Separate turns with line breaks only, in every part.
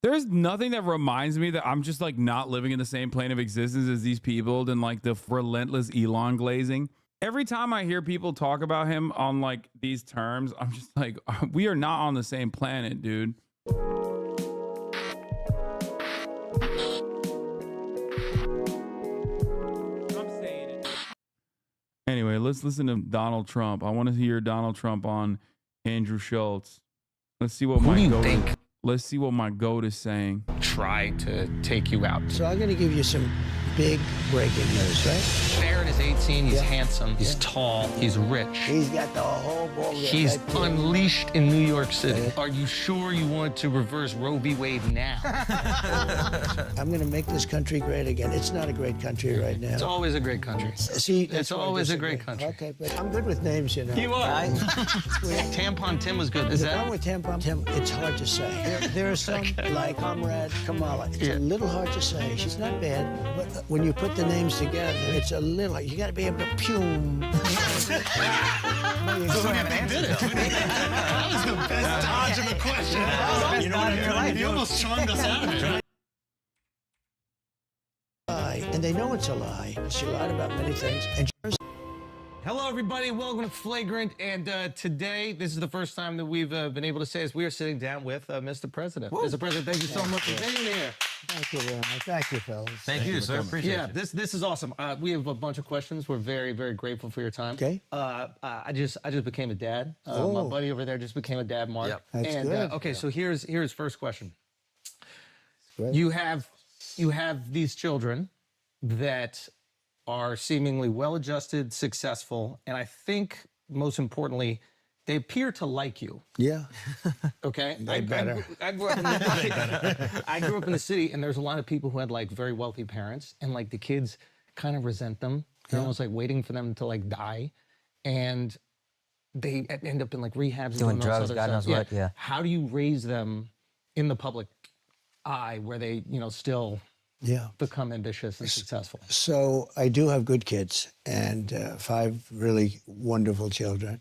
There's nothing that reminds me that I'm just like not living in the same plane of existence as these people than like the relentless Elon glazing. Every time I hear people talk about him on like these terms, I'm just like, we are not on the same planet, dude. Anyway, let's listen to Donald Trump. I want to hear Donald Trump on Andrew Schulz. Let's see what Let's see what my goat is saying.
Try to take you out.
So I'm going to give you some big breaking news, right?
Flagrant is 18. He's handsome. He's tall. He's rich.
He's got the whole ball.
He's unleashed in New York City. Are you sure you want to reverse Roe v. Wade now?
I'm going to make this country great again. It's not a great country right now.
It's always a great country.
See,
it's always a great country.
Okay, but I'm good with names, you know.
You are. Tampon Tim was good. Is
the
that?
problem with Tampon Tim? It's hard to say. There are some like Comrade Kamala. It's a little hard to say. She's not bad, but when you put the names together, it's a little. You got to be able to pume.
That was the best dodge of a question. You know what I mean? You almost charmed us out of it.
And they know it's a lie. She lied about many things. And
hello, everybody. Welcome to Flagrant. And today, this is the first time that we've been able to say this. We are sitting down with Mr. President. Woo. Mr. President, thank you so much for being here.
Thank you very much. Thank you, fellas.
Thank you, sir. Appreciate it.
Yeah, this is awesome. We have a bunch of questions. We're very, very grateful for your time.
Okay.
I just became a dad. My buddy over there just became a dad, Mark.
Yep.
That's good.
Okay, so here's first question.
Great.
You have these children that are seemingly well-adjusted, successful, and I think most importantly, they appear to like you.
Yeah.
Okay.
They better.
I grew up in the city, and there's a lot of people who had like very wealthy parents, and like the kids kind of resent them. They're almost like waiting for them to like die, and they end up in like rehabs,
doing drugs, God knows what. Yeah.
How do you raise them in the public eye where they, still become ambitious and successful?
So I do have good kids and 5 really wonderful children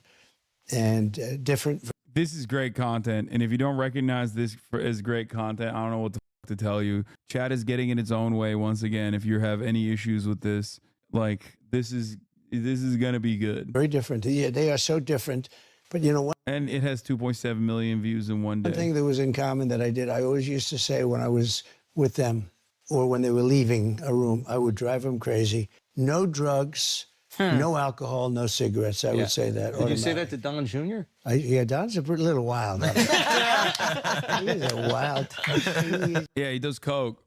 and different.
This is great content. And if you don't recognize this as great content, I don't know what the fuck to tell you. Chat is getting in its own way once again. If you have any issues with this, like this is going to be good.
Very different. Yeah, they are so different. But you know what?
And it has 2.7 million views in one day.
One thing that was in common that I did, I always used to say when I was with them or when they were leaving a room, I would drive them crazy. No drugs, no alcohol, no cigarettes. I would say that.
Did you say that to Don Jr.?
Yeah, Don's a little wild. He's a wild.
Yeah, he does coke.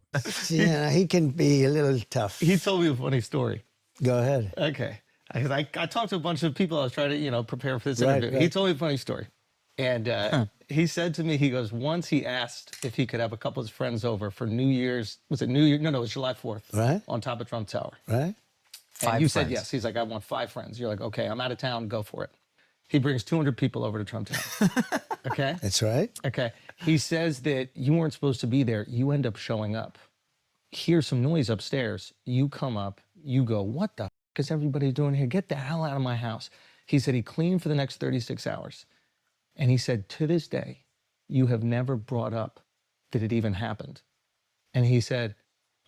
Yeah, he can be a little tough.
He told me a funny story.
Go ahead.
Okay. I talked to a bunch of people. I was trying to, prepare for this interview.
Right.
He told me a funny story. And he said to me, he goes, once he asked if he could have a couple of his friends over for New Year's. Was it New Year? No, it was July 4th.
Right.
On top of Trump Tower.
Right.
And you said yes. He's like, I want 5 friends. You're like, okay, I'm out of town. Go for it. He brings 200 people over to Trump Tower. Okay?
That's right.
Okay. He says that you weren't supposed to be there. You end up showing up. Hear some noise upstairs. You come up. You go, what the f*** is everybody doing here? Get the hell out of my house. He said he cleaned for the next 36 hours. And he said, to this day, you have never brought up that it even happened. And he said,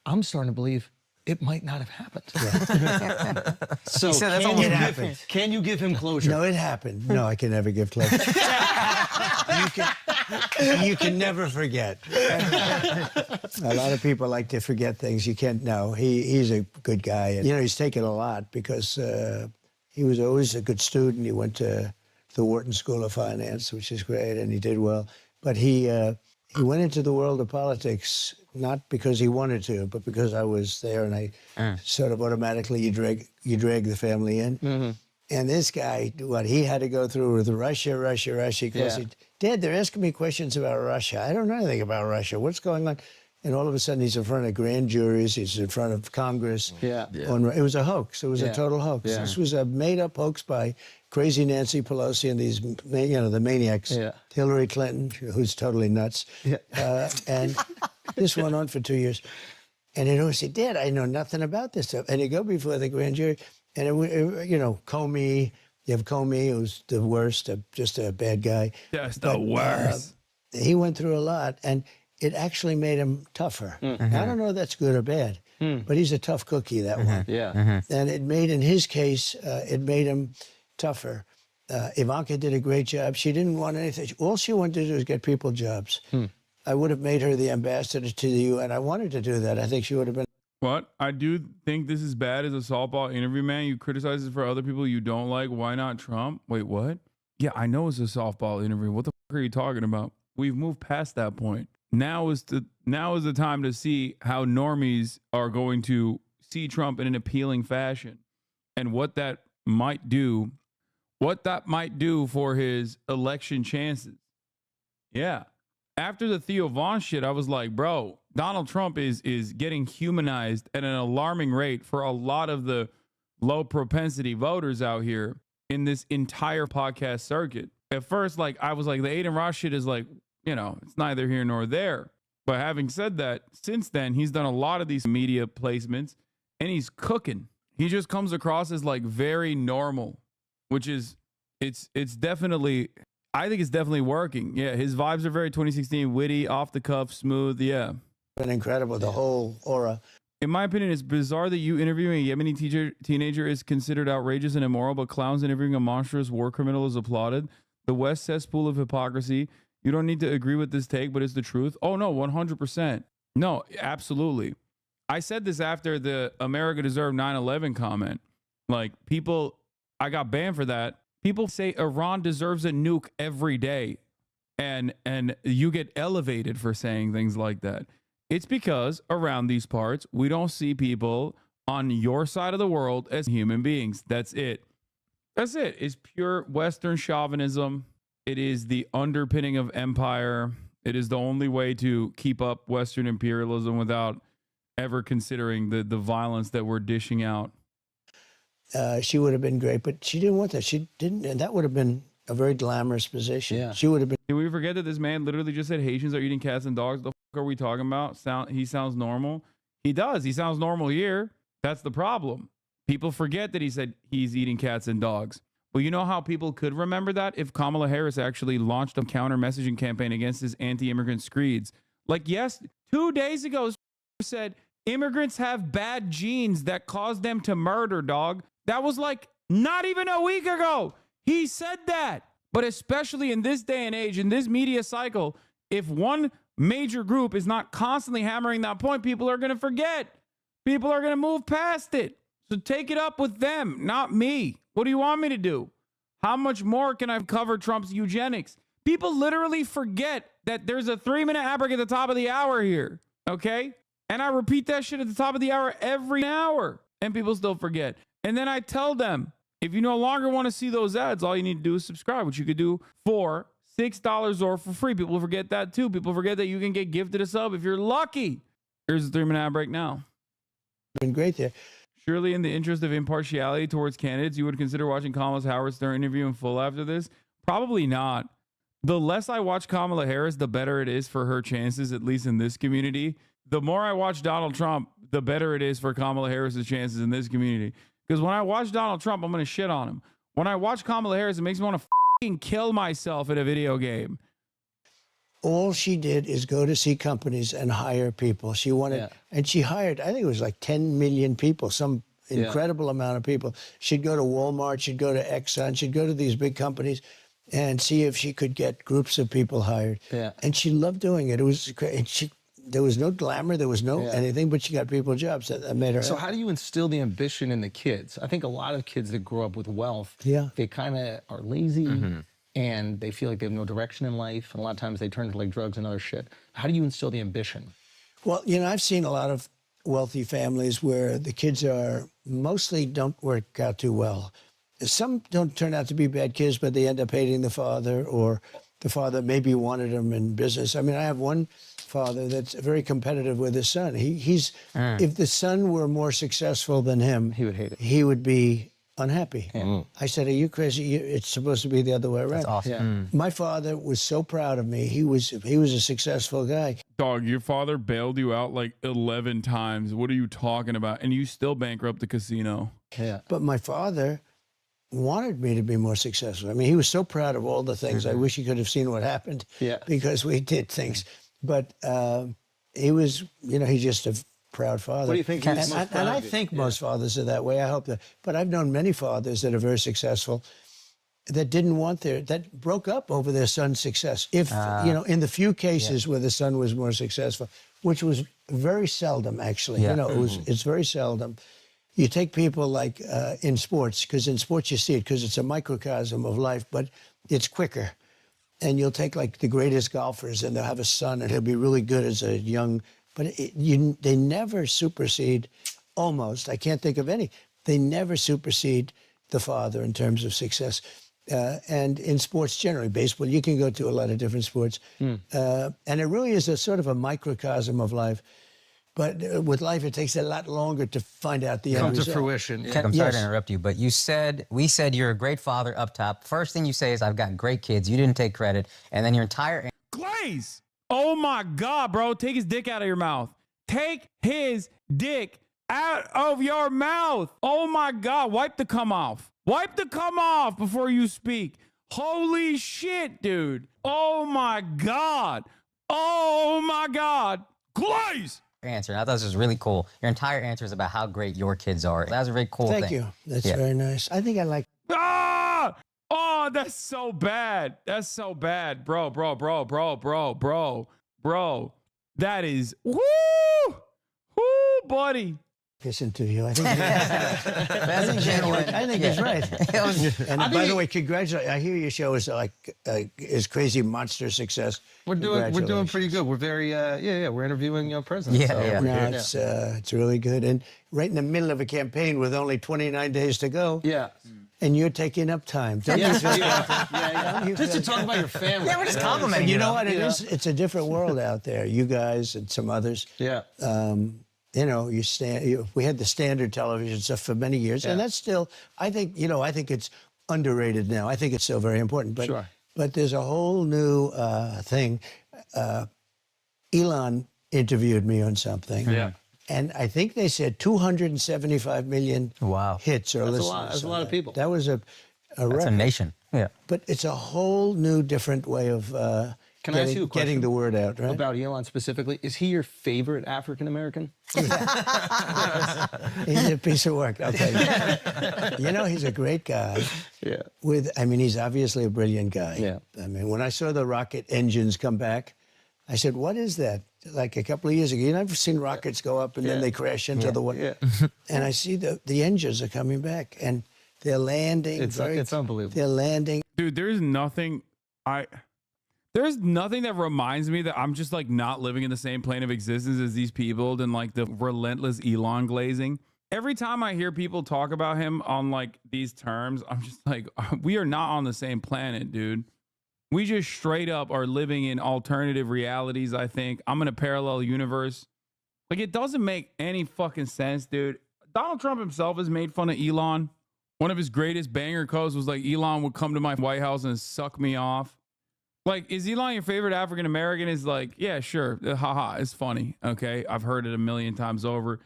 I'm starting to believe it might not have happened. Yeah. So can you give him closure?
No, it happened. No, I can never give closure. You can never forget. A lot of people like to forget things. You can't know. He's a good guy. And, he's taken a lot because he was always a good student. He went to the Wharton School of Finance, which is great, and he did well. But he went into the world of politics not because he wanted to, but because I was there, and I sort of automatically you drag the family in. Mm-hmm. And this guy, what he had to go through with Russia. Because Dad, they're asking me questions about Russia. I don't know anything about Russia. What's going on? And all of a sudden, he's in front of grand juries. He's in front of Congress. It was a hoax. It was a total hoax. Yeah. This was a made-up hoax by crazy Nancy Pelosi and these, the maniacs. Yeah. Hillary Clinton, who's totally nuts. Yeah. And this went on for 2 years. And he'd always say, Dad, I know nothing about this stuff. And he'd go before the grand jury. And, Comey, you have Comey, who's the worst, just a bad guy.
Just the worst.
He went through a lot. And it actually made him tougher. I don't know if that's good or bad, but he's a tough cookie, that one.
Yeah.
And it made, in his case, it made him tougher. Ivanka did a great job. She didn't want anything. All she wanted to do was get people jobs. I would have made her the ambassador to the UN. I wanted to do that. I think she would have been.
What? I do think this is bad as a softball interview, man. You criticize it for other people you don't like. Why not Trump? Wait, what? Yeah, I know it's a softball interview. What the fuck are you talking about? We've moved past that point. Now is the time to see how normies are going to see Trump in an appealing fashion and what that might do for his election chances. Yeah. After the Theo Vaughn shit, I was like, bro, Donald Trump is getting humanized at an alarming rate for a lot of the low propensity voters out here in this entire podcast circuit. At first, like, I was like, the Aiden Ross shit is like, you know, it's neither here nor there. But having said that, since then, he's done a lot of these media placements and he's cooking. He just comes across as like very normal, which is, it's definitely, I think it's definitely working. Yeah, his vibes are very 2016, witty, off the cuff, smooth. Yeah.
Been incredible, the whole aura.
In my opinion, it's bizarre that you interviewing a Yemeni teenager is considered outrageous and immoral, but clowns interviewing a monstrous war criminal is applauded. The West cesspool of hypocrisy. You don't need to agree with this take, but it's the truth. Oh, no, 100%. No, absolutely. I said this after the America Deserved 9/11 comment. Like, people, I got banned for that. People say Iran deserves a nuke every day. And you get elevated for saying things like that. It's because around these parts, we don't see people on your side of the world as human beings. That's it. That's it. It's pure Western chauvinism. It is the underpinning of empire. It is the only way to keep up Western imperialism without ever considering the violence that we're dishing out.
She would have been great, but she didn't want that. She didn't, and that would have been a very glamorous position.
Yeah.
She would have been.
Did we forget that this man literally just said Haitians are eating cats and dogs? The fuck are we talking about? He sounds normal. He does. He sounds normal here. That's the problem. People forget that he said he's eating cats and dogs. Well, you know how people could remember that if Kamala Harris actually launched a counter messaging campaign against his anti-immigrant screeds. Like, yes, 2 days ago, said immigrants have bad genes that cause them to murder, dog. That was like not even a week ago. He said that. But especially in this day and age, in this media cycle, if one major group is not constantly hammering that point, people are going to forget. People are going to move past it. So take it up with them, not me. What do you want me to do? How much more can I cover Trump's eugenics? People literally forget that there's a 3-minute ad break at the top of the hour here, okay? And I repeat that shit at the top of the hour every hour, and people still forget. And then I tell them, if you no longer want to see those ads, all you need to do is subscribe, which you could do for $6 or for free. People forget that too. People forget that you can get gifted a sub if you're lucky. Here's the 3-minute ad break now.
Been great there.
Surely in the interest of impartiality towards candidates, you would consider watching Kamala's Howard Stern interview in full after this? Probably not. The less I watch Kamala Harris, the better it is for her chances, at least in this community. The more I watch Donald Trump, the better it is for Kamala Harris's chances in this community. Because when I watch Donald Trump, I'm going to shit on him. When I watch Kamala Harris, it makes me want to fucking kill myself in a video game.
All she did is go to see companies and hire people. She wanted, and she hired, I think it was like 10 million people, some incredible amount of people. She'd go to Walmart, she'd go to Exxon, she'd go to these big companies and see if she could get groups of people hired.
Yeah.
And she loved doing it. It was great. And there was no glamour, there was no anything, but she got people jobs that made her.
So how do you instill the ambition in the kids? I think a lot of kids that grow up with wealth, they kind of are lazy and they feel like they have no direction in life. And a lot of times they turn to like drugs and other shit. How do you instill the ambition?
Well, you know, I've seen a lot of wealthy families where the kids are mostly don't work out too well. Some don't turn out to be bad kids, but they end up hating the father, or the father maybe wanted them in business. I mean, I have one father that's very competitive with his son. If the son were more successful than him,
he would hate it.
He would be unhappy. I said, are you crazy? It's supposed to be the other way around.
That's awesome.
My father was so proud of me. He was a successful guy.
Dog, your father bailed you out like 11 times. What are you talking about? And you still bankrupt the casino.
Yeah.
But my father wanted me to be more successful. I mean, he was so proud of all the things. I wish he could have seen what happened because we did things. but he was, he's just a proud father.
What do you think?
And I think most fathers are that way. I hope that. But I've known many fathers that are very successful that didn't want that broke up over their son's success. If, in the few cases where the son was more successful, which was very seldom, actually.
Yeah.
It's very seldom. You take people like in sports, because in sports you see it, because it's a microcosm of life, but it's quicker. And you'll take like the greatest golfers, and they'll have a son, and he'll be really good as a young, but they never supersede, almost, I can't think of any, they never supersede the father in terms of success. And in sports generally, baseball, you can go to a lot of different sports. And it really is a sort of a microcosm of life. But with life, it takes a lot longer to find out the end
Come to
result.
fruition.
I'm sorry to interrupt you, but we said you're a great father up top. First thing you say is, I've got great kids. You didn't take credit. And then your entire...
Glaze! Oh my God, bro. Take his dick out of your mouth. Take his dick out of your mouth. Oh my God. Wipe the cum off. Wipe the cum off before you speak. Holy shit, dude. Oh my God. Oh my God. Glaze!
answer. I thought this was really cool. Your entire answer is about how great your kids are. That was a very cool thing.
Thank you. That's very nice. I think I like...
Ah! Oh, that's so bad. That's so bad. Bro. That is... Woo! Woo, buddy.
This interview. I think
That's genuine.
I think he's right. And by the way, congratulations. I hear your show is like is crazy monster success.
We're doing pretty good. We're very we're interviewing presidents.
It's really good. And right in the middle of a campaign with only 29 days to go.
Yeah.
And you're taking up time. Don't you feel
Just to talk about your family.
Yeah, we're just complimenting
you know what it is? It's a different world out there. You guys and some others.
Yeah.
You know, we had the standard television stuff for many years, and that's still, I think it's underrated now. I think it's still very important. But, but there's a whole new thing. Elon interviewed me on something. Yeah. And I think they said 275 million hits or listens.
That's a lot of people.
That was a record.
That's a nation. Yeah.
But it's a whole new, different way of
Can I ask you a question
getting the word out, right?
About Elon specifically, is he your favorite African-American?
He's a piece of work, I'll tell you. You know, he's a great guy.
Yeah.
He's obviously a brilliant guy.
Yeah.
I mean, when I saw the rocket engines come back, I said, what is that? Like a couple of years ago, you've never seen rockets go up and then they crash into the water. Yeah. And I see the engines are coming back and they're landing.
It's unbelievable.
They're landing.
Dude, there's nothing that reminds me that I'm just like not living in the same plane of existence as these people than like the relentless Elon glazing. Every time I hear people talk about him on like these terms, I'm just like, we are not on the same planet, dude. We just straight up are living in alternative realities, I think. I'm in a parallel universe. Like, it doesn't make any fucking sense, dude. Donald Trump himself has made fun of Elon. One of his greatest banger quotes was like, Elon would come to my White House and suck me off. Like, is Elon your favorite African-American? Is like, yeah, sure. Haha, it's funny. Okay. I've heard it a million times over.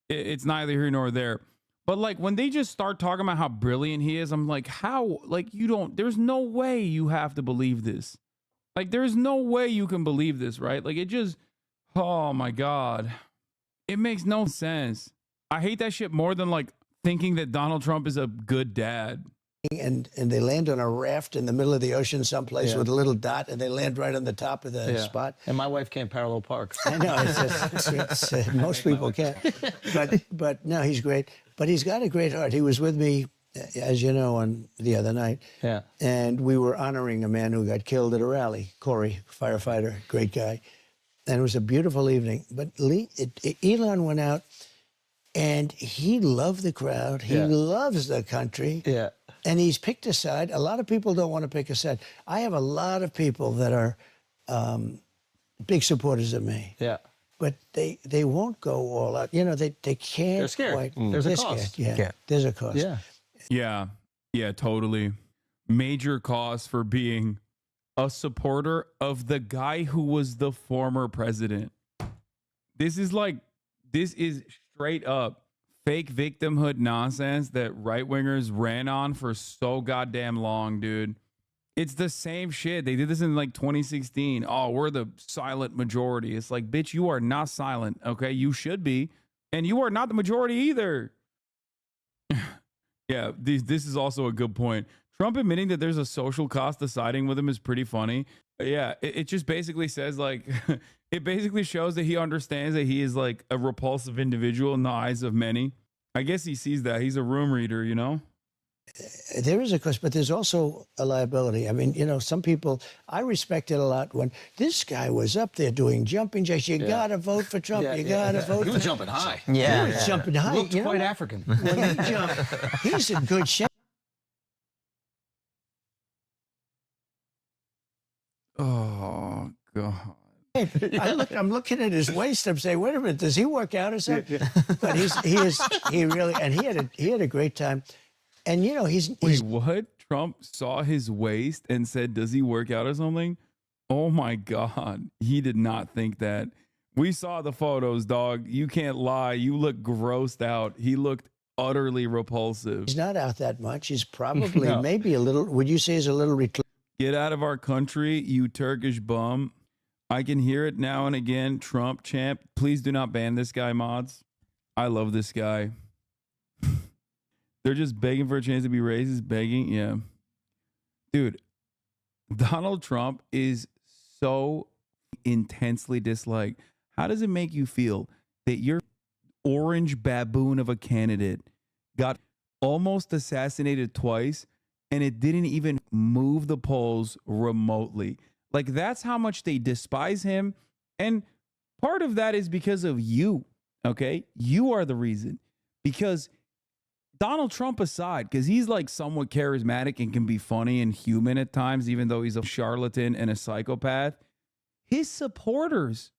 It's neither here nor there. But like, when they just start talking about how brilliant he is, I'm like, how? Like, there's no way you have to believe this. Like, there's no way you can believe this, right? Like, it just, oh my God. It makes no sense. I hate that shit more than like thinking that Donald Trump is a good dad.
And they land on a raft in the middle of the ocean someplace with a little dot, and they land right on the top of the spot.
And my wife can't parallel park.
I know. Most people can't. But no, he's great. But he's got a great heart. He was with me, as you know, on the other night. Yeah. And we were honoring a man who got killed at a rally, Corey, firefighter, great guy. And it was a beautiful evening. But Elon went out, and he loved the crowd. He loves the country. Yeah. And he's picked a side. A lot of people don't want to pick a side. I have a lot of people that are big supporters of me. Yeah. But they won't go all out. You know, they can't.
They're scared.
Quite.
There's a cost.
Yeah. There's a cost.
Yeah. Yeah, totally. Major cost for being a supporter of the guy who was the former president. This is straight up fake victimhood nonsense that right-wingers ran on for so goddamn long, dude. It's the same shit. They did this in like 2016. Oh, we're the silent majority. It's like, bitch, you are not silent. Okay, you should be, and you are not the majority either. Yeah, this is also a good point. Trump admitting that there's a social cost to siding with him is pretty funny. Yeah, it just basically says like, it basically shows that he understands that he is like a repulsive individual in the eyes of many. I guess he sees that. He's a room reader, you know?
There is a cost, but there's also a liability. I mean, you know, some people, I respected a lot when this guy was up there doing jumping jacks. You got to vote for Trump. You got to vote.
He was jumping high.
Yeah.
He was jumping high.
Looked
You
quite
know,
African.
when he jumped, he's in good shape.
Oh, God.
I'm looking at his waist. I'm saying, wait a minute, does he work out or something? But he really, and he had a great time. And you know,
Wait, what? Trump saw his waist and said, does he work out or something? Oh my God. He did not think that. We saw the photos, dog. You can't lie. You look grossed out. He looked utterly repulsive.
he's not out that much. He's probably maybe a little. Would you say he's a little recluse?
Get out of our country, you Turkish bum. I can hear it now and again. Trump champ. Please do not ban this guy, mods. I love this guy. They're just begging for a chance to be racist, begging. Yeah. Dude, Donald Trump is so intensely disliked. How does it make you feel that your orange baboon of a candidate got almost assassinated twice and it didn't even move the polls remotely? Like, that's how much they despise him. And part of that is because of you, okay? You are the reason. Because Donald Trump aside, because he's like somewhat charismatic and can be funny and human at times, even though he's a charlatan and a psychopath, his supporters,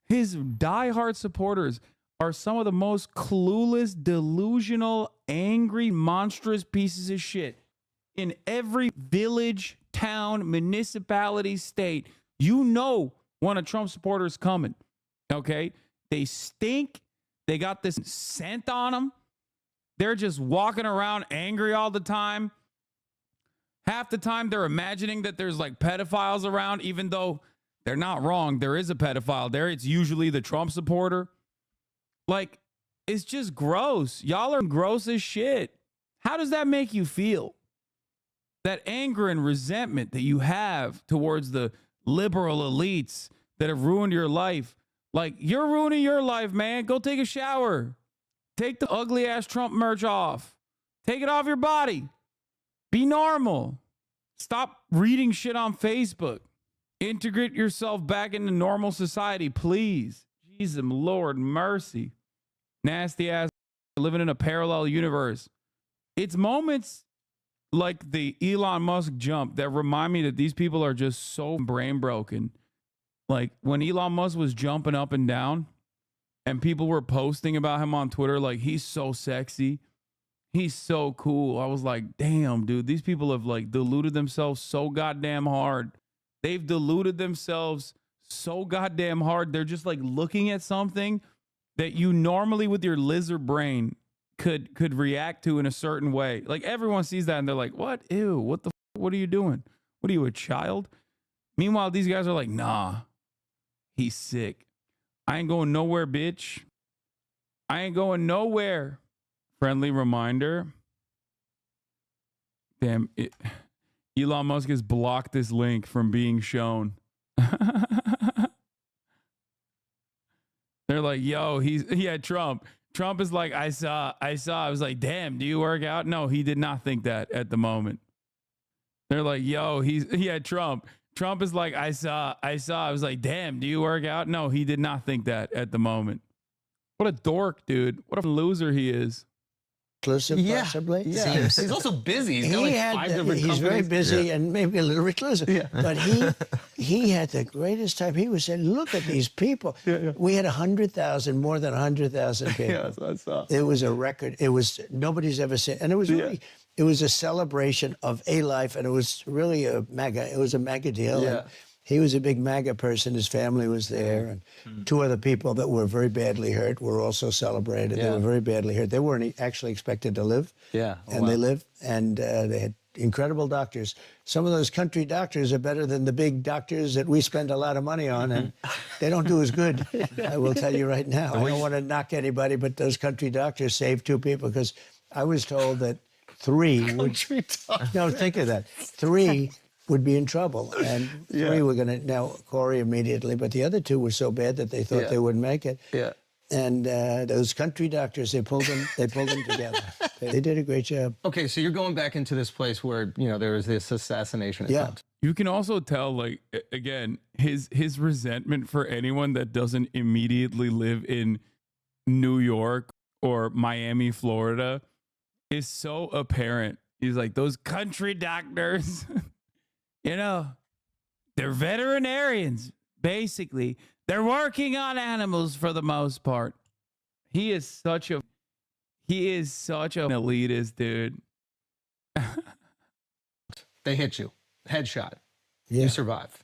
his diehard supporters, are some of the most clueless, delusional, angry, monstrous pieces of shit in every village, town, municipality, state. You know when a Trump supporter is coming, okay? They stink. They got this scent on them. They're just walking around angry all the time. Half the time they're imagining that there's like pedophiles around, even though they're not wrong. There is a pedophile there. It's usually the Trump supporter. Like, it's just gross. Y'all are gross as shit. How does that make you feel? That anger and resentment that you have towards the liberal elites that have ruined your life. Like, you're ruining your life, man. Go take a shower. Take the ugly ass Trump merch off. Take it off your body. Be normal. Stop reading shit on Facebook. Integrate yourself back into normal society, please. Jesus, Lord mercy. Nasty ass living in a parallel universe. It's moments like the Elon Musk jump that remind me that these people are just so brain broken. Like when Elon Musk was jumping up and down and people were posting about him on Twitter, like, he's so sexy. He's so cool. I was like, damn, dude, these people have like deluded themselves so goddamn hard. They've deluded themselves so goddamn hard. They're just like looking at something that you normally with your lizard brain could react to in a certain way. Like everyone sees that and they're like, what? Ew, what are you doing? What are you, a child? Meanwhile, these guys are like, nah, he's sick. I ain't going nowhere, bitch. I ain't going nowhere. Friendly reminder. Damn, Elon Musk has blocked this link from being shown. They're like, yo, Trump. Trump is like, I saw. I was like, damn, do you work out? No, he did not think that at the moment. They're like, yo, Trump. Trump is like, I saw. I was like, damn, do you work out? No, he did not think that at the moment. What a dork, dude. What a loser he is.
Reclusive, possibly.
Yeah. He's also busy. He's got like 5 different
he's very
companies.
busy and maybe a little reclusive. Yeah. But he had the greatest time. He was saying, look at these people. We had 100,000, more than 100,000 people.
Yeah, that's what I saw.
It was a record. It was, nobody's ever seen. And it was really, it was a celebration of a life. And it was really it was a MAGA deal.
Yeah.
And he was a big MAGA person. His family was there. And 2 other people that were very badly hurt were also celebrated. They were very badly hurt. They weren't actually expected to live.
Yeah.
And they lived. And they had incredible doctors. Some of those country doctors are better than the big doctors that we spend a lot of money on, and they don't do as good. I will tell you right now. I don't want to knock anybody, but those country doctors saved 2 people, because I was told that 3 would... No, think of that. 3 would be in trouble, and 3 were going to... Now, Corey immediately, but the other 2 were so bad that they thought they wouldn't make it.
Yeah.
And those country doctors, they pulled them together. They did a great job.
Okay, so you're going back into this place where, you know, there was this assassination attempt.
You can also tell, like, again, his resentment for anyone that doesn't immediately live in New York or Miami, Florida, is so apparent. He's like, those country doctors, you know, they're veterinarians, basically. They're working on animals for the most part. He is such an elitist, dude.
They hit you. Headshot.
Yeah.
You survive.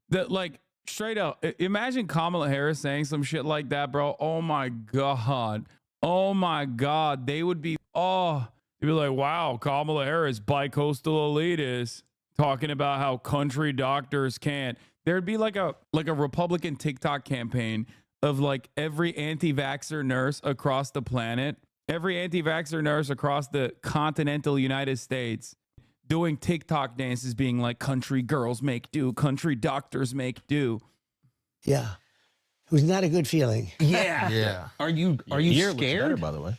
Like, straight up, imagine Kamala Harris saying some shit like that, bro. Oh my God. Oh my God. They would be, they'd be like, wow, Kamala Harris, bi-coastal elitist, talking about how country doctors can't. There'd be like a Republican TikTok campaign of like every anti-vaxxer nurse across the planet, every anti-vaxxer nurse across the continental United States doing TikTok dances being like, country girls make do, country doctors make do.
Yeah. It was not a good feeling.
Yeah.
Yeah.
Are you scared?
Better, by the way.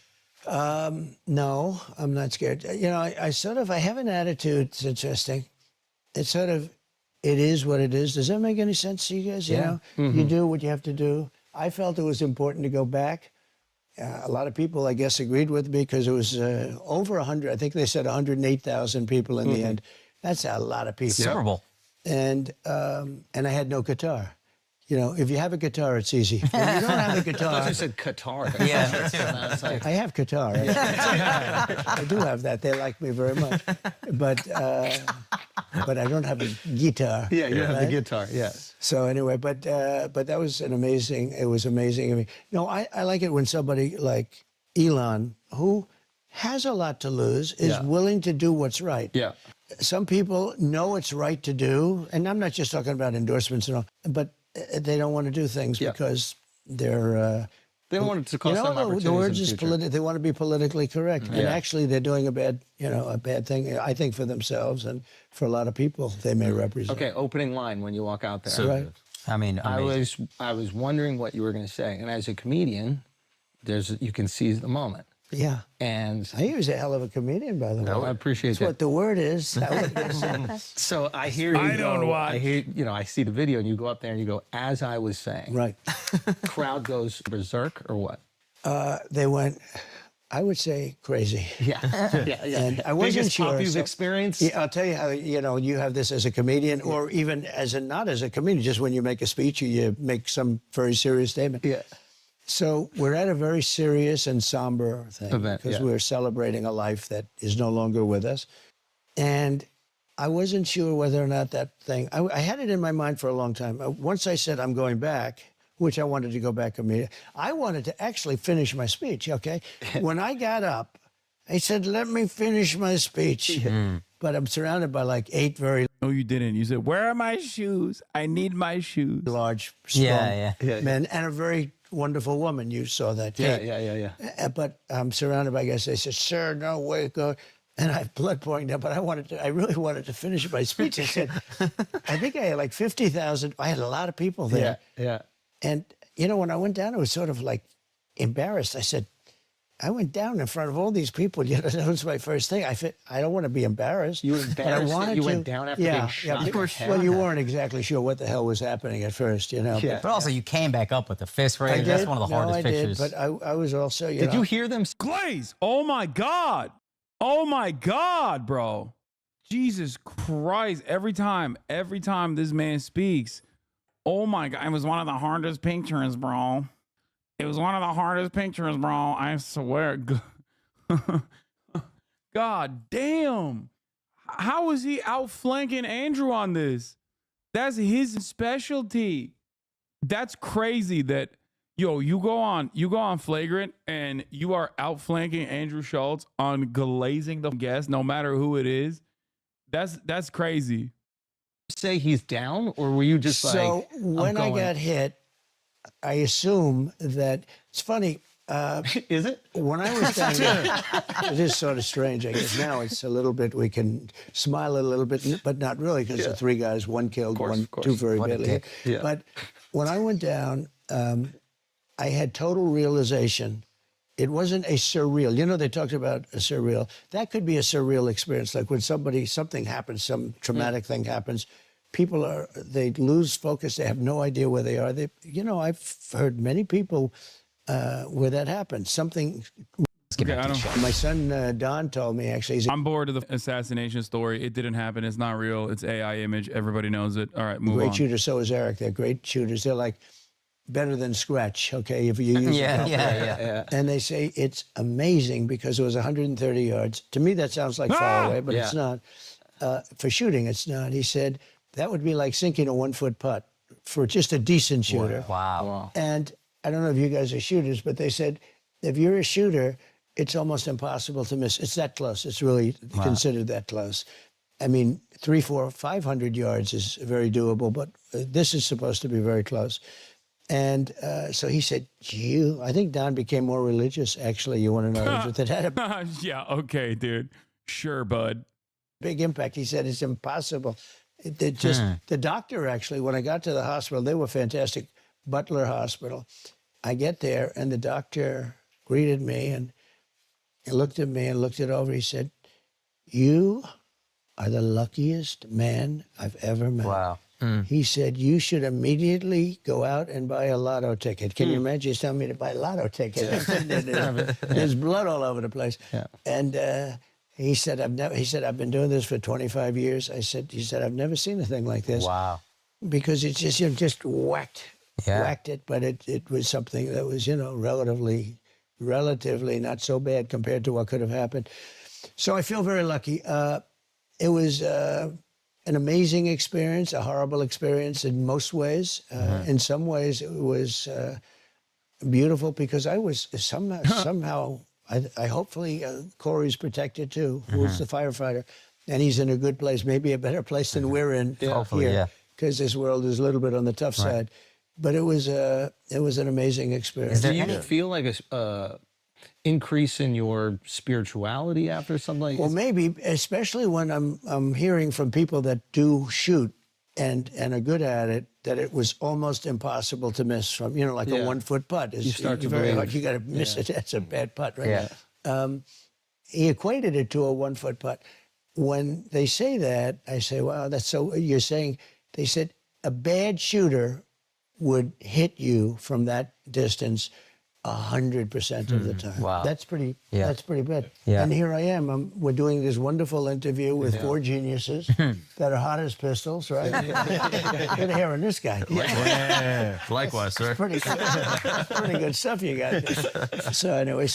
No, I'm not scared. You know, I have an attitude. It's interesting. It's sort of, it is what it is. Does that make any sense to you guys? You know, you do what you have to do. I felt it was important to go back. A lot of people, I guess, agreed with me because it was over 100. I think they said 108,000 people in the end. That's a lot of people.
Super Bowl.
And I had no guitar. You know, if you have a guitar, it's easy. When you don't have a guitar...
I thought you said Qatar.
Yeah, me too.
I have guitar. I do have that. They like me very much. But I don't have a guitar.
Yeah, you have the
right?
guitar, yeah.
So anyway, but that was it was amazing. I mean, no, I like it when somebody like Elon, who has a lot to lose, is willing to do what's right.
Yeah.
Some people know it's right to do, and I'm not just talking about endorsements and all, but they don't want to do things because they're...
they don't want it to cost them opportunities
the word
in
is
the future.
they want to be politically correct. And actually they're doing a bad thing, I think, for themselves and for a lot of people they may represent.
Okay, opening line when you walk out there.
Right.
I mean,
I was wondering what you were going to say. And as a comedian, you can seize the moment.
Yeah.
And
I think he was a hell of a comedian, by the way.
I appreciate
That's
that.
what the word is. That would
So I hear you.
I don't watch.
I hear, I see the video, and you go up there and you go, as I was saying.
Right.
Crowd goes berserk or what?
They went, I would say, crazy.
Yeah.
And I wasn't
Biggest
sure.
pop you've
so-
experienced?
Yeah, I'll tell you how, you have this as a comedian or even not as a comedian, just when you make a speech or you make some very serious statement.
Yeah.
So we're at a very serious and somber thing
Event,
because we're celebrating a life that is no longer with us. And I wasn't sure whether or not that thing, I had it in my mind for a long time. Once I said I'm going back, which I wanted to go back immediately, I wanted to actually finish my speech, okay? When I got up, I said, let me finish my speech. But I'm surrounded by like 8 very
No, you didn't. You said, where are my shoes? I need my shoes.
large, strong
Yeah.
men and a very wonderful woman. You saw that.
Yeah.
But I'm surrounded by guys. They said, sir, no way, go. And I have blood pouring down, but I really wanted to finish my speech. I said, I think I had like 50,000. I had a lot of people there.
Yeah.
And, when I went down, it was sort of like embarrassed. I said, I went down in front of all these people. That was my first thing. I don't want to be embarrassed.
You were embarrassed that you went down after being shot in the head?
Well, you weren't exactly sure what the hell was happening at first,
Yeah.
But also, you came back up with the fist raise. That's one of the hardest pictures.
But I was also,
Did you hear them?
Glaze. Oh my God. Oh my God, bro. Jesus Christ. Every time this man speaks, oh my God. It was one of the hardest pictures, bro. It was one of the hardest pictures, bro. I swear. God damn. How is he outflanking Andrew on this? That's his specialty. That's crazy that, you go on Flagrant and you are outflanking Andrew Schulz on glazing the guest, no matter who it is. That's crazy.
Say he's down, or were you just
so
like?
when I got hit, I assume that it's funny.
Is it?
When I was down there, it is sort of strange. I guess now it's a little bit, we can smile a little bit, but not really, because the 3 guys, 1 killed, two very badly.
Yeah.
But when I went down, I had total realization. It wasn't a surreal. You know, they talked about a surreal. That could be a surreal experience, like when something happens, some traumatic thing happens. People they lose focus. They have no idea where they are. I've heard many people where that happens. Something.
Okay,
My son Don told me, actually.
I'm bored of the assassination story. It didn't happen. It's not real. It's AI image. Everybody knows it. All right, move on.
Great shooter. So is Eric. They're great shooters. They're like better than Scratch. Okay, if you use
yeah.
And they say it's amazing because it was 130 yards. To me, that sounds like far away, but it's not. For shooting, it's not. He said that would be like sinking a 1-foot putt for just a decent shooter.
Wow.
And I don't know if you guys are shooters, but they said if you're a shooter, it's almost impossible to miss. It's that close. It's really considered that close. I mean, 300, 400, 500 yards is very doable, but this is supposed to be very close. And so he said, I think Don became more religious, actually. You want to know if it had a
yeah, okay, dude. Sure, bud.
big impact. He said it's impossible. The doctor, actually, when I got to the hospital, they were fantastic, Butler Hospital. I get there, and the doctor greeted me, and he looked at me and looked it over. He said, "You are the luckiest man I've ever met."
Wow.
He said, "You should immediately go out and buy a lotto ticket." Can you imagine? He's telling me to buy a lotto ticket. There's blood all over the place.
Yeah.
And he said, I've been doing this for 25 years. He said, "I've never seen a thing like this."
Wow.
Because it's just whacked it, but it was something that was, relatively not so bad compared to what could have happened. So I feel very lucky. It was an amazing experience, a horrible experience in most ways. In some ways, it was beautiful because I was somehow, I hopefully, Corey's protected too, who's the firefighter, and he's in a good place, maybe a better place than we're in here, because this world is a little bit on the tough side. But it was an amazing experience.
Do you feel like a increase in your spirituality after something like this?
Well, maybe, especially when I'm hearing from people that do shoot and are good at it, that it was almost impossible to miss from, like a 1-foot putt.
You start to
very
believe.
hard. You got to miss it. That's a bad putt, right?
Yeah.
He equated it to a 1-foot putt. When they say that, I say, wow, that's so, you're saying, they said a bad shooter would hit you from that distance 100% of the time.
Wow.
That's pretty bad.
Yeah.
And here I am. We're doing this wonderful interview with 4 geniuses that are hot as pistols, right? Look at hair on this guy.
Yeah. Likewise, sir.
Pretty good stuff you got there. So anyway,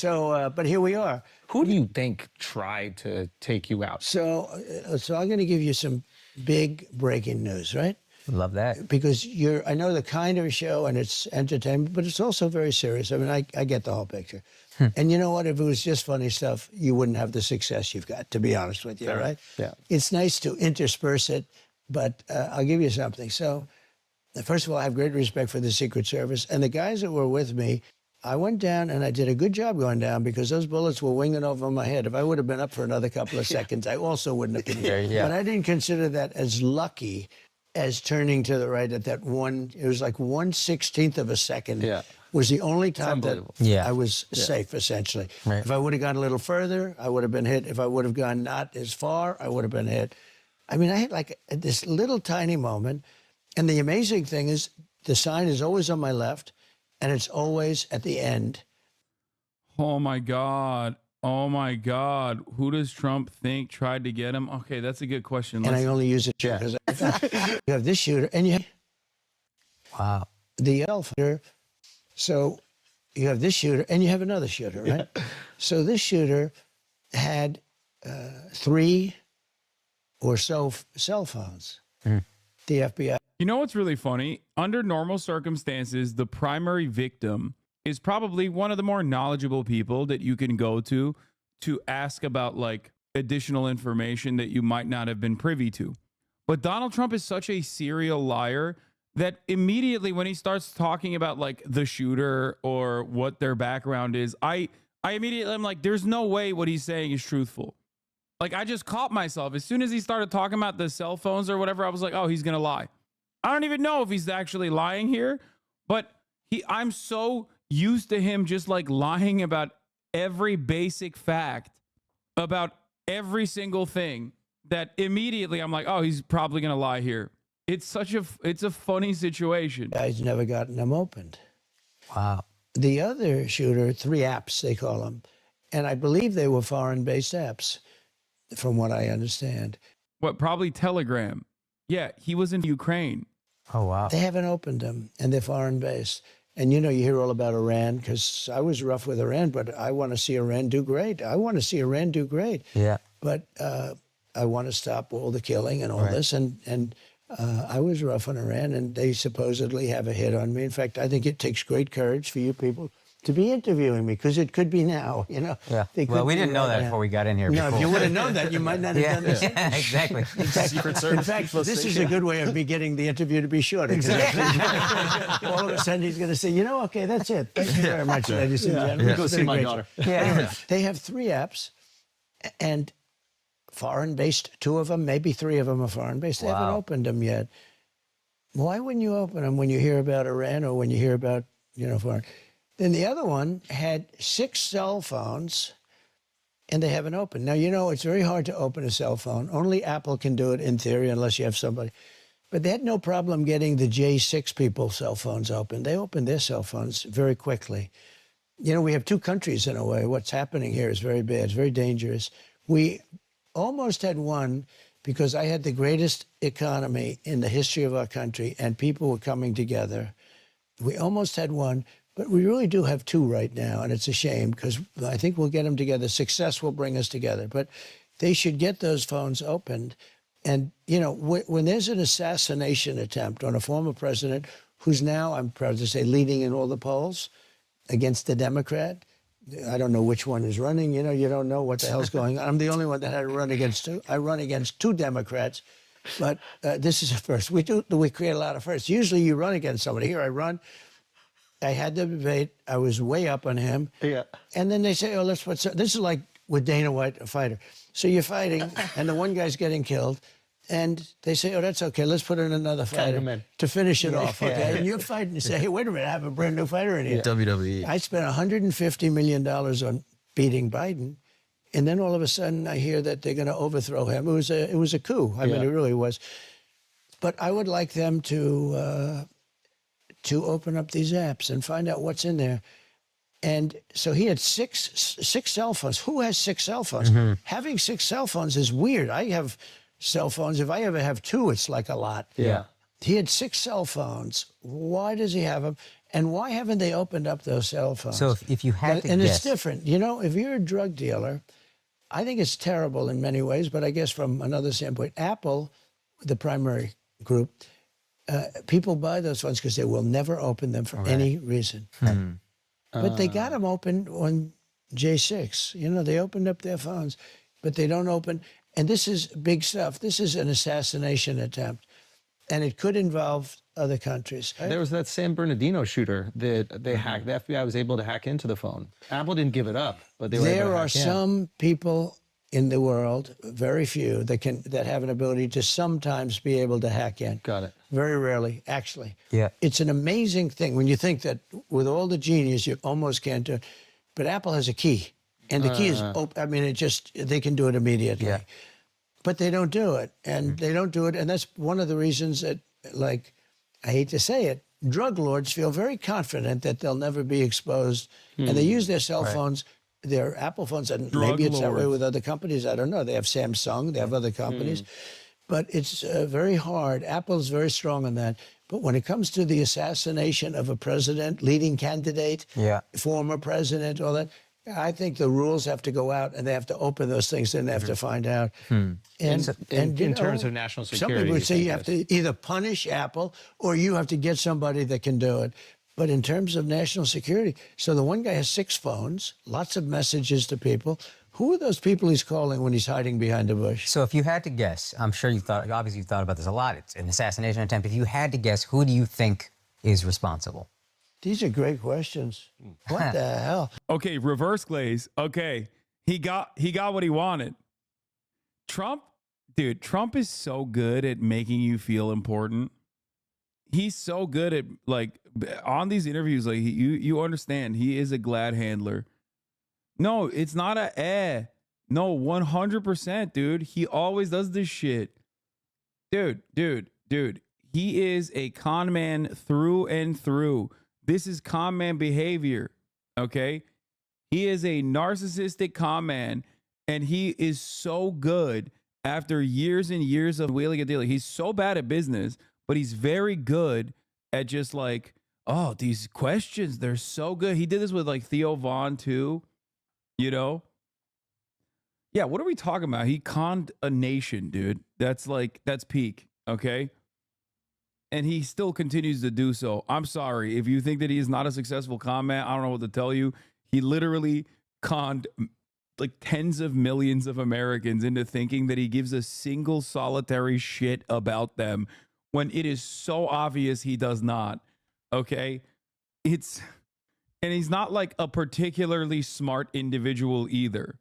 but here we are.
Who do you think tried to take you out?
So I'm going to give you some big breaking news, right?
Love that.
Because I know the kind of show and it's entertainment, but it's also very serious. I mean, I get the whole picture. And you know what? If it was just funny stuff, you wouldn't have the success you've got, to be honest with you, right?
Yeah.
It's nice to intersperse it, but I'll give you something. So, first of all, I have great respect for the Secret Service. And the guys that were with me, I went down and I did a good job going down because those bullets were winging over my head. If I would have been up for another couple of seconds, I also wouldn't have been here. But I didn't consider that as lucky as turning to the right at that it was like 1/16 of a second was the only time that I was safe, essentially. Right. If I would have gone a little further, I would have been hit. If I would have gone not as far, I would have been hit. I mean, I had like this little tiny moment. And the amazing thing is the sign is always on my left and it's always at the end.
Oh my God. Oh my God. Who does Trump think tried to get him? Okay, that's a good question.
And I only use it because you have this shooter and you have the alpha. So you have this shooter and you have another shooter, right? So this shooter had 3 or so cell phones. The FBI.
You know what's really funny? Under normal circumstances, the primary victim is probably one of the more knowledgeable people that you can go to ask about like additional information that you might not have been privy to. But Donald Trump is such a serial liar that immediately when he starts talking about like the shooter or what their background is, I immediately am like, there's no way what he's saying is truthful. Like, I just caught myself. As soon as he started talking about the cell phones or whatever, I was like, oh, he's going to lie. I don't even know if he's actually lying here, but I'm so used to him just like lying about every basic fact about every single thing that immediately I'm like, oh, he's probably going to lie here. It's a funny situation.
Guy's never gotten them opened.
Wow.
The other shooter, 3 apps, they call them. And I believe they were foreign-based apps, from what I understand.
What, probably Telegram. Yeah, he was in Ukraine.
Oh, wow.
They haven't opened them, and they're foreign-based. And, you know, you hear all about Iran, because I was rough with Iran, but I want to see Iran do great. I want to see Iran do great.
Yeah.
But I want to stop all the killing and all this. And I was rough on Iran, and they supposedly have a hit on me. In fact, I think it takes great courage for you people to be interviewing me, because it could be now, you know.
Yeah. Well, we didn't know that before we got in here.
No, if you would have known that, you might not have done this.
Yeah, exactly.
Secret Service.
In fact, this is a good way of me getting the interview to be shorter. All of a sudden, he's going to say, you know, okay, that's it. Thank you very much, ladies and gentlemen.
Go see my daughter.
Anyway, they have 3 apps, and foreign-based, 2 of them, maybe 3 of them are foreign-based. They haven't opened them yet. Why wouldn't you open them when you hear about Iran or when you hear about, you know, foreign? Then the other one had 6 cell phones, and they haven't opened. Now, you know, it's very hard to open a cell phone. Only Apple can do it in theory, unless you have somebody. But they had no problem getting the J6 people's cell phones open. They opened their cell phones very quickly. You know, we have 2 countries in a way. What's happening here is very bad. It's very dangerous. We almost had one, because I had the greatest economy in the history of our country, and people were coming together. We almost had one, but we really do have 2 right now, and it's a shame, because I think we'll get them together. Success will bring us together, but they should get those phones opened. And, you know, when there's an assassination attempt on a former president who's now, I'm proud to say, leading in all the polls against the Democrat, I don't know which one is running. You know, you don't know what the hell's going on. I'm the only one that had to run against 2. I run against 2 Democrats, but this is a first. We create a lot of firsts. Usually you run against somebody. Here I run. I had the debate. I was way up on him. Yeah. And then they say, oh, let's put... This is like with Dana White, a fighter. So you're fighting, and the one guy's getting killed, and they say, oh, that's okay. Let's put in another fighter to finish it off, okay? And you're fighting. You say, hey, wait a minute. I have a brand new fighter in here.
WWE.
I spent $150 million on beating Biden, and then all of a sudden I hear that they're going to overthrow him. It was a coup. I mean, it really was. But I would like them to open up these apps and find out what's in there. And so he had six cell phones. Who has 6 cell phones? Having 6 cell phones is weird. I have cell phones. If I ever have 2, it's like a lot. Yeah. He had 6 cell phones. Why does he have them? And why haven't they opened up those cell phones?
So if you had to
and
guess.
it's different. You know, if you're a drug dealer, I think it's terrible in many ways, but I guess from another standpoint, Apple, the primary group, people buy those phones because they will never open them for any reason. But they got them open on J6. You know, they opened up their phones, but they don't open. And this is big stuff. This is an assassination attempt, and it could involve other countries.
There was that San Bernardino shooter that they hacked. The FBI was able to hack into the phone. Apple didn't give it up, but they were able to
There are
hack in.
some people in the world, very few, that have an ability to sometimes be able to hack in.
Got it.
Very rarely, actually.
Yeah.
It's an amazing thing when you think that with all the genius, you almost can't do it. But Apple has a key, and the key is open. I mean, they can do it immediately. Yeah. But they don't do it, and they don't do it, and that's one of the reasons that, like, I hate to say it, drug lords feel very confident that they'll never be exposed, and they use their cell phones, their Apple phones, and maybe it's that way with other companies. I don't know. They have Samsung, they have other companies, but it's very hard. Apple's very strong on that. But when it comes to the assassination of a president, leading candidate, former president, all that, I think the rules have to go out, and they have to open those things, and they have to find out. And
in terms of national security,
some people would say you have to either punish Apple or you have to get somebody that can do it. But in terms of national security, so the one guy has 6 phones, lots of messages to people. Who are those people he's calling when he's hiding behind a bush?
So if you had to guess, I'm sure obviously you've thought about this a lot. It's an assassination attempt. If you had to guess, who do you think is responsible?
These are great questions. What the hell?
Okay, reverse glaze. Okay, he got what he wanted. Trump is so good at making you feel important. He's so good at, like, on these interviews, like, you understand, he is a glad handler. No, it's not No, 100%, dude. He always does this shit. Dude. He is a con man through and through. This is con man behavior, okay? He is a narcissistic con man, and he is so good after years and years of wheeling and dealing. He's so bad at business, but he's very good at just like, oh, these questions, they're so good. He did this with like Theo Vaughn too. You know? Yeah, what are we talking about? He conned a nation, dude. That's peak, okay? And he still continues to do so. I'm sorry. If you think that he is not a successful con man, I don't know what to tell you. He literally conned like tens of millions of Americans into thinking that he gives a single solitary shit about them when it is so obvious he does not, okay? And he's not like a particularly smart individual either.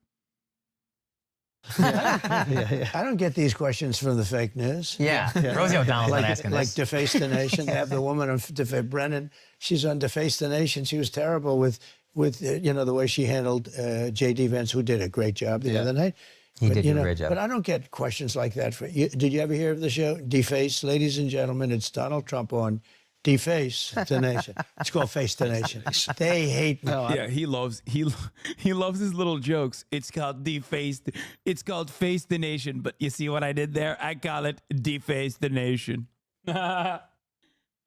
Yeah. I don't get these questions from the fake news.
Yeah. Rosie O'Donnell's not asking
Like
this.
Deface the Nation. They have the woman on Brennan. She's on Deface the Nation. She was terrible with the way she handled J.D. Vance, who did a great job the other night.
He did do a great job.
But I don't get questions like that. Did you ever hear of the show? Deface, ladies and gentlemen, it's Donald Trump on Deface the Nation. It's called Face the Nation. They hate me.
Yeah, he loves his little jokes. It's called Deface. It's called Face the Nation. But you see what I did there? I call it Deface the Nation.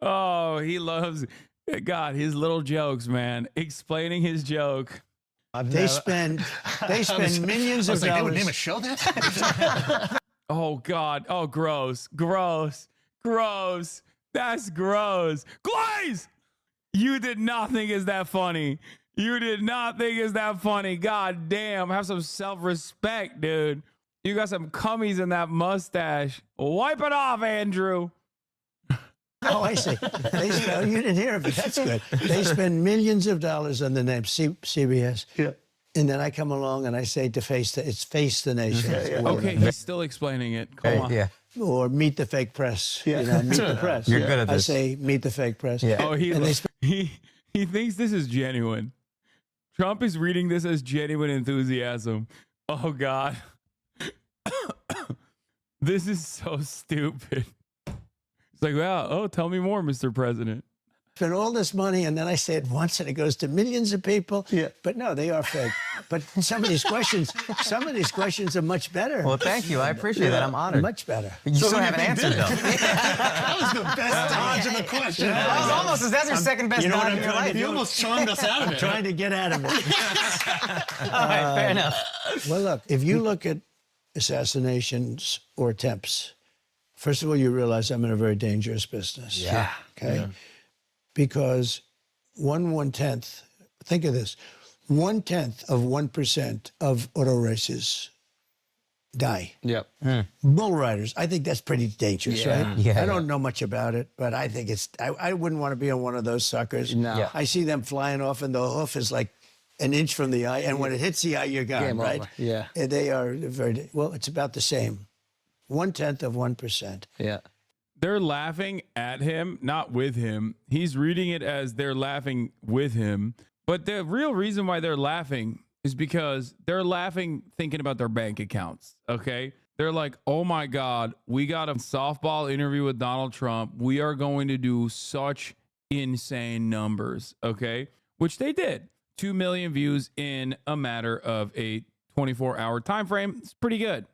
Oh, he loves God, his little jokes, man. Explaining his joke.
They spend millions of dollars.
They would name a show that?
Oh God. Oh, gross. That's gross. Glaze! You did not think it's that funny. God damn. Have some self-respect, dude. You got some cummies in that mustache. Wipe it off, Andrew.
Oh, I see. You didn't hear of it. That's good. They spend millions of dollars on the name CBS. Yeah. And then I come along and I say it's Face the Nation.
Okay, he's still explaining it. Come on.
Yeah.
Or Meet the Fake Press. Yeah. Meet the Press.
You're good at this.
I say Meet the Fake Press.
Yeah.
Oh, he thinks this is genuine. Trump is reading this as genuine enthusiasm. Oh God. This is so stupid. It's like, wow, tell me more, Mr. President.
Spend all this money, and then I say it once, and it goes to millions of people. Yeah. But no, they are fake. But some of these questions are much better.
Well, thank you. I appreciate that. I'm honored.
Much better.
You still haven't answered, though.
That was the best dodge of the question.
That's your second best dodge in your life.
You almost charmed us out of it.
Trying to get out of it.
All right, fair enough.
Well, look, if you look at assassinations or attempts, first of all, you realize I'm in a very dangerous business.
Yeah.
Okay?
Yeah.
Because 1/10, think of this, 1/10 of 1% of auto races die.
Yep.
Bull riders, I think that's pretty dangerous, right?
Yeah,
I don't know much about it, but I think I wouldn't want to be on one of those suckers.
No. Yeah.
I see them flying off and the hoof is like an inch from the eye, and when it hits the eye, you're gone,
Game
right?
over. Yeah.
And they are very, well, it's about the same. 1/10 of 1%.
Yeah.
They're laughing at him, not with him. He's reading it as they're laughing with him. But the real reason why they're laughing is because they're laughing thinking about their bank accounts, okay? They're like, oh my God, we got a softball interview with Donald Trump. We are going to do such insane numbers, okay? Which they did. 2 million views in a matter of a 24-hour time frame. It's pretty good.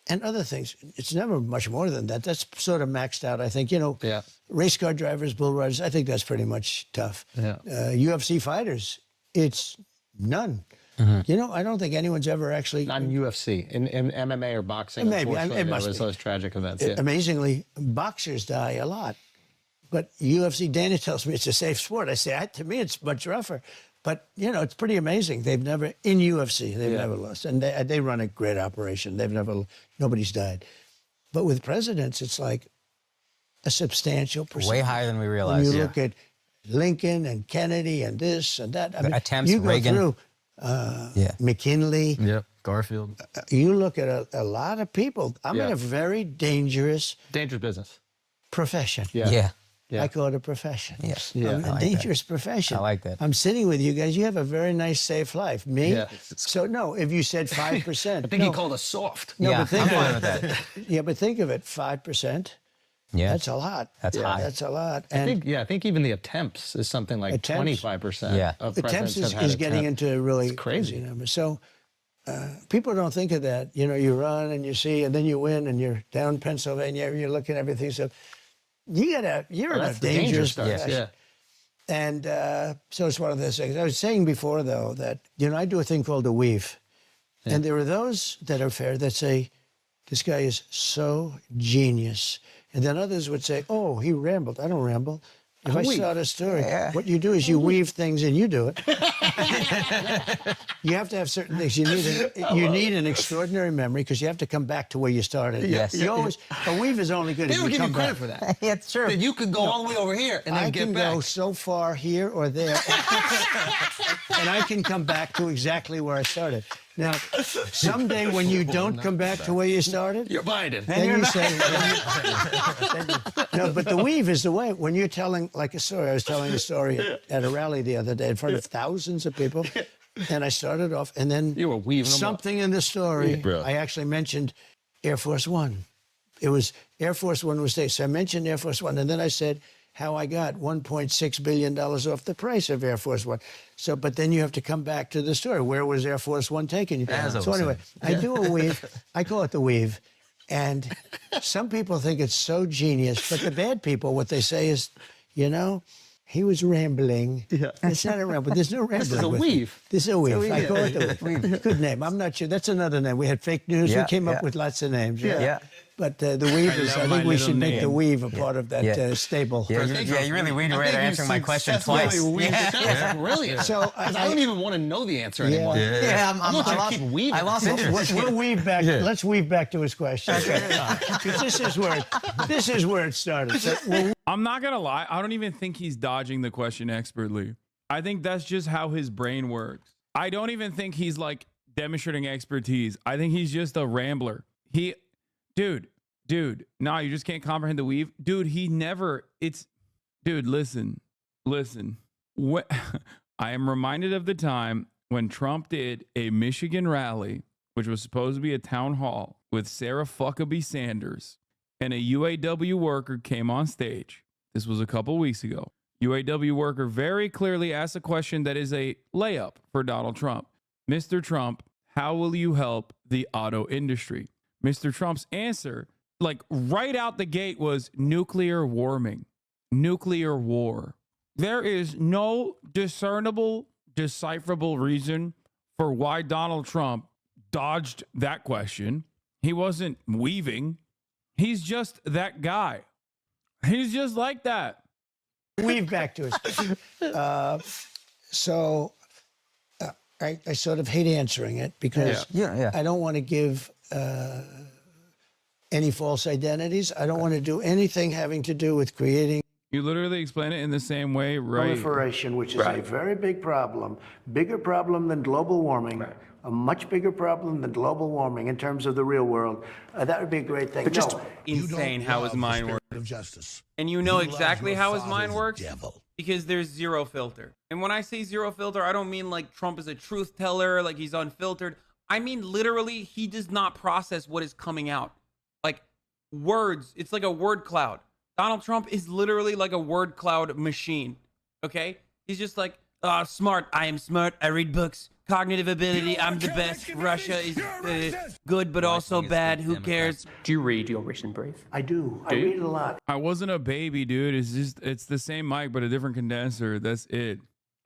And other things. It's never much more than that. That's sort of maxed out, I think.
Yeah.
Race car drivers, bull riders, I think that's pretty much tough.
Yeah.
UFC fighters, it's none. I don't think anyone's ever actually...
Not in UFC. In MMA or boxing,
Maybe.
unfortunately,
It must
there was
be.
those tragic events. Yeah.
Amazingly, boxers die a lot. But UFC, Dana tells me it's a safe sport. I say, to me, it's much rougher. But, you know, it's pretty amazing. They've never, in UFC, they've never lost. And they run a great operation. They've never, nobody's died. But with presidents, it's like a substantial percentage.
Way higher than we realize.
When you look at Lincoln and Kennedy and this and that. I mean,
attempts,
you go
Reagan.
through McKinley.
Yep. Garfield.
You look at a lot of people. I'm in a very dangerous
business.
profession.
Yeah.
I call it a profession.
Yes.
Yeah.
A
I like
dangerous profession.
I like that.
I'm sitting with you guys. You have a very nice, safe life. Me?
Yeah.
So, no, if you said 5%.
I think he called us soft.
No,
Yeah,
but think
I'm fine
of
with that.
Yeah, but think of it, 5%.
Yeah.
That's a lot.
That's high.
That's a lot. And
I think even the attempts is something like
Attempts?
25%.
Yeah.
Of
attempts
presidents have
is
had
getting
attempt.
into really
crazy.
numbers. So people don't think of that. You know, you run and you see, and then you win, and you're down Pennsylvania. You're looking at everything. So you're in a
That's the danger
dangerous
stuff.
profession.
Yeah.
And so it's one of those things. I was saying before, though, that, you know, I do a thing called a weave. And there are those that are fair that say, this guy is so genius. And then others would say, oh, he rambled. I don't ramble. If I start a story, what you do is you weave things and you do it. You have to have certain things. You need an extraordinary memory because you have to come back to where you started.
Yes.
You always, a weave is only good
They
if
don't
you
give you
come
credit
back.
for that.
Yeah, it's true.
That you could go all the way over here and then
I
get
can
back.
go so far here or there, and I can come back to exactly where I started. Now, someday when you don't come back to where you started,
You're Biden.
then you say, no, but the weave is the way. When you're telling, like a story, I was telling a story at a rally the other day in front of thousands of people, and I started off, and then
You were weaving them up.
something in the story,
bro.
I actually mentioned Air Force One. It was Air Force One was there, so I mentioned Air Force One, and then I said how I got $1.6 billion off the price of Air Force One. So, but then you have to come back to the story. Where was Air Force One taking you?
As I
So
was
anyway, I do a weave. I call it the weave. And some people think it's so genius, but the bad people, what they say is, you know, he was rambling. Yeah. It's not a ramble. There's no rambling.
This is a
with it.
weave.
This is a weave. I call it the weave. Good name. I'm not sure. That's another name. We had fake news.
Yeah,
We came
yeah.
up with lots of names.
Yeah.
But the weave is, I
my
think we
little
should make the
name.
weave a part of that
Yeah.
stable.
Yeah, you really weaved your way to answering my question twice.
That's brilliant.
So
I don't even want to know the answer anymore.
Yeah,
I'm gonna keep weaving.
I lost interest.
We'll weave back. Let's weave back to his question. Because this is where it started. So we'll
I'm not gonna lie. I don't even think he's dodging the question expertly. I think that's just how his brain works. I don't even think he's like demonstrating expertise. I think he's just a rambler. Dude, no, you just can't comprehend the weave. Dude, listen. I am reminded of the time when Trump did a Michigan rally, which was supposed to be a town hall with Sarah Huckabee Sanders, and a UAW worker came on stage. This was a couple weeks ago. UAW worker very clearly asked a question that is a layup for Donald Trump. Mr. Trump, how will you help the auto industry? Mr. Trump's answer, like right out the gate, was nuclear warming, nuclear war. There is no discernible, decipherable reason for why Donald Trump dodged that question. He wasn't weaving. He's just that guy. He's just like that.
weave back to us. I sort of hate answering it because I don't want to give any false identities. I don't want to do anything having to do with creating
You literally explain it in the same way, right?
proliferation, which is a very big problem, bigger problem than global warming, a much bigger problem than global warming in terms of the real world. That would be a great thing.
Just insane how his mind works.
Of justice.
And you know exactly
your
how his
father,
mind
the
works
devil.
because there's zero filter. And when I say zero filter, I don't mean like Trump is a truth teller, like he's unfiltered. I mean literally he does not process what is coming out. Like words, it's like a word cloud. Donald Trump is literally like a word cloud machine. Okay? He's just like, smart. I am smart. I read books. Cognitive ability. I'm the best. Russia is good, but also bad. Who cares?
Do you read your written brief?
I do. I read a lot.
I wasn't a baby, dude. It's the same mic, but a different condenser. That's it.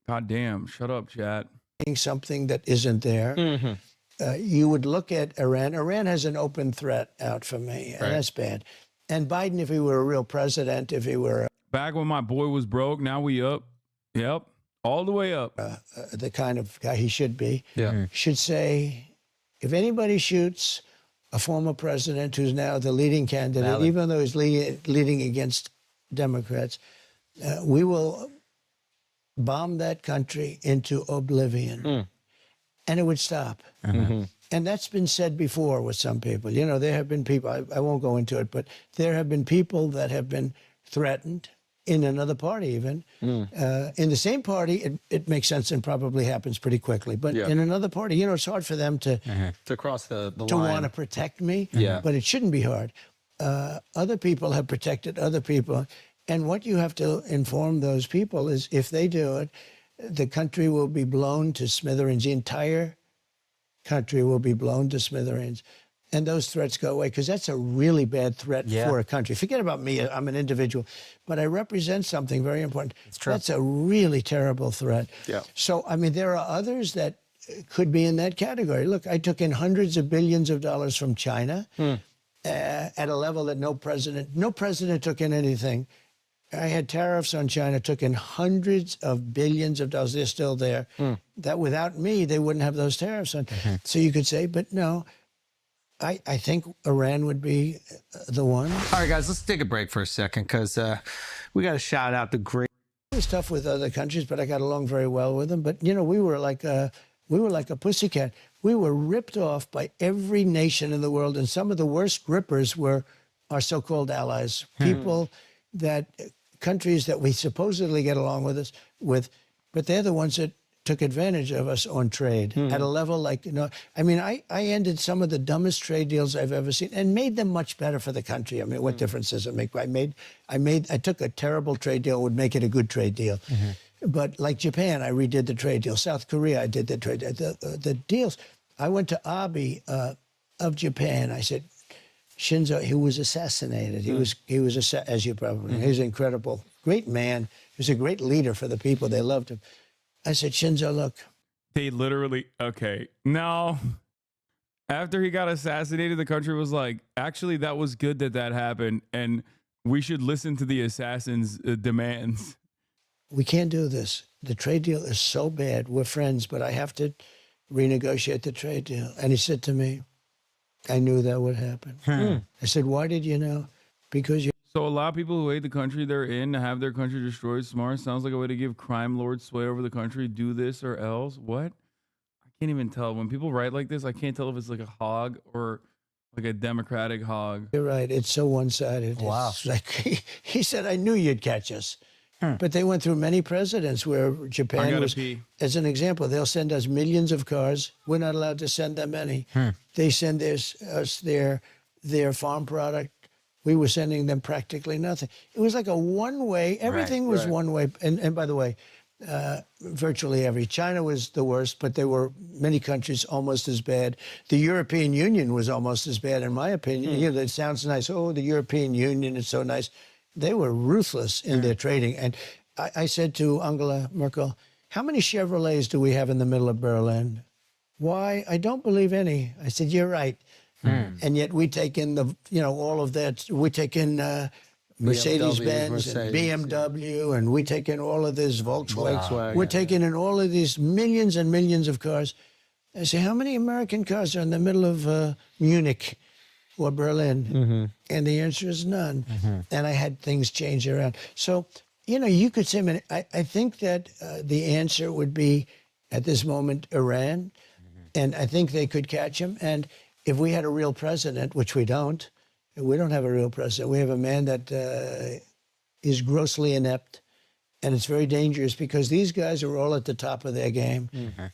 God damn. Shut up, chat.
Something that isn't there. You would look at Iran. Iran has an open threat out for me, and that's bad. And Biden, if he were a real president, if he were
Back when my boy was broke, now we up. Yep. all the way up.
The kind of guy he should be,
Yeah.
should say, if anybody shoots a former president who's now the leading candidate,
Valid.
even though he's leading against Democrats, we will bomb that country into oblivion. And it would stop. And that's been said before with some people. You know, there have been people, I won't go into it, but there have been people that have been threatened in another party even. In the same party, it makes sense and probably happens pretty quickly. But in another party, you know, it's hard for them to
cross the
to
line.
want to protect me.
Yeah.
But it shouldn't be hard. Other people have protected other people. And what you have to inform those people is if they do it, the country will be blown to smithereens. The entire country will be blown to smithereens. And those threats go away because that's a really bad threat for a country. Forget about me. I'm an individual. But I represent something very important.
It's true.
That's a really terrible threat.
Yeah.
So, I mean, there are others that could be in that category. Look, I took in hundreds of billions of dollars from China at a level that no president took in anything. I had tariffs on China, took in hundreds of billions of dollars. They're still there. That without me, they wouldn't have those tariffs on. So you could say, but no, I think Iran would be the one.
All right, guys, let's take a break for a second because we got to shout out the great.
It was tough with other countries, but I got along very well with them. But, you know, we were like a pussycat. We were ripped off by every nation in the world, and some of the worst rippers were our so-called allies, people that countries that we supposedly get along with, but they're the ones that took advantage of us on trade at a level like, you know, I mean, I ended some of the dumbest trade deals I've ever seen and made them much better for the country. I mean, what difference does it make? I took a terrible trade deal, would make it a good trade deal. But like Japan, I redid the trade deal. South Korea, I did the trade deal. The deals. I went to Abe of Japan. I said, Shinzo, he was assassinated. He was as you probably know, he was incredible, great man. He was a great leader for the people. They loved him. I said, Shinzo, look.
They literally, okay, no. After he got assassinated, the country was like, actually, that was good that happened, and we should listen to the assassin's demands.
We can't do this. The trade deal is so bad. We're friends, but I have to renegotiate the trade deal. And he said to me, I knew that would happen. I said, why did you know? Because you.
So a lot of people who hate the country they're in to have their country destroyed. Smart sounds like a way to give crime lords sway over the country. Do this or else. What? I can't even tell. When people write like this, I can't tell if it's like a hog or like a democratic hog.
You're right. It's so one-sided.
Wow.
It's like he said, I knew you'd catch us. But they went through many presidents where Japan was, as an example, they'll send us millions of cars. We're not allowed to send them any. They send us their farm product. We were sending them practically nothing. It was like a one-way. Everything was one way. And by the way, virtually every. China was the worst, but there were many countries almost as bad. The European Union was almost as bad, in my opinion. You know, it sounds nice. Oh, the European Union is so nice. They were ruthless in their trading. And I said to Angela Merkel, how many Chevrolets do we have in the middle of Berlin? Why? I don't believe any. I said, you're right. And yet we take in all of that. We take in Mercedes-Benz and BMW, and we take in all of this Volkswagen. We're taking in all of these millions and millions of cars. I say, how many American cars are in the middle of Munich or Berlin? And the answer is none. And I had things change around. So, you know, you could say, I think that the answer would be, at this moment, Iran. And I think they could catch him. And if we had a real president, which we don't have a real president. We have a man that is grossly inept. And it's very dangerous because these guys are all at the top of their game.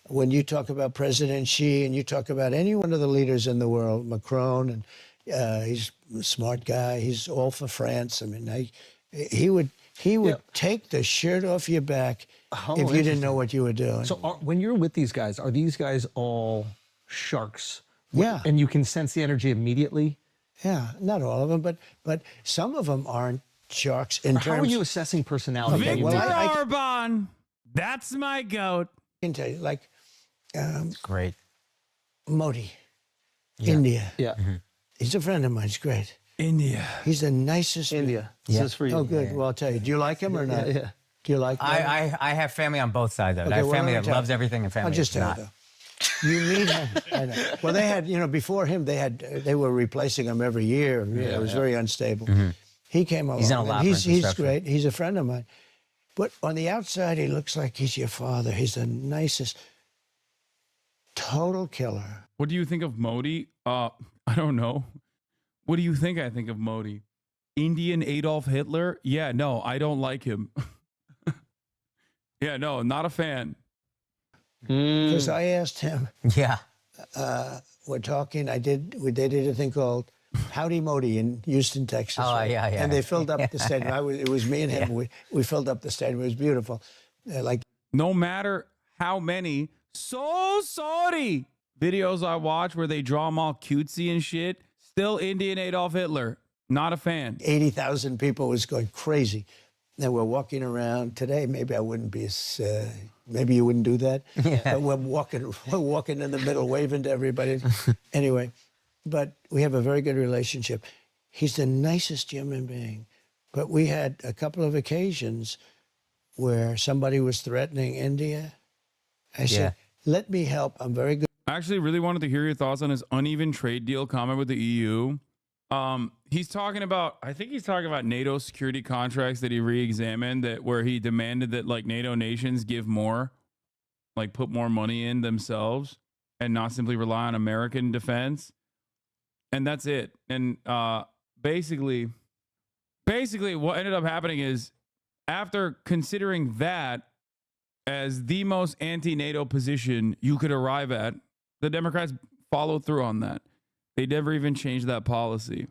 When you talk about President Xi and you talk about any one of the leaders in the world, Macron, and he's a smart guy. He's all for France. I mean, he would take the shirt off your back if you didn't know what you were doing.
So when you're with these guys, are these guys all sharks?
Yeah.
And you can sense the energy immediately?
Yeah, not all of them, but some of them aren't sharks in terms.
How are you assessing personality?
Victor Orban, that's my goat.
I can tell you, like,
Great.
Modi, India.
Yeah.
He's a friend of mine. He's great.
India.
He's the nicest.
India.
Yeah.
This is for you.
Oh, good. Well, I'll tell you. Do you like him or not?
Yeah.
Do you like that?
I have family on both sides of it. I have
well,
family
let me
that
tell
loves
you.
everything and family
I'll just
that's
tell
not.
you, though. You meet him. I know. Well, they had, before him, they were replacing him every year. It was very unstable. He came along.
He's in a lot of
He's
infrastructure.
great. He's a friend of mine. But on the outside, he looks like he's your father. He's the nicest, total killer.
What do you think of Modi? I don't know. What do you think I think of Modi? Indian Adolf Hitler? Yeah, no, I don't like him. Yeah, no, not a fan.
Because I asked him,
Yeah.
we're talking, they did a thing called Howdy Modi in Houston, Texas.
Oh,
right?
yeah.
And they filled up the stadium. It was me and him. We filled up the stadium. It was beautiful. Like,
No matter how many so sorry videos I watch where they draw them all cutesy and shit, still Indian Adolf Hitler. Not a fan.
80,000 people was going crazy. And we're walking around today. Maybe I wouldn't be as, maybe you wouldn't do that. But we're walking in the middle, waving to everybody. Anyway, but we have a very good relationship. He's the nicest human being. But we had a couple of occasions where somebody was threatening India. I said, let me help. I'm very good.
I actually really wanted to hear your thoughts on his uneven trade deal comment with the EU. He's talking about, I think he's talking about NATO security contracts that he re-examined, that where he demanded that like NATO nations give more, like put more money in themselves and not simply rely on American defense. And that's it. And basically what ended up happening is, after considering that as the most anti-NATO position you could arrive at, the Democrats followed through on that. They never even changed that policy.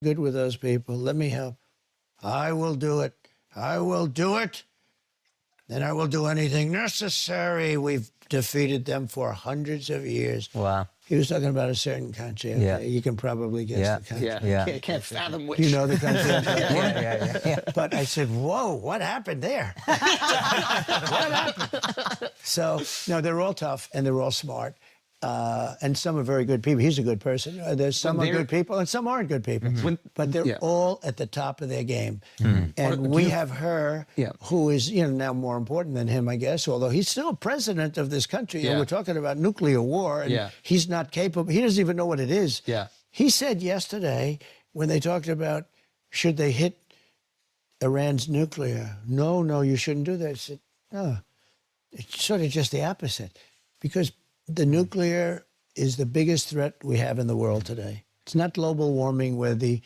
Good with those people. Let me help. I will do it. I will do it. And I will do anything necessary. We've defeated them for hundreds of years.
Wow.
He was talking about a certain country. Okay?
Yeah.
You can probably guess the country.
Yeah.
Can't fathom which.
Do you know the country?
Yeah.
But I said, whoa, what happened there? What happened? So, no, they're all tough and they're all smart. And some are very good people. He's a good person. There's some are good people and some aren't good people. But they're all at the top of their game. And we have her, who is now more important than him, I guess, although he's still president of this country. And we're talking about nuclear war, and he's not capable. He doesn't even know what it is. He said yesterday, when they talked about should they hit Iran's nuclear, no, you shouldn't do that. I said, no, it's sort of just the opposite. Because the nuclear is the biggest threat we have in the world today. It's not global warming where the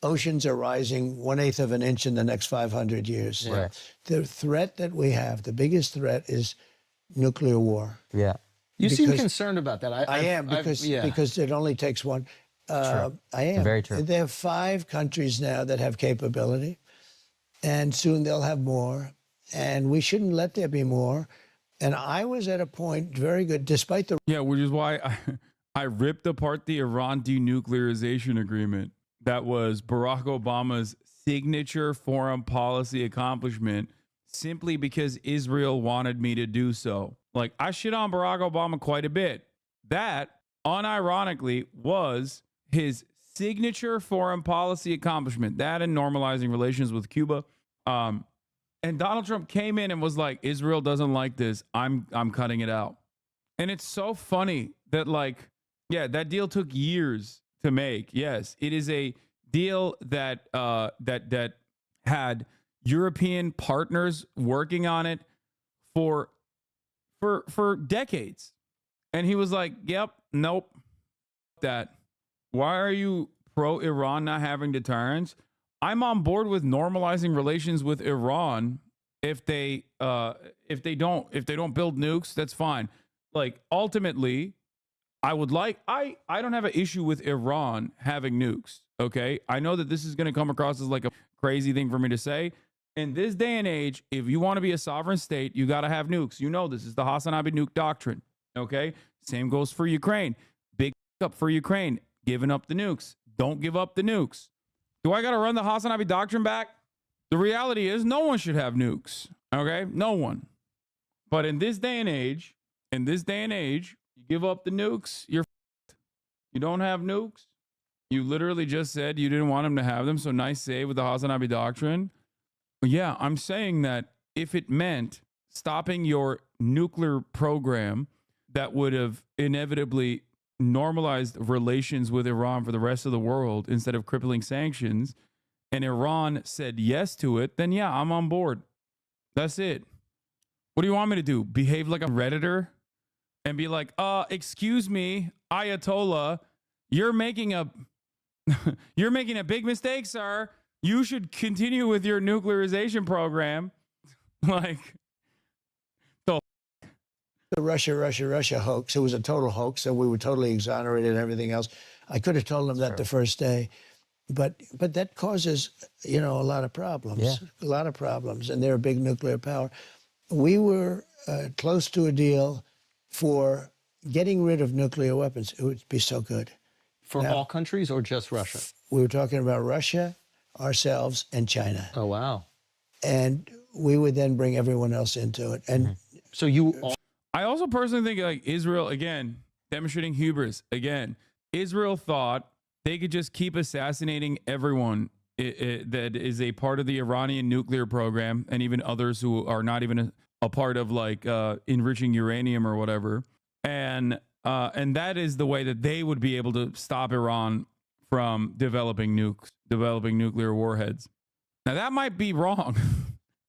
oceans are rising 1/8 of an inch in the next 500 years.
Right.
The threat that we have, the biggest threat is nuclear war.
Yeah.
You seem
Because-
concerned about that.
I am, because it only takes one. I am.
Very true.
There are 5 countries now that have capability, and soon they'll have more, and we shouldn't let there be more. And I was at a point, very good, despite the...
Yeah, which is why I ripped apart the Iran denuclearization agreement. That was Barack Obama's signature foreign policy accomplishment, simply because Israel wanted me to do so. Like, I shit on Barack Obama quite a bit. That, unironically, was his signature foreign policy accomplishment. That and normalizing relations with Cuba. And Donald Trump came in and was like, Israel doesn't like this. I'm cutting it out. And it's so funny that, like, yeah, that deal took years to make. Yes, it is a deal that that had European partners working on it for decades. And he was like, yep, nope. That. Why are you pro Iran not having deterrence? I'm on board with normalizing relations with Iran if they don't build nukes. That's fine. Like, ultimately, I don't have an issue with Iran having nukes. Okay, I know that this is going to come across as like a crazy thing for me to say. In this day and age, if you want to be a sovereign state, you got to have nukes. You know, this is the HasanAbi nuke doctrine. Okay, same goes for Ukraine. Big up for Ukraine, giving up the nukes. Don't give up the nukes. Do I got to run the HasanAbi doctrine back? The reality is no one should have nukes, okay? No one. But in this day and age, you give up the nukes, you're f***ed. You don't have nukes. You literally just said you didn't want them to have them, so nice save with the HasanAbi doctrine. Yeah, I'm saying that if it meant stopping your nuclear program, that would have inevitably normalized relations with Iran for the rest of the world instead of crippling sanctions, and Iran said yes to it, then yeah, I'm on board. That's it. What do you want me to do? Behave like a Redditor and be like, excuse me, Ayatollah, you're making a you're making a big mistake, sir. You should continue with your nuclearization program. Like
the Russia hoax. It was a total hoax, and we were totally exonerated and everything else. I could have told them that the first day, but that causes, a lot of problems. A lot of problems, and they're a big nuclear power. We were close to a deal for getting rid of nuclear weapons. It would be so good.
For all countries or just Russia?
We were talking about Russia, ourselves, and China.
Oh, wow.
And we would then bring everyone else into it. And
so you...
I also personally think like Israel, again, demonstrating hubris. Again, Israel thought they could just keep assassinating everyone that is a part of the Iranian nuclear program, and even others who are not even a part of like enriching uranium or whatever. And that is the way that they would be able to stop Iran from developing nuclear warheads. Now that might be wrong.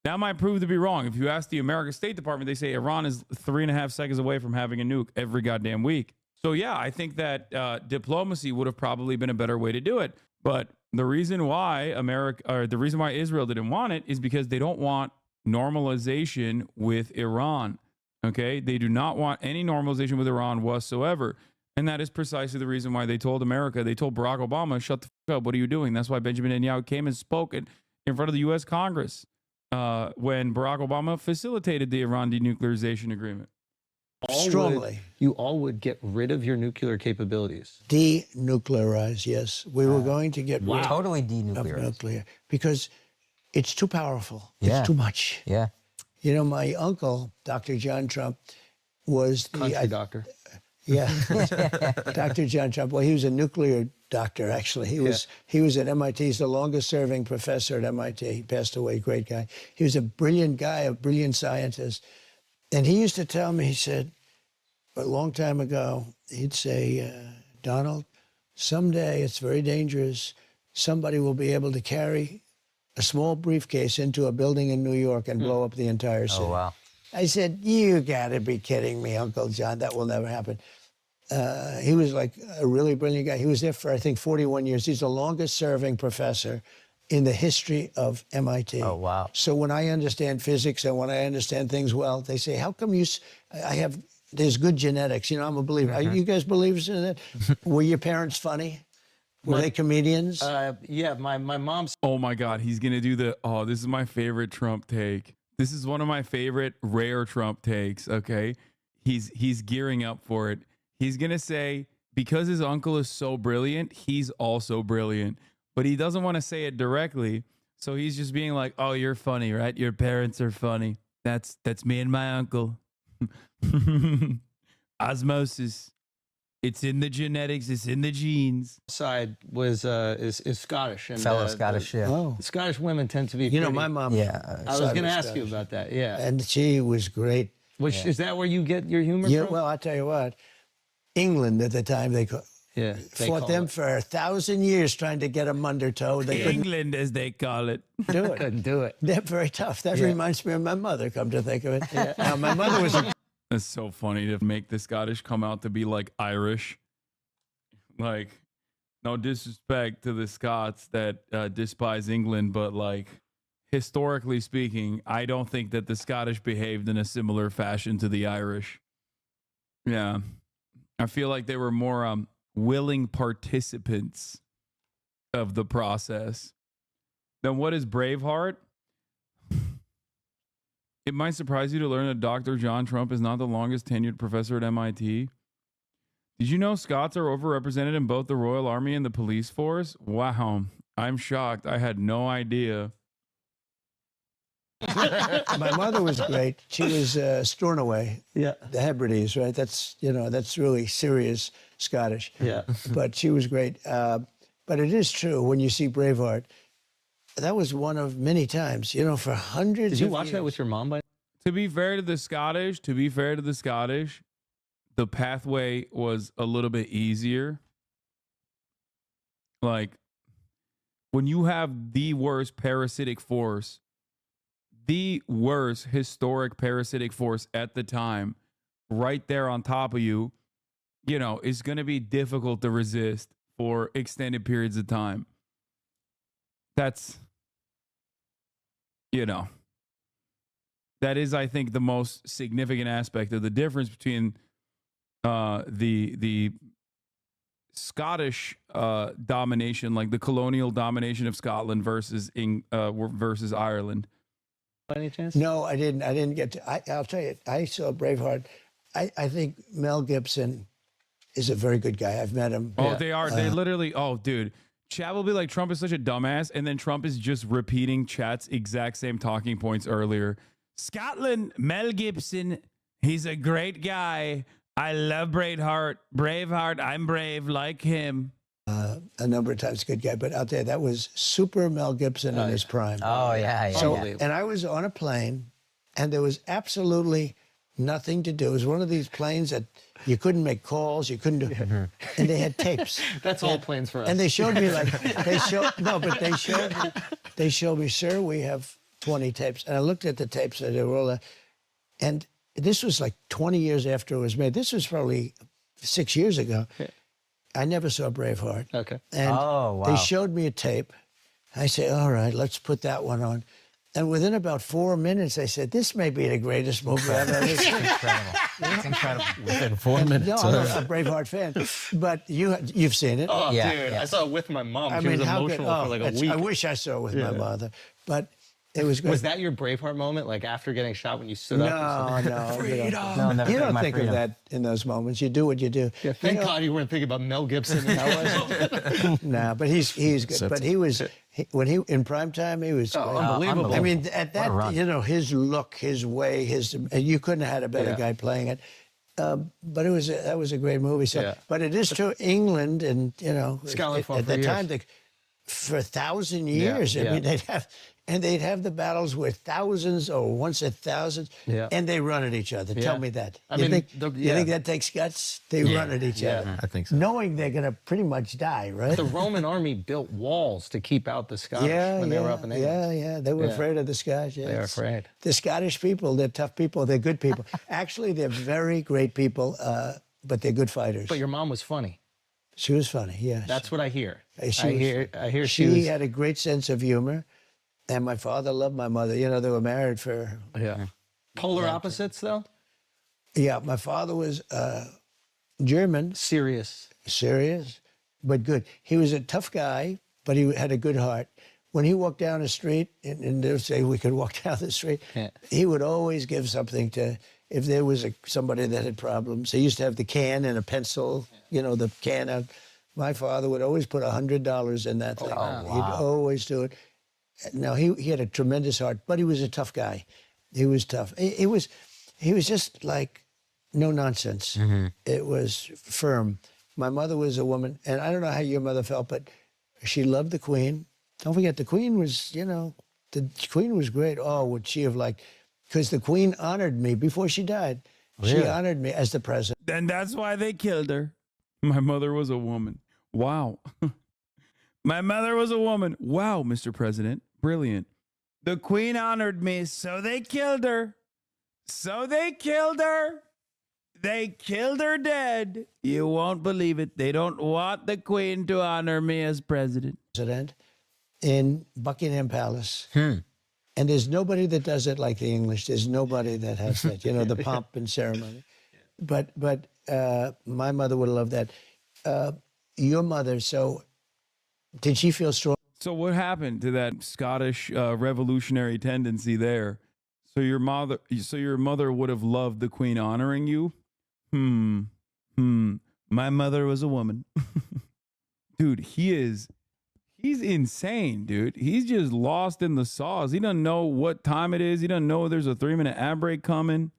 That might prove to be wrong. If you ask the American State Department, they say Iran is 3.5 seconds away from having a nuke every goddamn week. So yeah, I think that diplomacy would have probably been a better way to do it. But the reason why Israel didn't want it is because they don't want normalization with Iran. Okay, they do not want any normalization with Iran whatsoever. And that is precisely the reason why they told Barack Obama, shut the fuck up, what are you doing? That's why Benjamin Netanyahu came and spoke in front of the U.S. Congress when Barack Obama facilitated the Iran denuclearization agreement.
Strongly.
You all would get rid of your nuclear capabilities.
Denuclearize, yes. We were going to get rid
Totally
of
denuclearized.
nuclear because it's too powerful. It's too much.
Yeah.
My uncle, Dr. John Trump, was the...
Country doctor.
Yeah. Dr. John Trump. Well, he was a nuclear doctor, actually. He was at MIT. He's the longest-serving professor at MIT. He passed away, great guy. He was a brilliant guy, a brilliant scientist. And he used to tell me, he said, a long time ago, he'd say, Donald, someday it's very dangerous. Somebody will be able to carry a small briefcase into a building in New York and blow up the entire city.
Oh, wow.
I said, you gotta be kidding me, Uncle John. That will never happen. He was like a really brilliant guy. He was there for, I think, 41 years. He's the longest-serving professor in the history of MIT.
Oh, wow.
So when I understand physics and when I understand things well, they say, how come there's good genetics. I'm a believer. Are you guys believers in that? Were your parents funny? Were they comedians?
Yeah, my mom's...
Oh my God, he's going to do this is my favorite Trump take. This is one of my favorite rare Trump takes, okay? He's gearing up for it. He's going to say, because his uncle is so brilliant, he's also brilliant. But he doesn't want to say it directly. So he's just being like, oh, you're funny, right? Your parents are funny. That's me and my uncle. Osmosis. It's in the genetics. It's in the genes.
Side was is Scottish. And,
Fellow Scottish, yeah.
Oh.
Scottish women tend to be pretty,
my mom...
Yeah.
I was going to ask you about that, yeah.
And she was great.
Is that where you get your humor
Yeah,
from?
well, I'll tell you what. England at the time, they fought them for 1,000 years trying to get them undertow. They
England, as they call it.
couldn't do it.
Couldn't do it.
They're very tough. That reminds me of my mother, come to think of it. Now, my mother was...
It's so funny to make the Scottish come out to be like Irish. Like, no disrespect to the Scots that despise England, but like, historically speaking, I don't think that the Scottish behaved in a similar fashion to the Irish. Yeah. I feel like they were more willing participants of the process. Then what is Braveheart? It might surprise you to learn that Dr. John Trump is not the longest tenured professor at MIT. Did you know Scots are overrepresented in both the Royal Army and the police force? Wow. I'm shocked. I had no idea.
My mother was great. She was Stornoway.
Yeah.
The Hebrides, right? That's really serious Scottish.
Yeah.
But she was great. But it is true when you see Braveheart, that was one of many times, you know, for hundreds
Did you
of
watch that
years.
with your mom?
To be fair to the Scottish, the pathway was a little bit easier. Like, when you have the worst parasitic force, the worst historic parasitic force at the time, right there on top of you, you know, it's going to be difficult to resist for extended periods of time. That's, you know, that is, I think, the most significant aspect of the difference between the Scottish domination, like the colonial domination of Scotland versus Ireland.
By any chance?
No, I didn't. I didn't get to. I'll tell you, I saw Braveheart. I think Mel Gibson is a very good guy. I've met him.
Oh, they are. They literally. Oh, dude. Chat will be like, Trump is such a dumbass, and then Trump is just repeating Chat's exact same talking points earlier. Scotland, Mel Gibson, he's a great guy. I love Braveheart. Braveheart, I'm brave like him.
A number of times, good guy. But I'll tell you, that was super Mel Gibson in his prime.
Oh, yeah.
So,
yeah.
and I was on a plane, and there was absolutely nothing to do. It was one of these planes that you couldn't make calls, you couldn't do, and they had tapes.
That's all planes for us.
And they showed me they showed me, sir, we have 20 tapes. And I looked at the tapes, and they were all, and this was like 20 years after it was made. This was probably 6 years ago. I never saw Braveheart.
Okay.
And they showed me a tape. I said, all right, let's put that one on. And within about 4 minutes, I said, this may be the greatest movie I've ever seen.
Incredible. It's incredible.
Within 4 minutes.
No, I'm a Braveheart fan. But you've seen it.
Oh,
Yeah,
dude.
yeah.
I saw it with my mom.
I
She
mean,
was
how
emotional
good.
for like a week.
I wish I saw it with my mother. But it was good.
Was that your Braveheart moment, like after getting shot when you stood up?
No.
No, never
You
take
don't
my
think
freedom.
of that in those moments. You do what you do.
Yeah, thank God you weren't thinking about Mel Gibson.
No, but he's good. But he was when he in prime time, he was great.
unbelievable.
I mean, at
What a run.
that, you know, his look, his way, you couldn't have had a better guy playing it. But that was a great movie. So, but it is true, England and you know,
Scotland fought
at
for
the
years.
time, for 1,000 years. I mean, they'd have the battles with thousands or once at thousands, and they run at each other. Tell me that.
I
You
mean,
think that takes guts? They run at each other,
I think so.
knowing they're going to pretty much die, right?
The Roman army built walls to keep out the Scottish when they were up in England.
Yeah. They were afraid of the Scottish. Yeah.
They were afraid.
The Scottish people, they're tough people. They're good people. Actually, they're very great people, but they're good fighters.
But your mom was funny.
She was funny, yes.
That's what I hear. I
She
hear she
she
was.
had a great sense of humor, and my father loved my mother. You know, they were married for...
Polar opposites, though?
Yeah, my father was German,
Serious.
but good. He was a tough guy, but he had a good heart. When he walked down the street, and they would say we could walk down the street, he would always give something to, if there was somebody that had problems. He used to have the can and a pencil, you know, the can out. My father would always put $100 in that thing. He'd always do it. Now, he had a tremendous heart, but he was a tough guy. He was tough. He was just like no nonsense. It was firm. My mother was a woman, and I don't know how your mother felt, but she loved the Queen. Don't forget, the Queen was, you know, the Queen was great. Oh, would she have liked, because the Queen honored me before she died. She honored me as the president.
And that's why they killed her. My mother was a woman. Wow. My mother was a woman. Wow, Mr. President. Brilliant. The Queen honored me, so they killed her. So they killed her. They killed her dead. You won't believe it. They don't want the Queen to honor me as president.
In Buckingham Palace. And there's nobody that does it like the English. There's nobody that has that, you know, the pomp and ceremony. But my mother would love that. Your mother, so did she feel strong?
So what happened to that Scottish revolutionary tendency there? So your mother would have loved the Queen honoring you? My mother was a woman. Dude, he's insane, dude. He's just lost in the sauce. He doesn't know what time it is. He doesn't know there's a 3-minute ad break coming.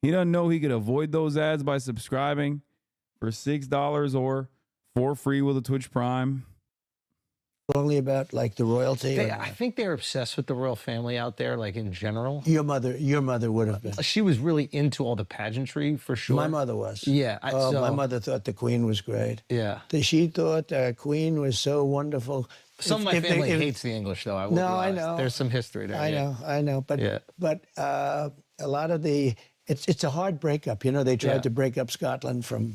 He doesn't know he could avoid those ads by subscribing for $6 or for free with a Twitch Prime.
strongly about like the royalty?
I think they're obsessed with the royal family out there, like in general.
Your mother would have been.
She was really into all the pageantry, for sure.
My mother was.
Yeah.
My mother thought the Queen was great.
Yeah.
She thought the Queen was so wonderful.
Some of my family hates the English, though.
I know.
There's some history there.
I know. But a lot of it's a hard breakup. You know, they tried to break up Scotland from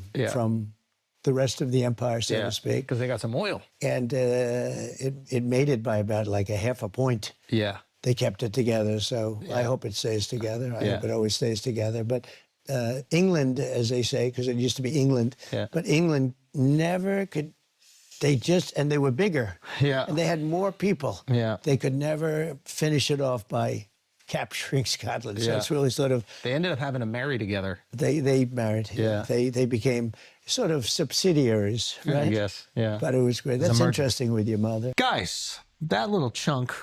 the rest of the empire, so to speak.
Because they got some oil.
And it made it by about like a half a point.
Yeah.
They kept it together, so I hope it stays together. I hope it always stays together. But England, as they say, because it used to be England, but England never could. And they were bigger. Yeah. And they had more people. Yeah. They could never finish it off by capturing Scotland. So it's really sort of.
They ended up having to marry together.
They married. Yeah. They became sort of subsidiaries, right?
Yes. Yeah.
But it was great. That's interesting with your mother.
Guys, that little chunk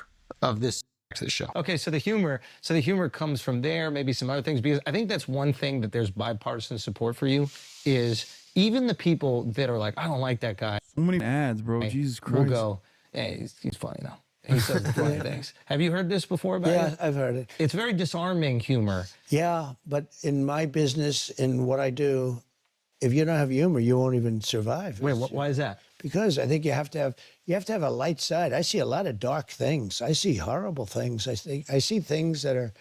of this show. Okay, so the humor comes from there, maybe some other things, because I think that's one thing that there's bipartisan support for you is even the people that are like, I don't like that guy.
So many ads, bro. Jesus Christ.
Will go, hey, he's funny though. He says the funny things. Have you heard this before about it?
Yeah, I've heard it.
It's very disarming humor.
Yeah, but in my business, in what I do, if you don't have humor, you won't even survive.
Wait, why is that?
Because I think you have to have a light side. I see a lot of dark things. I see horrible things. I see things that are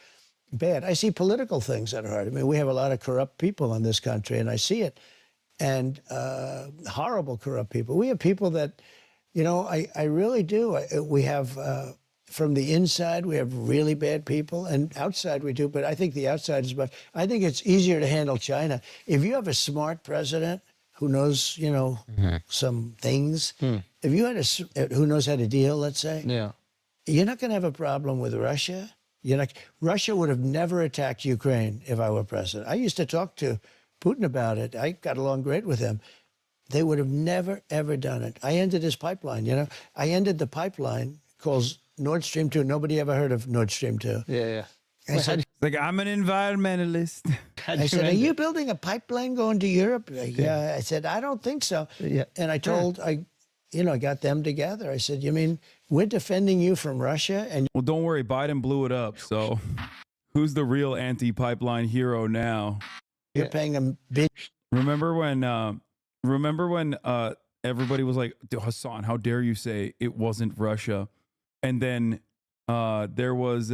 bad. I see political things that are hard. I mean, we have a lot of corrupt people in this country, and I see it. And horrible corrupt people. We have people that, you know, I really do. We have, from the inside, we have really bad people, and outside we do, but I think the outside is better. I think it's easier to handle China. If you have a smart president who knows, you know, some things, if you had who knows how to deal, let's say, you're not going to have a problem with Russia. Russia would have never attacked Ukraine if I were president. I used to talk to Putin about it. I got along great with him. They would have never, ever done it. I ended his pipeline, you know. I ended the pipeline called Nord Stream 2. Nobody ever heard of Nord Stream 2.
Yeah.
I said,
like, I'm an environmentalist.
I said, are you building a pipeline going to Europe? Yeah. I said, I don't think so. Yeah. And I told, I got them together. I said, you mean we're defending you from Russia? And
well, don't worry, Biden blew it up. So who's the real anti-pipeline hero now?
You're paying them big.
Remember when everybody was like, Hasan, how dare you say it wasn't Russia? And then there was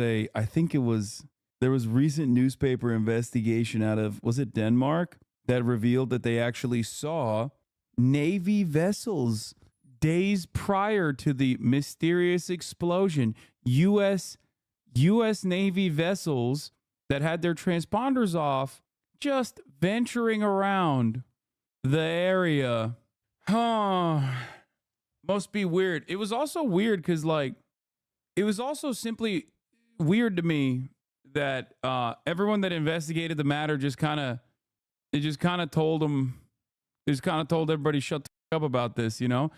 recent newspaper investigation out of, was it Denmark, that revealed that they actually saw Navy vessels days prior to the mysterious explosion. U.S. Navy vessels that had their transponders off, just venturing around the area. Must be weird. It was also weird because, like, it was also simply weird to me that everyone that investigated the matter just kind of told everybody shut the f- up about this, you know?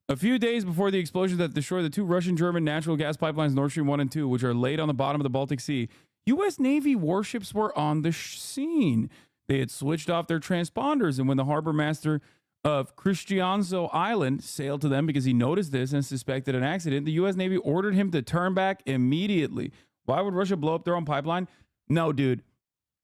A few days before the explosion that destroyed the two Russian-German natural gas pipelines, Nord Stream 1 and 2, which are laid on the bottom of the Baltic Sea, U.S. Navy warships were on the scene. They had switched off their transponders, and when the harbor master of Christianso Island sailed to them because he noticed this and suspected an accident, the U.S. Navy ordered him to turn back immediately. Why would Russia blow up their own pipeline? No, dude.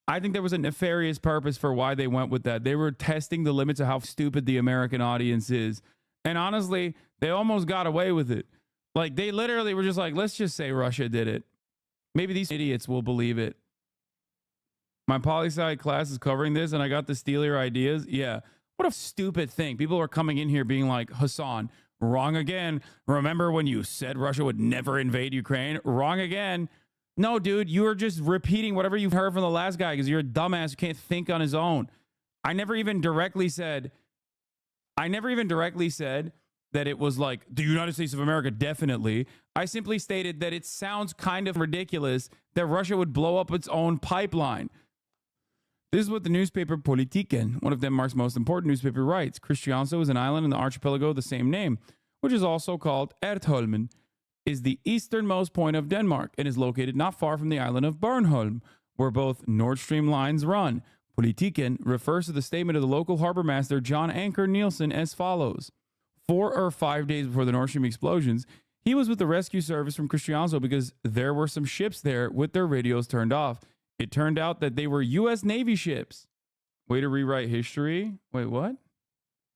I think there was a nefarious purpose for why they went with that. They were testing the limits of how stupid the American audience is. And honestly, they almost got away with it. Like, they literally were just like, let's just say Russia did it. Maybe these idiots will believe it. My poli-sci class is covering this, and I got the steal your ideas. Yeah. What a stupid thing. People are coming in here being like, Hasan, wrong again. Remember when you said Russia would never invade Ukraine? Wrong again. No, dude, you are just repeating whatever you've heard from the last guy because you're a dumbass who can't think on his own. I never even directly said that it was like the United States of America, definitely. I simply stated that it sounds kind of ridiculous that Russia would blow up its own pipeline. This is what the newspaper Politiken, one of Denmark's most important newspaper, writes. Christianso is an island in the archipelago of the same name, which is also called Ertholmen, is the easternmost point of Denmark and is located not far from the island of Bornholm, where both Nord Stream lines run. Politiken refers to the statement of the local harbor master John Anker Nielsen as follows. 4 or 5 days before the Nord Stream explosions, he was with the rescue service from Cristiano because there were some ships there with their radios turned off. It turned out that they were U.S. Navy ships. Way to rewrite history. Wait, what?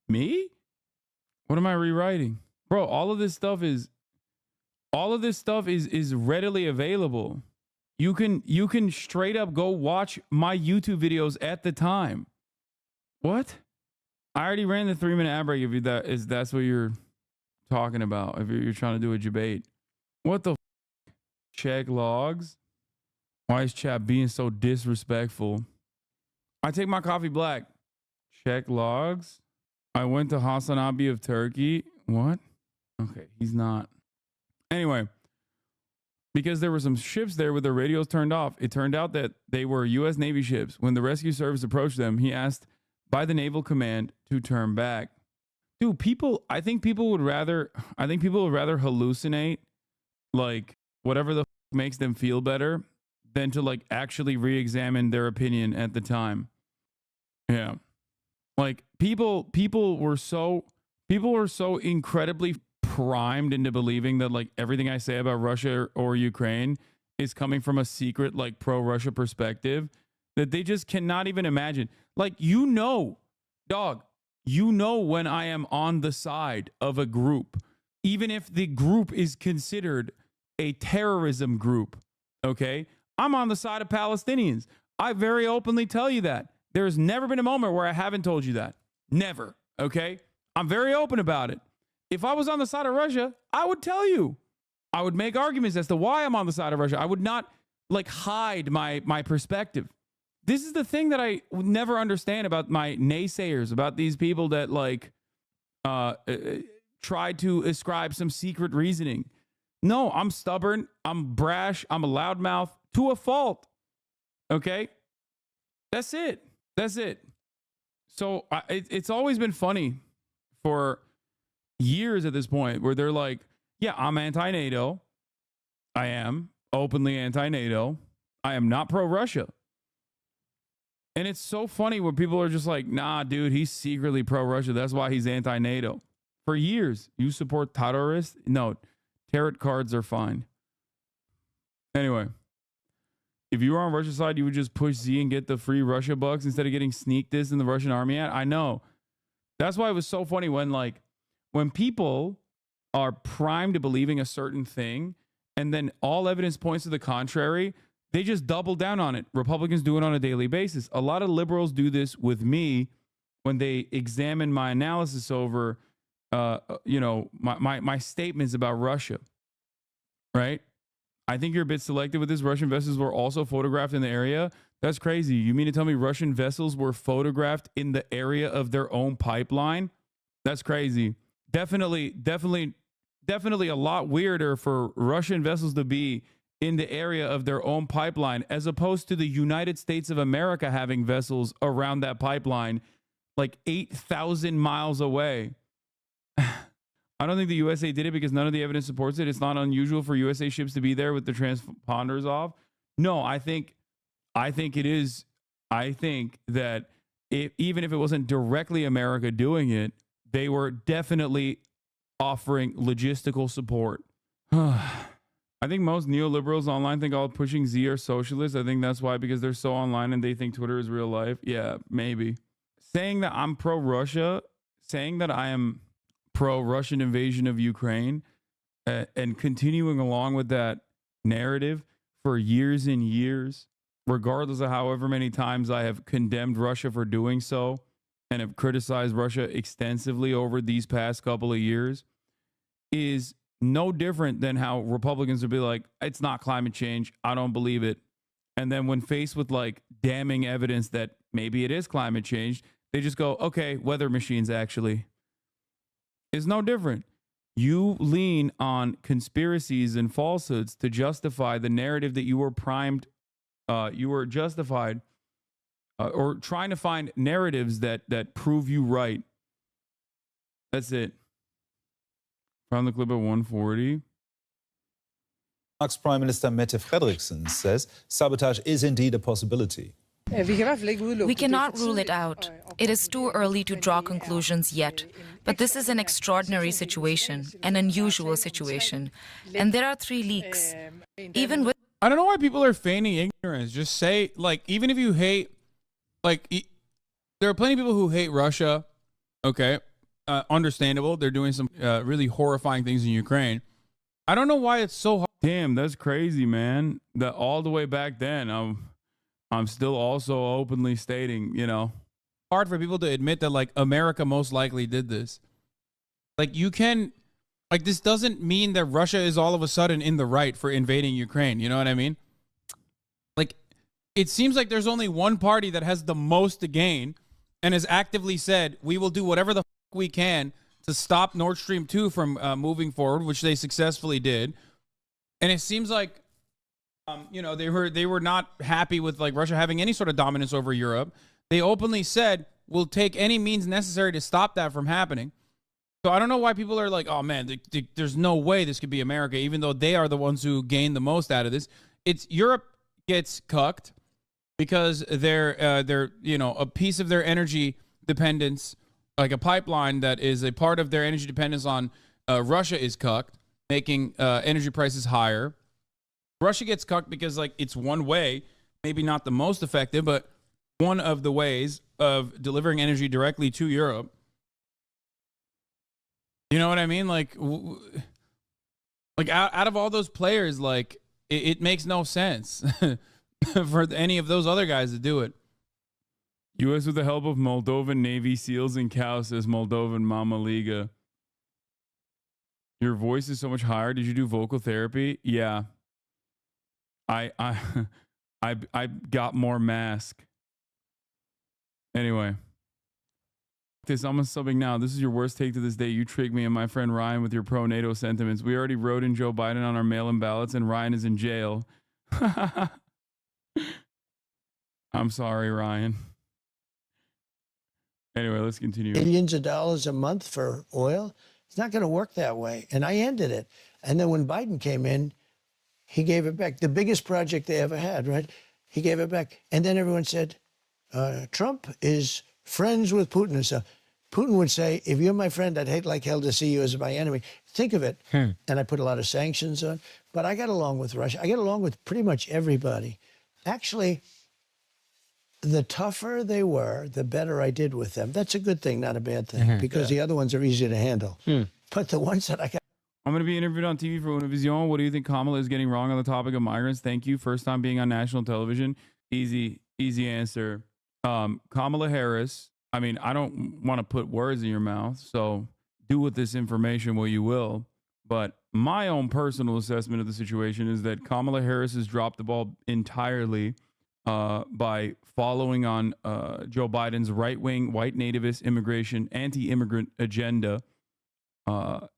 Me? What am I rewriting? Bro, all of this stuff is readily available. You can straight up go watch my YouTube videos at the time. What? I already ran the 3-minute ad break if that's what you're talking about. If you're trying to do a debate. What the check logs? Why is chat being so disrespectful? I take my coffee black. Check logs. I went to HasanAbi of Turkey. What? Okay, he's not. Anyway, because there were some ships there with their radios turned off, it turned out that they were U.S. Navy ships. When the rescue service approached them, he asked by the Naval Command to turn back. Dude, I think people would rather hallucinate like whatever the makes them feel better than to like actually re-examine their opinion at the time. Yeah. Like people were so incredibly primed into believing that like everything I say about Russia or Ukraine is coming from a secret like pro-Russia perspective that they just cannot even imagine. Like, dog, when I am on the side of a group, even if the group is considered a terrorism group, okay? I'm on the side of Palestinians. I very openly tell you that. There's never been a moment where I haven't told you that. Never, okay? I'm very open about it. If I was on the side of Russia, I would tell you. I would make arguments as to why I'm on the side of Russia. I would not like hide my perspective. This is the thing that I would never understand about my naysayers, about these people that like try to ascribe some secret reasoning. No, I'm stubborn. I'm brash. I'm a loudmouth to a fault. Okay? That's it. So it's always been funny for years at this point where they're like, yeah, I'm anti-NATO. I am openly anti-NATO. I am not pro-Russia. And it's so funny when people are just like, nah, dude, he's secretly pro-Russia. That's why he's anti-NATO. For years, you support terrorists? No, tarot cards are fine. Anyway, if you were on Russia's side, you would just push Z and get the free Russia bucks instead of getting sneak this in the Russian army ad. I know. That's why it was so funny when people are primed to believing a certain thing and then all evidence points to the contrary, they just double down on it. Republicans do it on a daily basis. A lot of liberals do this with me when they examine my analysis over, my statements about Russia, right? I think you're a bit selective with this. Russian vessels were also photographed in the area. That's crazy. You mean to tell me Russian vessels were photographed in the area of their own pipeline? That's crazy. Definitely a lot weirder for Russian vessels to be in the area of their own pipeline as opposed to the United States of America having vessels around that pipeline like 8,000 miles away. I don't think the USA did it because none of the evidence supports it. It's not unusual for USA ships to be there with the transponders off. No, I think it is. I think that even if it wasn't directly America doing it, they were definitely offering logistical support. I think most neoliberals online think all pushing Z are socialists. I think that's why, because they're so online and they think Twitter is real life. Yeah, maybe. Saying that I'm pro-Russia, saying that I am pro-Russian invasion of Ukraine, and continuing along with that narrative for years and years, regardless of however many times I have condemned Russia for doing so and have criticized Russia extensively over these past couple of years, is no different than how Republicans would be like, it's not climate change. I don't believe it. And then when faced with like damning evidence that maybe it is climate change, they just go, okay, weather machines actually. It's no different. You lean on conspiracies and falsehoods to justify the narrative that you were primed, you were justified, or trying to find narratives that prove you right. That's it. Found the clip at 140.
Prime Minister Mette Frederiksen says sabotage is indeed a possibility. We cannot rule it out. It is too early to draw conclusions yet. But this is an extraordinary situation, an unusual situation. And there are 3 leaks. Even with
I don't know why people are feigning ignorance. Just say, like, even if you hate, like, there are plenty of people who hate Russia. Okay. Understandable. They're doing some really horrifying things in Ukraine. I don't know why it's so hard. Damn, that's crazy, man. That all the way back then, I'm still also openly stating, you know, hard for people to admit that, like, America most likely did this. Like, you can, like, this doesn't mean that Russia is all of a sudden in the right for invading Ukraine. You know what I mean? Like, it seems like there's only one party that has the most to gain and has actively said, we will do whatever the fuck we can to stop Nord Stream 2 from moving forward, which they successfully did. And it seems like, you know, they were not happy with, like, Russia having any sort of dominance over Europe. They openly said, we'll take any means necessary to stop that from happening. So I don't know why people are like, oh, man, there's no way this could be America, even though they are the ones who gain the most out of this. It's Europe gets cucked because they're you know, a piece of their energy dependence, like a pipeline that is a part of their energy dependence on Russia is cucked, making energy prices higher. Russia gets cucked because, like, it's one way, maybe not the most effective, but one of the ways of delivering energy directly to Europe. You know what I mean? Like out of all those players, like, it makes no sense for any of those other guys to do it. U.S. with the help of Moldovan Navy SEALs and cows, says Moldovan Mama Liga. Your voice is so much higher. Did you do vocal therapy? Yeah. I got more mask. Anyway. I'm subbing now. This is your worst take to this day. You tricked me and my friend Ryan with your pro-NATO sentiments. We already wrote in Joe Biden on our mail-in ballots, and Ryan is in jail. I'm sorry, Ryan. Anyway, let's continue.
Millions of dollars a month for oil. It's not going to work that way. And I ended it. And then when Biden came in, he gave it back. The biggest project they ever had, right? He gave it back. And then everyone said, Trump is friends with Putin and stuff. Putin would say, if you're my friend, I'd hate like hell to see you as my enemy. Think of it. And I put a lot of sanctions on. But I got along with Russia. I get along with pretty much everybody. Actually, the tougher they were, the better I did with them. That's a good thing, not a bad thing, because the other ones are easy to handle. But the ones that I got.
I'm going to be interviewed on TV for Univision. What do you think Kamala is getting wrong on the topic of migrants? Thank you. First time being on national television. Easy answer. Kamala Harris. I mean, I don't want to put words in your mouth, so do with this information what you will. But my own personal assessment of the situation is that Kamala Harris has dropped the ball entirely by following on Joe Biden's right-wing, white nativist immigration, anti-immigrant agenda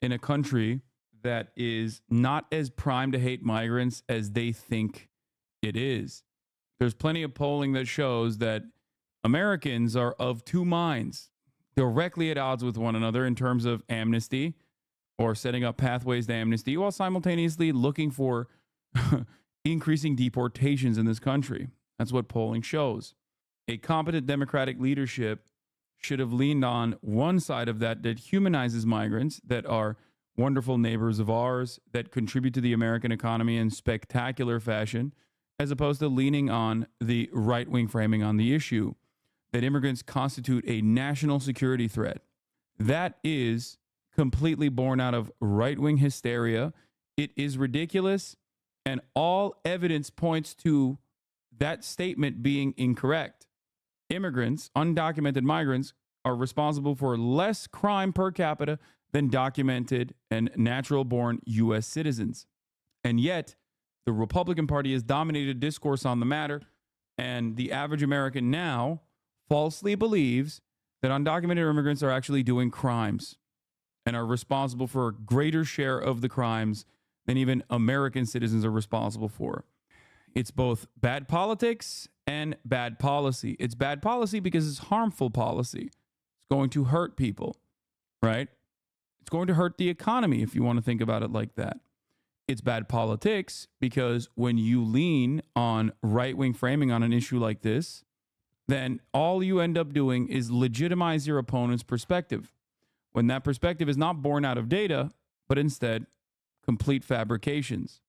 in a country that is not as primed to hate migrants as they think it is. There's plenty of polling that shows that Americans are of two minds, directly at odds with one another in terms of amnesty or setting up pathways to amnesty, while simultaneously looking for increasing deportations in this country. That's what polling shows. A competent Democratic leadership should have leaned on one side of that humanizes migrants, that are wonderful neighbors of ours, that contribute to the American economy in spectacular fashion, as opposed to leaning on the right-wing framing on the issue, that immigrants constitute a national security threat. That is completely born out of right-wing hysteria. It is ridiculous, and all evidence points to that statement being incorrect. Immigrants, undocumented migrants, are responsible for less crime per capita than documented and natural-born U.S. citizens. And yet, the Republican Party has dominated discourse on the matter, and the average American now falsely believes that undocumented immigrants are actually doing crimes and are responsible for a greater share of the crimes than even American citizens are responsible for. It's both bad politics and bad policy. It's bad policy because it's harmful policy. It's going to hurt people, right? It's going to hurt the economy if you want to think about it like that. It's bad politics because when you lean on right-wing framing on an issue like this, then all you end up doing is legitimize your opponent's perspective, when that perspective is not born out of data, but instead complete fabrications.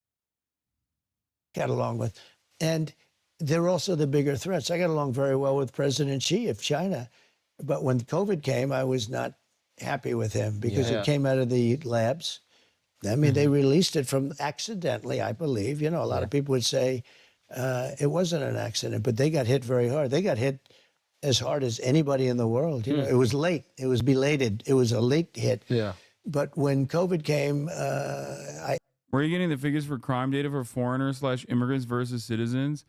Got along with. And they're also the bigger threats. I got along very well with President Xi of China. But when COVID came, I was not happy with him because it came out of the labs. I mean, they released it from accidentally, I believe. You know, a lot of people would say it wasn't an accident, but they got hit very hard. They got hit as hard as anybody in the world. You know, it was late. It was belated. It was a late hit.
Yeah.
But when COVID came,
Where are you getting the figures for crime data for foreigners/immigrants versus citizens?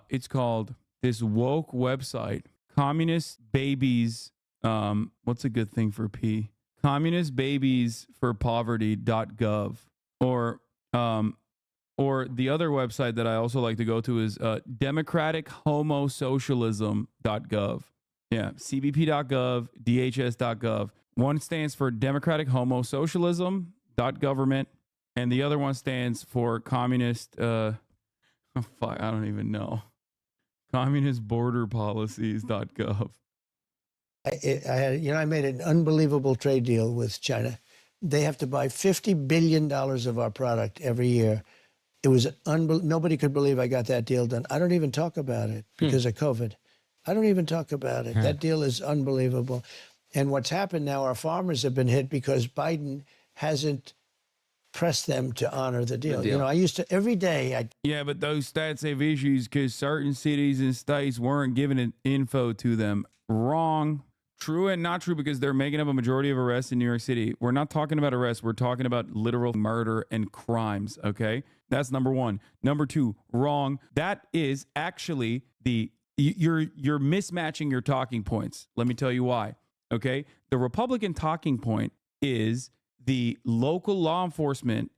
It's called this woke website, Communist Babies. What's a good thing for P? Communist Babies for Poverty.gov. Or the other website that I also like to go to is democratichomosocialism.gov. Yeah, cbp.gov, dhs.gov. One stands for Democratic Homosocialism.government, and the other one stands for Communist, I don't even know. Communist Border Policies.gov.
I made an unbelievable trade deal with China. They have to buy $50 billion of our product every year. It was nobody could believe I got that deal done. I don't even talk about it because of COVID. I don't even talk about it. That deal is unbelievable. And what's happened now, our farmers have been hit because Biden hasn't pressed them to honor the deal. You know, I used to, every day,
Yeah, but those stats have issues because certain cities and states weren't giving info to them. Wrong. True and not true, because they're making up a majority of arrests in New York City. We're not talking about arrests. We're talking about literal murder and crimes, okay? That's number one. Number two, wrong. That is actually you're mismatching your talking points. Let me tell you why, okay? The Republican talking point is the local law enforcement,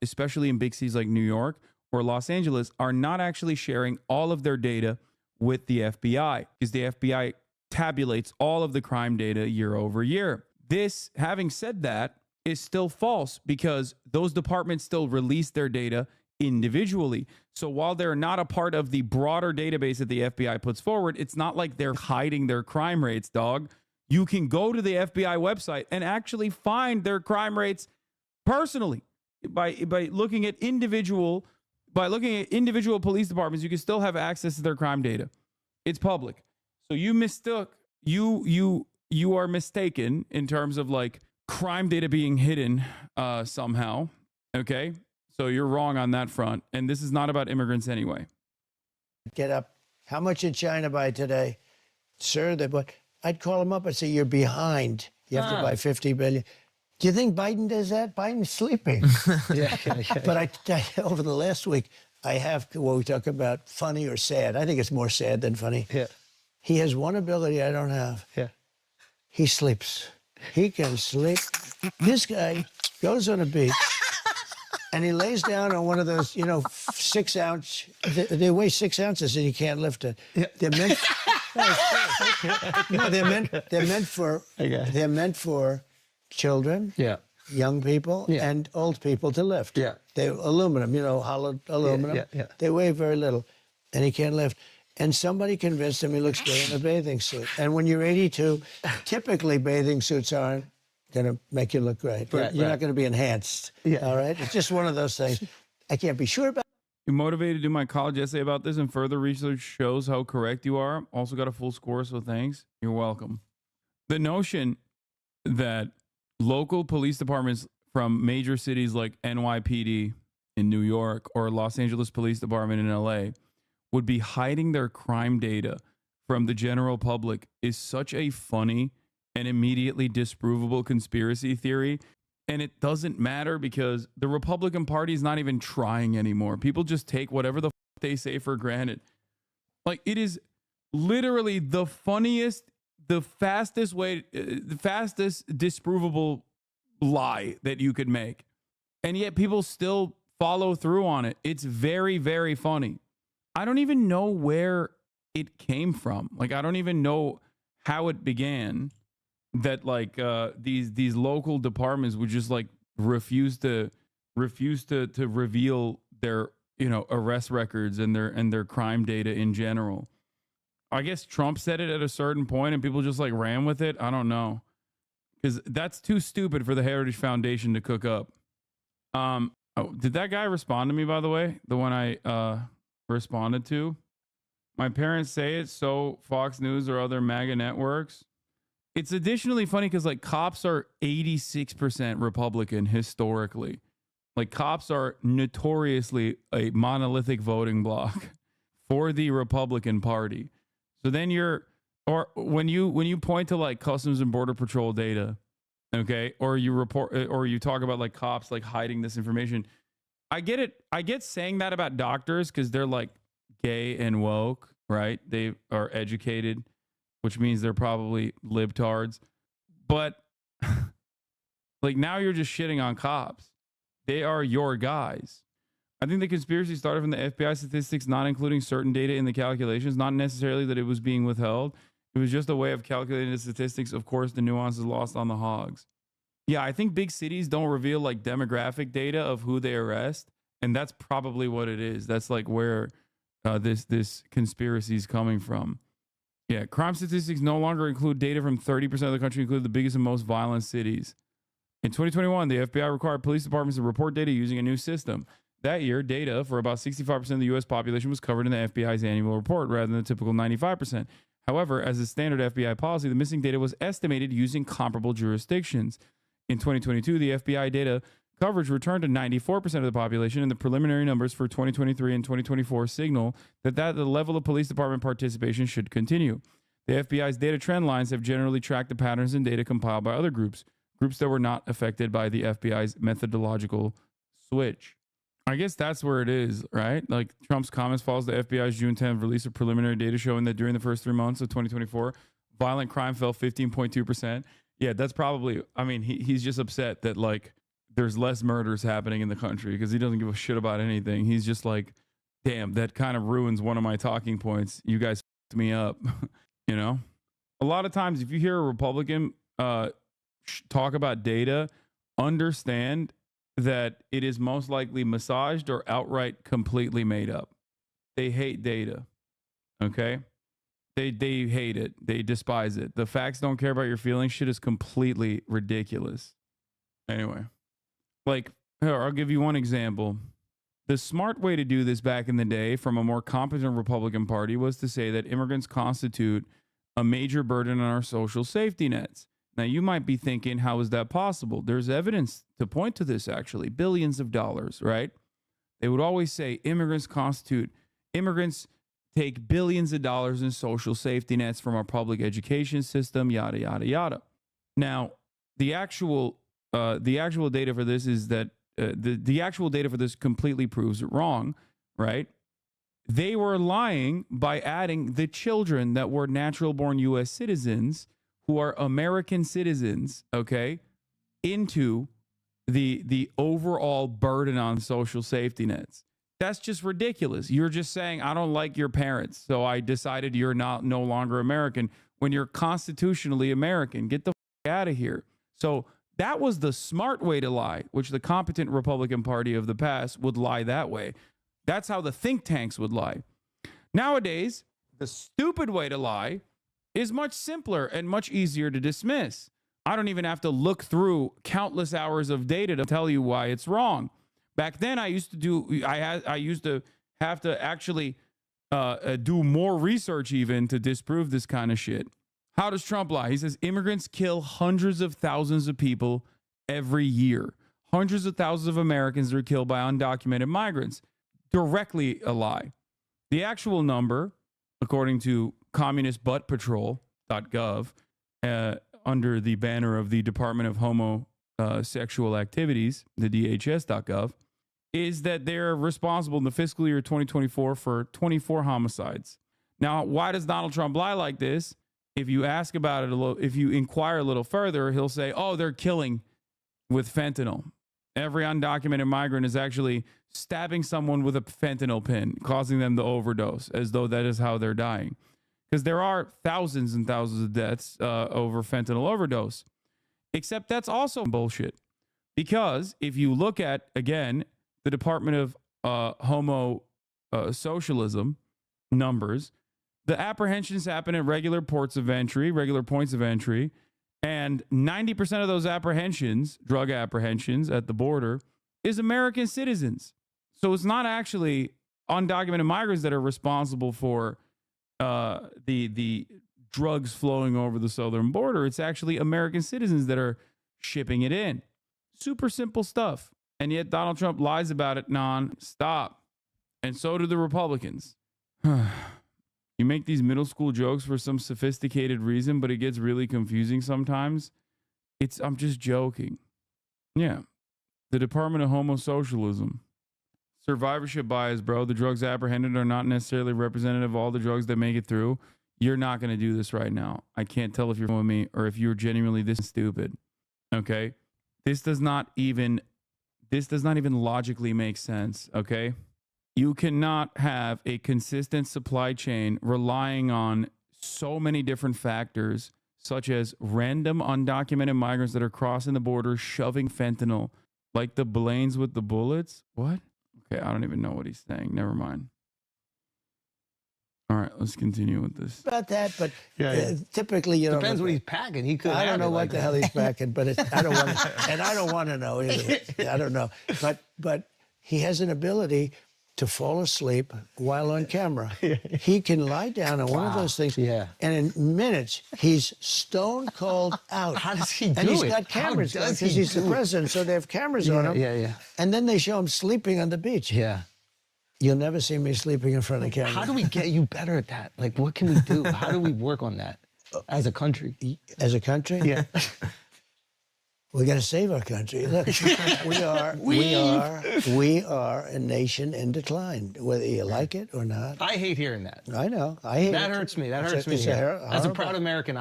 especially in big cities like New York or Los Angeles, are not actually sharing all of their data with the FBI, because the FBI tabulates all of the crime data year over year. This, having said that, is still false because those departments still release their data individually. So while they're not a part of the broader database that the FBI puts forward, it's not like they're hiding their crime rates, dog. You can go to the FBI website and actually find their crime rates personally by looking at individual police departments. You can still have access to their crime data. It's public. So you are mistaken in terms of like crime data being hidden somehow. Okay, so you're wrong on that front, and this is not about immigrants anyway.
get up. How much did China buy today? Sir, I'd call him up and say, you're behind. You have to buy 50 billion. Do you think Biden does that? Biden's sleeping.
Yeah.
But over the last week, I have, we talk about funny or sad. I think it's more sad than funny.
Yeah.
He has one ability I don't have.
Yeah.
He sleeps. He can sleep. This guy goes on a beach and he lays down on one of those, 6 ounce, they weigh 6 ounces and you can't lift it. Yeah. They're meant, no, they're meant for children, young people, and old people to lift. Yeah. They're aluminum, hollowed aluminum. Yeah. They weigh very little, and he can't lift. And somebody convinced him he looks good in a bathing suit. And when you're 82, typically bathing suits aren't going to make you look great. You're not going to be enhanced. Yeah. All right? It's just one of those things. I can't be sure about.
You motivated to do my college essay about this, and further research shows how correct you are. Also got a full score, so thanks. You're welcome. The notion that local police departments from major cities like NYPD in New York or Los Angeles Police Department in LA would be hiding their crime data from the general public is such a funny and immediately disprovable conspiracy theory. And it doesn't matter because the Republican Party is not even trying anymore. People just take whatever the they say for granted. Like, it is literally the funniest, the fastest disprovable lie that you could make. And yet people still follow through on it. It's very, very funny. I don't even know where it came from. Like, I don't even know how it began that like these local departments would just like refuse to reveal their arrest records and their crime data in general. I guess Trump said it at a certain point and people just like ran with it. I don't know. Because that's too stupid for the Heritage Foundation to cook up. Oh, did that guy respond to me, by the way? The one I responded to? My parents say it, so Fox News or other MAGA networks. It's additionally funny because like cops are 86% Republican historically. Like cops are notoriously a monolithic voting bloc for the Republican Party. So then or when you point to like Customs and Border Patrol data, okay, or you report or you talk about like cops like hiding this information, I get it. I get saying that about doctors because they're like gay and woke, right? They are educated, which means they're probably libtards. But like now you're just shitting on cops. They are your guys. I think the conspiracy started from the FBI statistics, not including certain data in the calculations, not necessarily that it was being withheld. It was just a way of calculating the statistics. Of course, the nuance is lost on the hogs. Yeah, I think big cities don't reveal like demographic data of who they arrest. And that's probably what it is. That's like where this conspiracy is coming from. Yeah, crime statistics no longer include data from 30% of the country, include the biggest and most violent cities. In 2021, the FBI required police departments to report data using a new system. That year, data for about 65% of the U.S. population was covered in the FBI's annual report rather than the typical 95%. However, as a standard FBI policy, the missing data was estimated using comparable jurisdictions. In 2022, the FBI data coverage returned to 94% of the population, and the preliminary numbers for 2023 and 2024 signal that the level of police department participation should continue. The FBI's data trend lines have generally tracked the patterns in data compiled by other groups that were not affected by the FBI's methodological switch. I guess that's where it is, right? Like Trump's comments follows the FBI's June 10th release of preliminary data showing that during the first 3 months of 2024, violent crime fell 15.2%. Yeah, that's probably, I mean, he's just upset that like there's less murders happening in the country because he doesn't give a shit about anything. He's just like, damn, that kind of ruins one of my talking points. You guys f***ed me up, you know? A lot of times if you hear a Republican talk about data, understand that it is most likely massaged or outright completely made up. They hate data. Okay? They hate it. They despise it. The facts don't care about your feelings. Shit is completely ridiculous. Anyway, like, here, I'll give you one example. The smart way to do this back in the day from a more competent Republican Party was to say that immigrants constitute a major burden on our social safety nets. Now, you might be thinking, how is that possible? There's evidence to point to this, actually. Billions of dollars, right? They would always say immigrants take billions of dollars in social safety nets from our public education system, yada, yada, yada. Now, the actual data for this is that the actual data for this completely proves it wrong, right? They were lying by adding the children that were natural-born U.S. citizens who are American citizens, okay, into the overall burden on social safety nets. That's just ridiculous. You're just saying, I don't like your parents, so I decided you're no longer American when you're constitutionally American. Get the f out of here. So that was the smart way to lie, which the competent Republican Party of the past would lie that way. That's how the think tanks would lie. Nowadays, the stupid way to lie is much simpler and much easier to dismiss. I don't even have to look through countless hours of data to tell you why it's wrong. Back then, I used to have to actually do more research even to disprove this kind of shit. How does Trump lie? He says immigrants kill hundreds of thousands of people every year. Hundreds of thousands of Americans are killed by undocumented migrants. Directly a lie. The actual number, according to communistbuttpatrol.gov, under the banner of the Department of Homosexual Activities, the DHS.gov, is that they're responsible in the fiscal year 2024 for 24 homicides. Now, why does Donald Trump lie like this? If you ask about it a little, if you inquire a little further, he'll say, oh, they're killing with fentanyl. Every undocumented migrant is actually stabbing someone with a fentanyl pin, causing them to overdose, as though that is how they're dying. Because there are thousands and thousands of deaths over fentanyl overdose. Except that's also bullshit. Because if you look at, again, the Department of Socialism numbers, The apprehensions happen at regular points of entry, and 90% of those apprehensions, drug apprehensions at the border, is American citizens. So it's not actually undocumented migrants that are responsible for the drugs flowing over the southern border. It's actually American citizens that are shipping it in. Super simple stuff. And yet Donald Trump lies about it non-stop. And so do the Republicans. You make these middle school jokes for some sophisticated reason, but it gets really confusing sometimes. I'm just joking. Yeah. The Department of Homosocialism. Survivorship bias, bro. The drugs apprehended are not necessarily representative of all the drugs that make it through. You're not going to do this right now. I can't tell if you're with me or if you're genuinely this stupid. Okay? This does not even logically make sense, okay? You cannot have a consistent supply chain relying on so many different factors, such as random undocumented migrants that are crossing the border, shoving fentanyl, like the Blaines with the bullets. What? Okay, I don't even know what he's saying. Never mind. All right, let's continue with this.
About that, but typically, you know,
depends what he's packing. He could.
I don't know what the hell he's packing, but I don't want to, and I don't want to know either. I don't know, but he has an ability to fall asleep while on camera. He can lie down on one of those things, and in minutes he's stone cold out.
How does he do it?
And he's got cameras because he's the president, so they have cameras on him.
Yeah.
And then they show him sleeping on the beach.
Yeah.
You'll never see me sleeping in front of camera.
How do we get you better at that? Like, what can we do? How do we work on that as a country?
As a country?
Yeah.
We got to save our country. Look, we are a nation in decline, whether you like it or not.
I hate hearing that.
I know. I hate
that.
It.
Hurts me. That hurts me. As a proud American,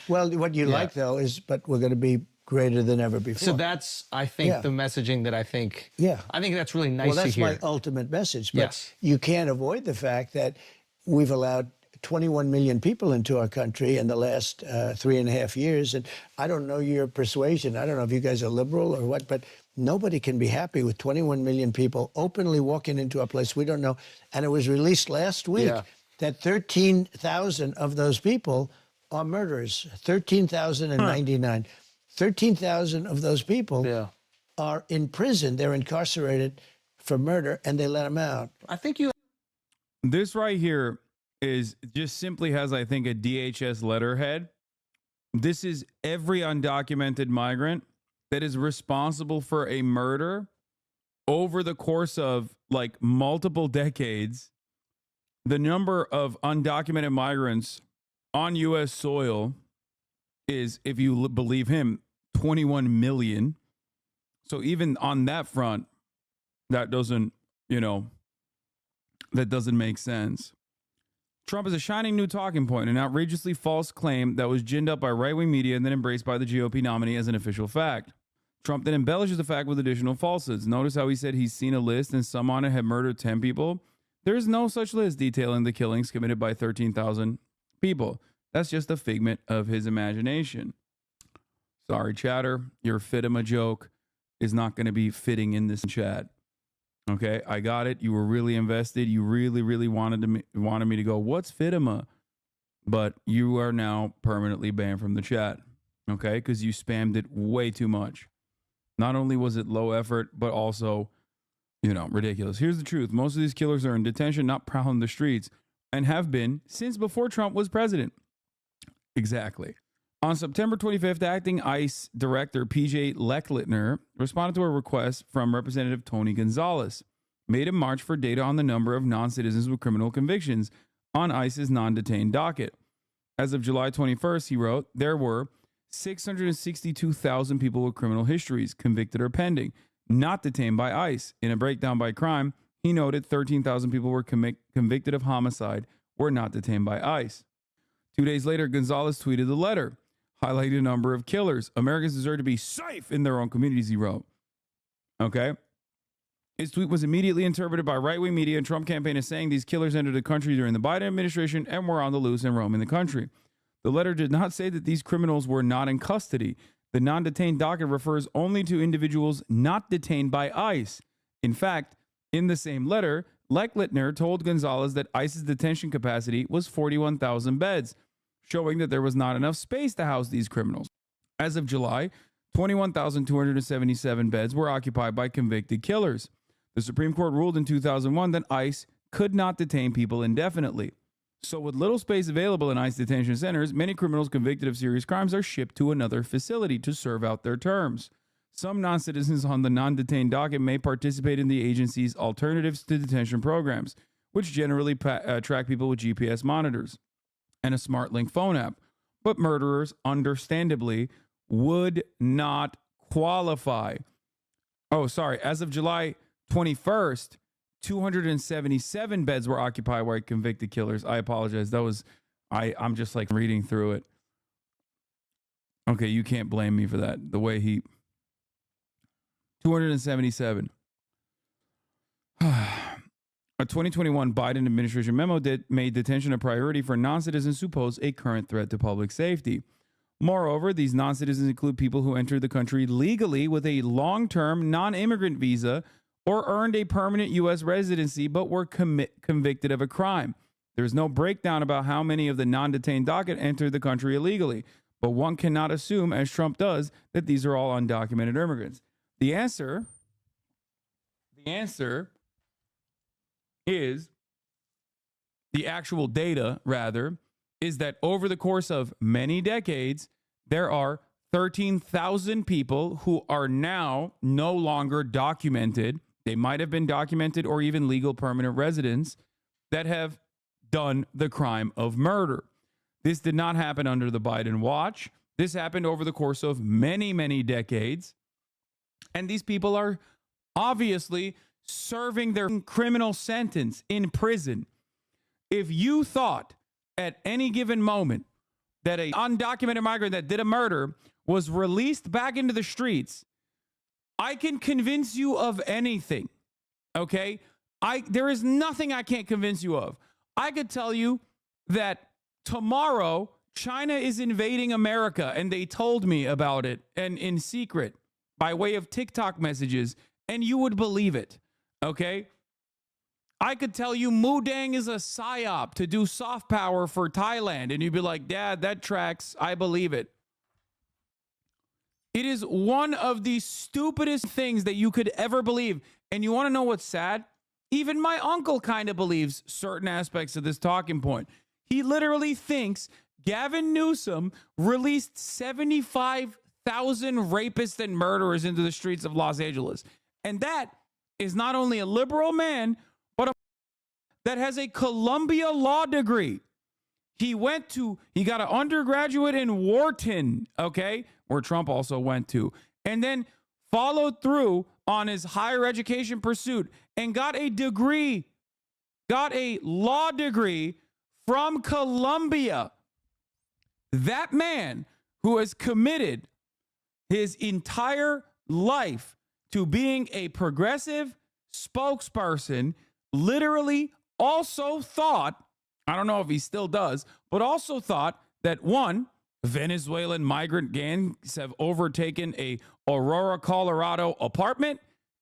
Well, what you like though is, but we're going to be greater than ever before.
So that's, I think, the messaging that I think.
Yeah.
I think that's really nice to hear.
Well, that's my ultimate message. But you can't avoid the fact that we've allowed 21 million people into our country in the last 3.5 years. And I don't know your persuasion. I don't know if you guys are liberal or what, but nobody can be happy with 21 million people openly walking into a place we don't know. And it was released last week that 13,000 of those people are murderers. 13,099. 13,000 of those people are in prison. They're incarcerated for murder, and they let them out.
I think you...
This right here is just simply has, I think, a DHS letterhead. This is every undocumented migrant that is responsible for a murder over the course of like multiple decades. The number of undocumented migrants on U.S. soil is, if you believe him, 21 million. So even on that front, that doesn't make sense. Trump is a shining new talking point, an outrageously false claim that was ginned up by right-wing media and then embraced by the GOP nominee as an official fact. Trump then embellishes the fact with additional falsehoods. Notice how he said he's seen a list and some on it have murdered 10 people. There is no such list detailing the killings committed by 13,000 people. That's just a figment of his imagination. Sorry, chatter. Your Fitima joke is not going to be fitting in this chat. Okay, I got it. You were really invested. You really, really wanted me to go, what's Fitima? But you are now permanently banned from the chat. Okay, because you spammed it way too much. Not only was it low effort, but also, ridiculous. Here's the truth. Most of these killers are in detention, not prowling the streets, and have been since before Trump was president. Exactly. On September 25th, acting ICE Director PJ Lechlitner responded to a request from Representative Tony Gonzalez, made in March for data on the number of non-citizens with criminal convictions on ICE's non-detained docket. As of July 21st, he wrote, there were 662,000 people with criminal histories, convicted or pending, not detained by ICE. In a breakdown by crime, he noted 13,000 people were convicted of homicide, were not detained by ICE. 2 days later, Gonzalez tweeted the letter, highlighting a number of killers. Americans deserve to be safe in their own communities, he wrote. Okay. His tweet was immediately interpreted by right-wing media and Trump campaign as saying these killers entered the country during the Biden administration and were on the loose and roaming the country. The letter did not say that these criminals were not in custody. The non-detained docket refers only to individuals not detained by ICE. In fact, in the same letter, Lecklittner told Gonzalez that ICE's detention capacity was 41,000 beds, showing that there was not enough space to house these criminals. As of July, 21,277 beds were occupied by convicted killers. The Supreme Court ruled in 2001 that ICE could not detain people indefinitely. So with little space available in ICE detention centers, many criminals convicted of serious crimes are shipped to another facility to serve out their terms. Some non-citizens on the non-detained docket may participate in the agency's alternatives to detention programs, which generally track people with GPS monitors and a SmartLink phone app. But murderers, understandably, would not qualify. Oh, sorry. As of July 21st, 277 beds were occupied by convicted killers. I apologize. That was, I'm just like reading through it. Okay, you can't blame me for that. The way he... 277. A 2021 Biden administration memo made detention a priority for non-citizens who pose a current threat to public safety. Moreover, these non-citizens include people who entered the country legally with a long-term non-immigrant visa or earned a permanent U.S. residency but were convicted of a crime. There is no breakdown about how many of the non-detained docket entered the country illegally, but one cannot assume, as Trump does, that these are all undocumented immigrants. The answer is, the actual data, rather, is that over the course of many decades, there are 13,000 people who are now no longer documented. They might have been documented or even legal permanent residents that have done the crime of murder. This did not happen under the Biden watch. This happened over the course of many, many decades. And these people are obviously serving their criminal sentence in prison. If you thought at any given moment that an undocumented migrant that did a murder was released back into the streets, I can convince you of anything. Okay? There is nothing I can't convince you of. I could tell you that tomorrow China is invading America, and they told me about it, and in secret, by way of TikTok messages, and you would believe it, okay? I could tell you Mudang is a psyop to do soft power for Thailand, and you'd be like, Dad, that tracks. I believe it. It is one of the stupidest things that you could ever believe. And you want to know what's sad? Even my uncle kind of believes certain aspects of this talking point. He literally thinks Gavin Newsom released 75,000 rapists and murderers into the streets of Los Angeles. And that is not only a liberal man, but that has a Columbia law degree. He got an undergraduate in Wharton, okay, where Trump also went to, and then followed through on his higher education pursuit and got a law degree from Columbia. That man who has committed his entire life to being a progressive spokesperson literally also thought, I don't know if he still does, but also thought that one, Venezuelan migrant gangs have overtaken a Aurora, Colorado apartment,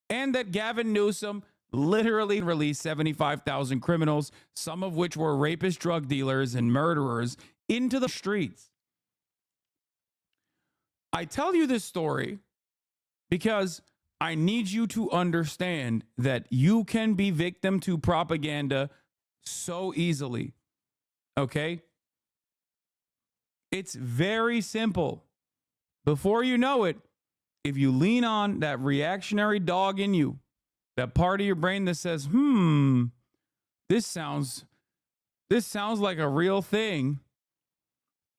and that Gavin Newsom literally released 75,000 criminals, some of which were rapists, drug dealers, and murderers, into the streets. I tell you this story because I need you to understand that you can be victim to propaganda so easily. Okay? It's very simple. Before you know it, if you lean on that reactionary dog in you, that part of your brain that says, this sounds like a real thing,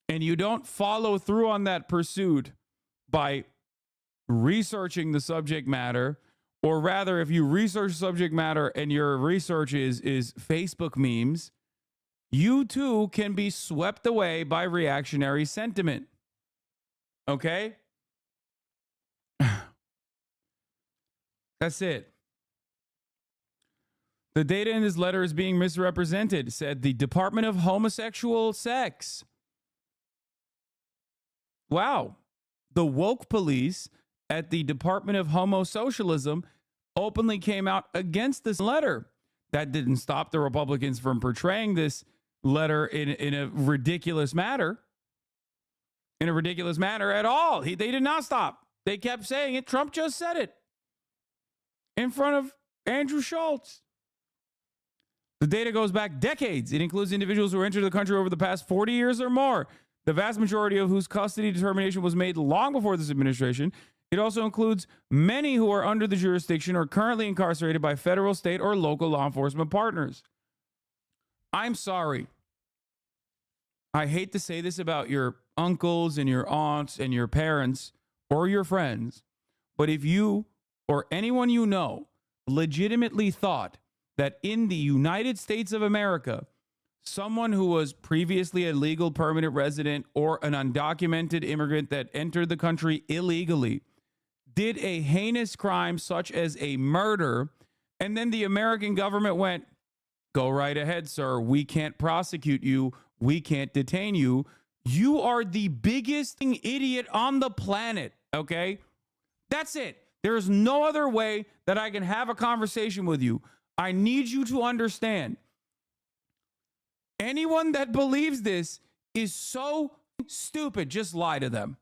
and you don't follow through on that pursuit by researching the subject matter, or rather, if you research subject matter and your research is Facebook memes, you too can be swept away by reactionary sentiment. Okay? That's it. The data in this letter is being misrepresented, said the Department of Homosexual Sex. Wow. The woke police at the Department of Homosocialism openly came out against this letter. that didn't stop the Republicans from portraying this letter in a ridiculous manner. In a ridiculous manner at all. They did not stop. They kept saying it. Trump just said it in front of Andrew Schulz. The data goes back decades. It includes individuals who entered the country over the past 40 years or more, the vast majority of whose custody determination was made long before this administration. It also includes many who are under the jurisdiction or currently incarcerated by federal, state, or local law enforcement partners. I'm sorry. I hate to say this about your uncles and your aunts and your parents or your friends, but if you or anyone you know legitimately thought that in the United States of America, someone who was previously a legal permanent resident or an undocumented immigrant that entered the country illegally did a heinous crime such as a murder, and then the American government went, go right ahead, sir. We can't prosecute you. We can't detain you. You are the biggest idiot on the planet, okay? That's it. There is no other way that I can have a conversation with you. I need you to understand. Anyone that believes this is so stupid. Just lie to them.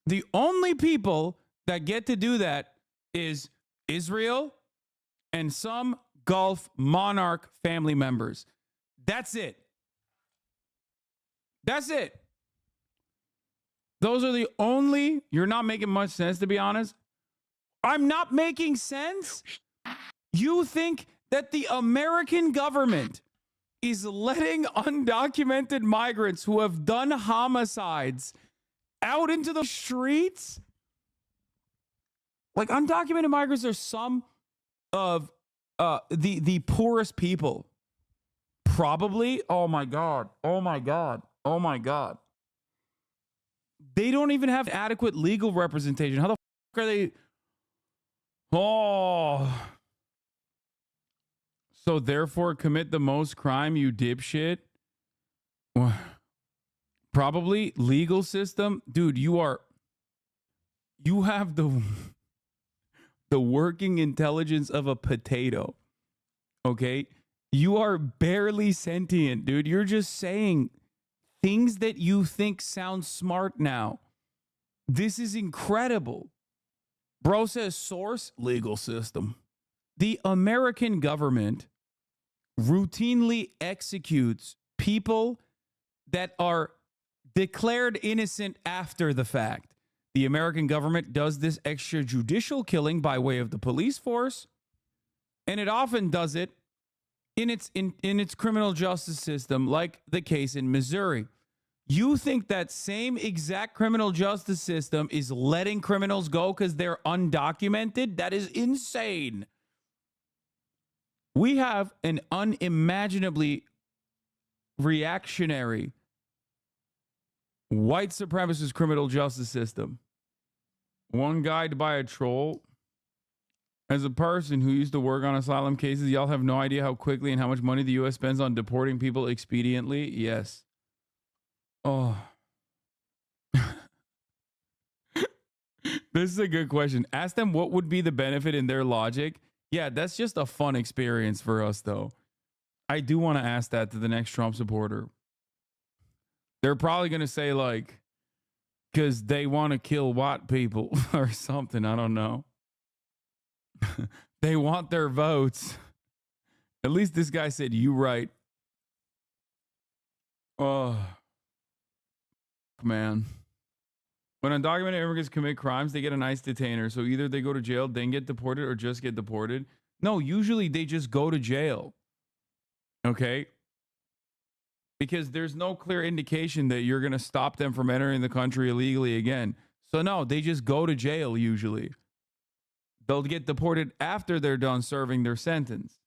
The only people that get to do that is Israel and some Gulf monarch family members. That's it. That's it. Those are the only, you're not making much sense, to be honest. I'm not making sense. You think that the American government is letting undocumented migrants who have done homicides out into the streets? Like, undocumented migrants are some of the poorest people. Probably. Oh my God. Oh my God. Oh my God. They don't even have adequate legal representation. How the fuck are they? Oh. So therefore commit the most crime, you dipshit? Probably legal system. Dude, you have the working intelligence of a potato. Okay? You are barely sentient, dude. You're just saying things that you think sound smart now. This is incredible. Bro says source, legal system. The American government routinely executes people that are declared innocent after the fact. The American government does this extrajudicial killing by way of the police force, and it often does it in its criminal justice system, like the case in Missouri. You think that same exact criminal justice system is letting criminals go because they're undocumented? That is insane. We have an unimaginably reactionary white supremacist criminal justice system. One guide by a troll. As a person who used to work on asylum cases, y'all have no idea how quickly and how much money the U.S. spends on deporting people expediently. Yes. Oh. This is a good question. Ask them what would be the benefit in their logic. Yeah, that's just a fun experience for us, though. I do want to ask that to the next Trump supporter. They're probably going to say, like, because they want to kill white people or something. I don't know. They want their votes. At least this guy said, you right. Oh, man. When undocumented immigrants commit crimes, they get a nice detainer. So either they go to jail, then get deported, or just get deported. No, usually they just go to jail. Okay? Because there's no clear indication that you're going to stop them from entering the country illegally again. So no, they just go to jail usually. They'll get deported after they're done serving their sentence.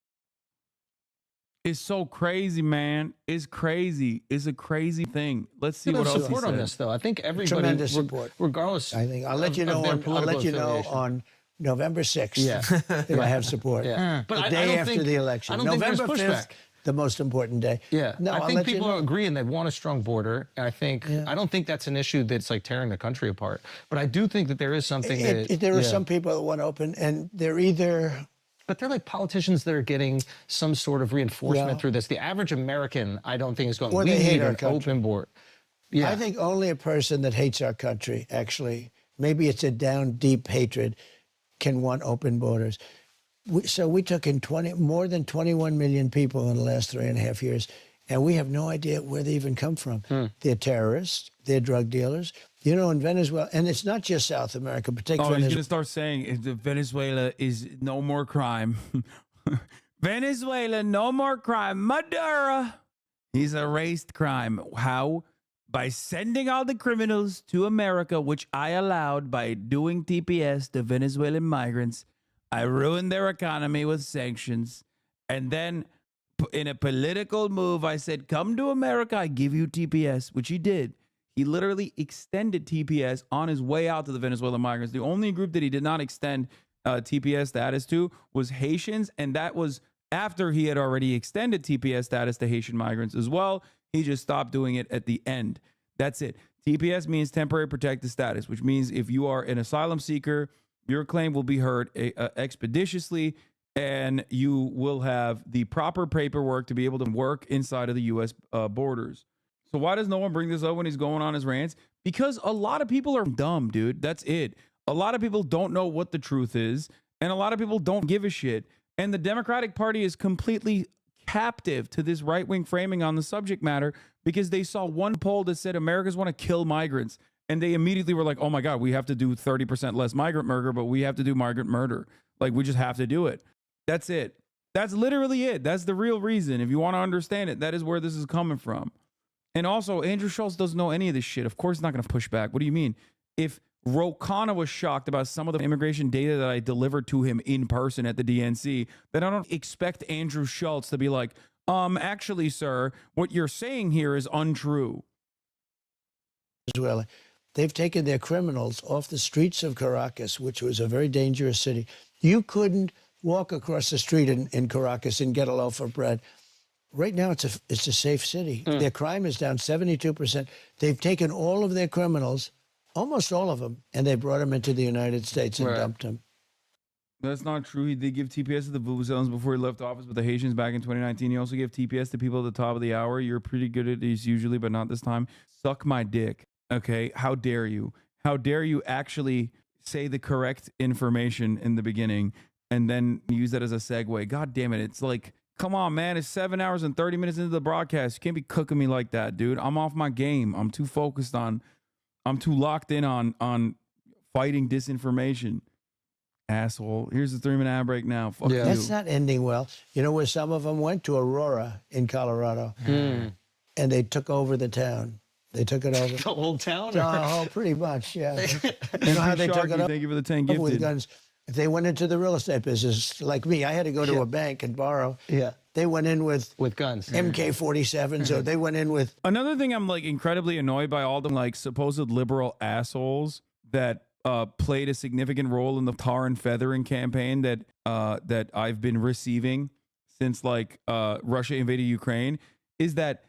It's so crazy, man. It's crazy. It's a crazy thing. Let's see what else he
support
said.
on this, though. I think everybody,
Tremendous support.
regardless.
I think I'll let you know. I'll let you know on November 6th if I have support.
Yeah.
But the day after the election.
I don't think
November
there's
5th.
pushback.
The most important day.
Yeah,
no,
I think people are agreeing they want a strong border. And I think I don't think that's an issue that's like tearing the country apart. But I do think that there is something
there are some people that want to open, and they're either
But they're like politicians that are getting some sort of reinforcement through this. The average American, I don't think, is going,
Or
we
they hate
need
our
an
country.
open board. Yeah.
I think only a person that hates our country, actually, maybe it's a down deep hatred, can want open borders. So we took in more than 21 million people in the last 3.5 years, and we have no idea where they even come from. They're terrorists, they're drug dealers. You know, in Venezuela, and it's not just South America, but take
Oh, he's
Venezuela.
going to start saying Venezuela is no more crime. Venezuela, no more crime. Maduro, he's erased crime. How? By sending all the criminals to America, which I allowed by doing TPS to Venezuelan migrants. I ruined their economy with sanctions. And then in a political move, I said, come to America, I give you TPS, which he did. He literally extended TPS on his way out to the Venezuelan migrants. The only group that he did not extend TPS status to was Haitians, and that was after he had already extended TPS status to Haitian migrants as well. He just stopped doing it at the end. That's it. TPS means temporary protected status, which means if you are an asylum seeker, your claim will be heard expeditiously, and you will have the proper paperwork to be able to work inside of the U.S. Borders. So why does no one bring this up when he's going on his rants? Because a lot of people are dumb, dude. That's it. A lot of people don't know what the truth is, and a lot of people don't give a shit. And the Democratic Party is completely captive to this right-wing framing on the subject matter because they saw one poll that said Americans want to kill migrants. And they immediately were like, oh my God, we have to do 30% less migrant murder, but we have to do migrant murder. Like, we just have to do it. That's it. That's literally it. That's the real reason. If you want to understand it, that is where this is coming from. And also, Andrew Schulz doesn't know any of this shit. Of course, he's not going to push back. What do you mean? If Ro Khanna was shocked about some of the immigration data that I delivered to him in person at the DNC, then I don't expect Andrew Schulz to be like, actually, sir, what you're saying here is untrue.
Venezuela. They've taken their criminals off the streets of Caracas, which was a very dangerous city. You couldn't walk across the street in Caracas and get a loaf of bread. Right now, it's a safe city. Their crime is down 72%. They've taken all of their criminals, almost all of them, and they brought them into the United States and dumped them.
That's not true. He did give TPS to the Vuvuzelans before he left office, but the Haitians back in 2019. He also gave TPS to people at the top of the hour. You're pretty good at these usually, but not this time. Suck my dick. Okay? How dare you? How dare you actually say the correct information in the beginning and then use that as a segue? God damn it. It's like, come on, man. It's 7 hours and 30 minutes into the broadcast. You can't be cooking me like that, dude. I'm off my game. I'm too focused on, I'm too locked in on fighting disinformation. Asshole. Here's the 3-minute ad break now. Fuck you.
That's not ending well. You know where some of them went? To Aurora in Colorado. And they took over the town. They took it over.
The whole town?
Oh, pretty much, yeah. You know how they took it over?
Thank you for the 10
With
gifted.
guns. If they went into the real estate business, like me, I had to go to a bank and borrow. Yeah. They went in with
guns.
MK-47s, or they went in with...
Another thing I'm like incredibly annoyed by all the like supposed liberal assholes that played a significant role in the tar and feathering campaign that that I've been receiving since like Russia invaded Ukraine is that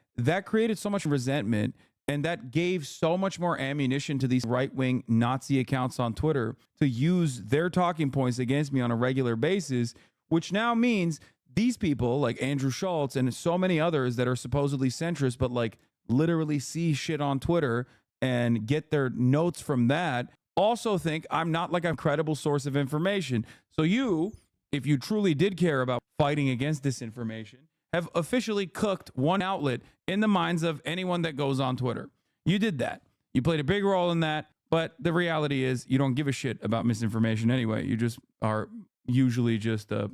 created so much resentment, and that gave so much more ammunition to these right-wing Nazi accounts on Twitter to use their talking points against me on a regular basis, which now means these people like Andrew Schulz and so many others that are supposedly centrist, but like literally see shit on Twitter and get their notes from that, also think I'm not like a credible source of information. So you, if you truly did care about fighting against disinformation, have officially cooked one outlet in the minds of anyone that goes on Twitter. You did that. You played a big role in that, but the reality is you don't give a shit about misinformation anyway. You just are usually just a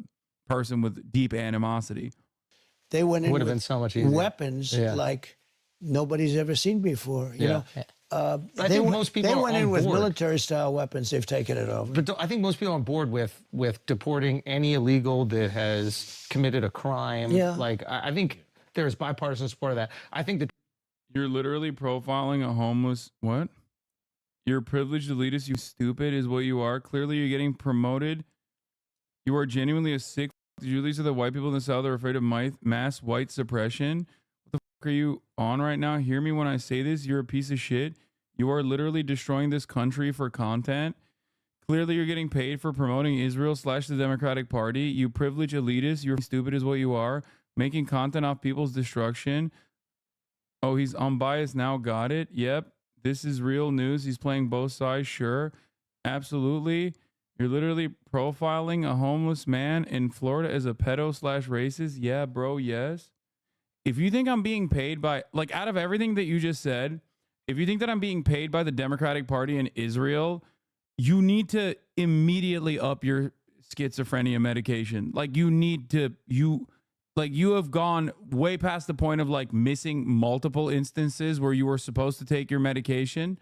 person with deep animosity.
They went in
Would have
with
been so much easier.
weapons like nobody's ever seen before. You know,
I think most people
they
are
went
on
in with
board.
military-style weapons. They've taken it over.
But I think most people are on board with deporting any illegal that has committed a crime.
Yeah.
Like, I think there's bipartisan support of that. I think that...
You're literally profiling a homeless... What? You're privileged elitist, you stupid, is what you are. Clearly, you're getting promoted. You are genuinely a sick... Usually, so that white people in the South are afraid of mass white suppression. What the fuck are you on right now? Hear me when I say this. You're a piece of shit. You are literally destroying this country for content. Clearly, you're getting paid for promoting Israel / the Democratic Party. You privileged elitist. You're stupid is what you are. Making content off people's destruction. Oh, he's unbiased now. Got it. Yep. This is real news. He's playing both sides. Sure. Absolutely. You're literally profiling a homeless man in Florida as a pedo / racist. Yeah, bro. Yes. If you think I'm being paid by, like, out of everything that you just said, if you think that I'm being paid by the Democratic Party in Israel, you need to immediately up your schizophrenia medication. Like, you need to, you have gone way past the point of like missing multiple instances where you were supposed to take your medication.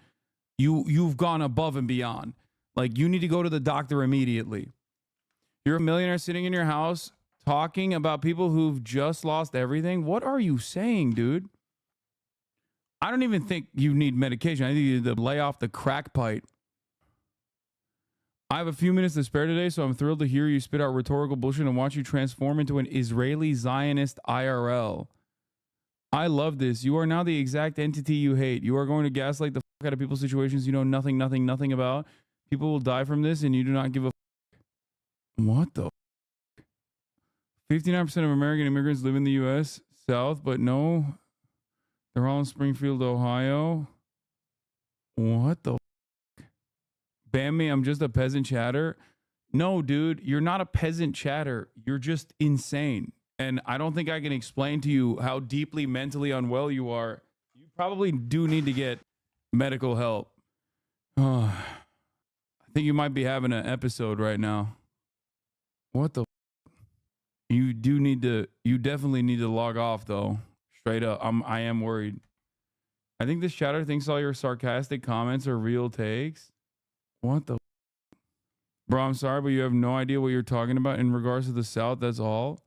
You've gone above and beyond. Like, you need to go to the doctor immediately. You're a millionaire sitting in your house talking about people who've just lost everything. What are you saying, dude? I don't even think you need medication. I think you need to lay off the crack pipe. I have a few minutes to spare today, so I'm thrilled to hear you spit out rhetorical bullshit and watch you transform into an Israeli Zionist IRL. I love this. You are now the exact entity you hate. You are going to gaslight the fuck out of people's situations you know nothing about. People will die from this, and you do not give a fuck. What the fuck? 59% of American immigrants live in the U.S. South, but no, they're all in Springfield, Ohio. What the fuck? Ban me, I'm just a peasant chatter. No, dude, you're not a peasant chatter. You're just insane. And I don't think I can explain to you how deeply mentally unwell you are. You probably do need to get medical help. I think you might be having an episode right now. What the fuck? You definitely need to log off though. Straight up. I am worried. I think this chatter thinks all your sarcastic comments are real takes. What the? Bro, I'm sorry, but you have no idea what you're talking about in regards to the South. That's all.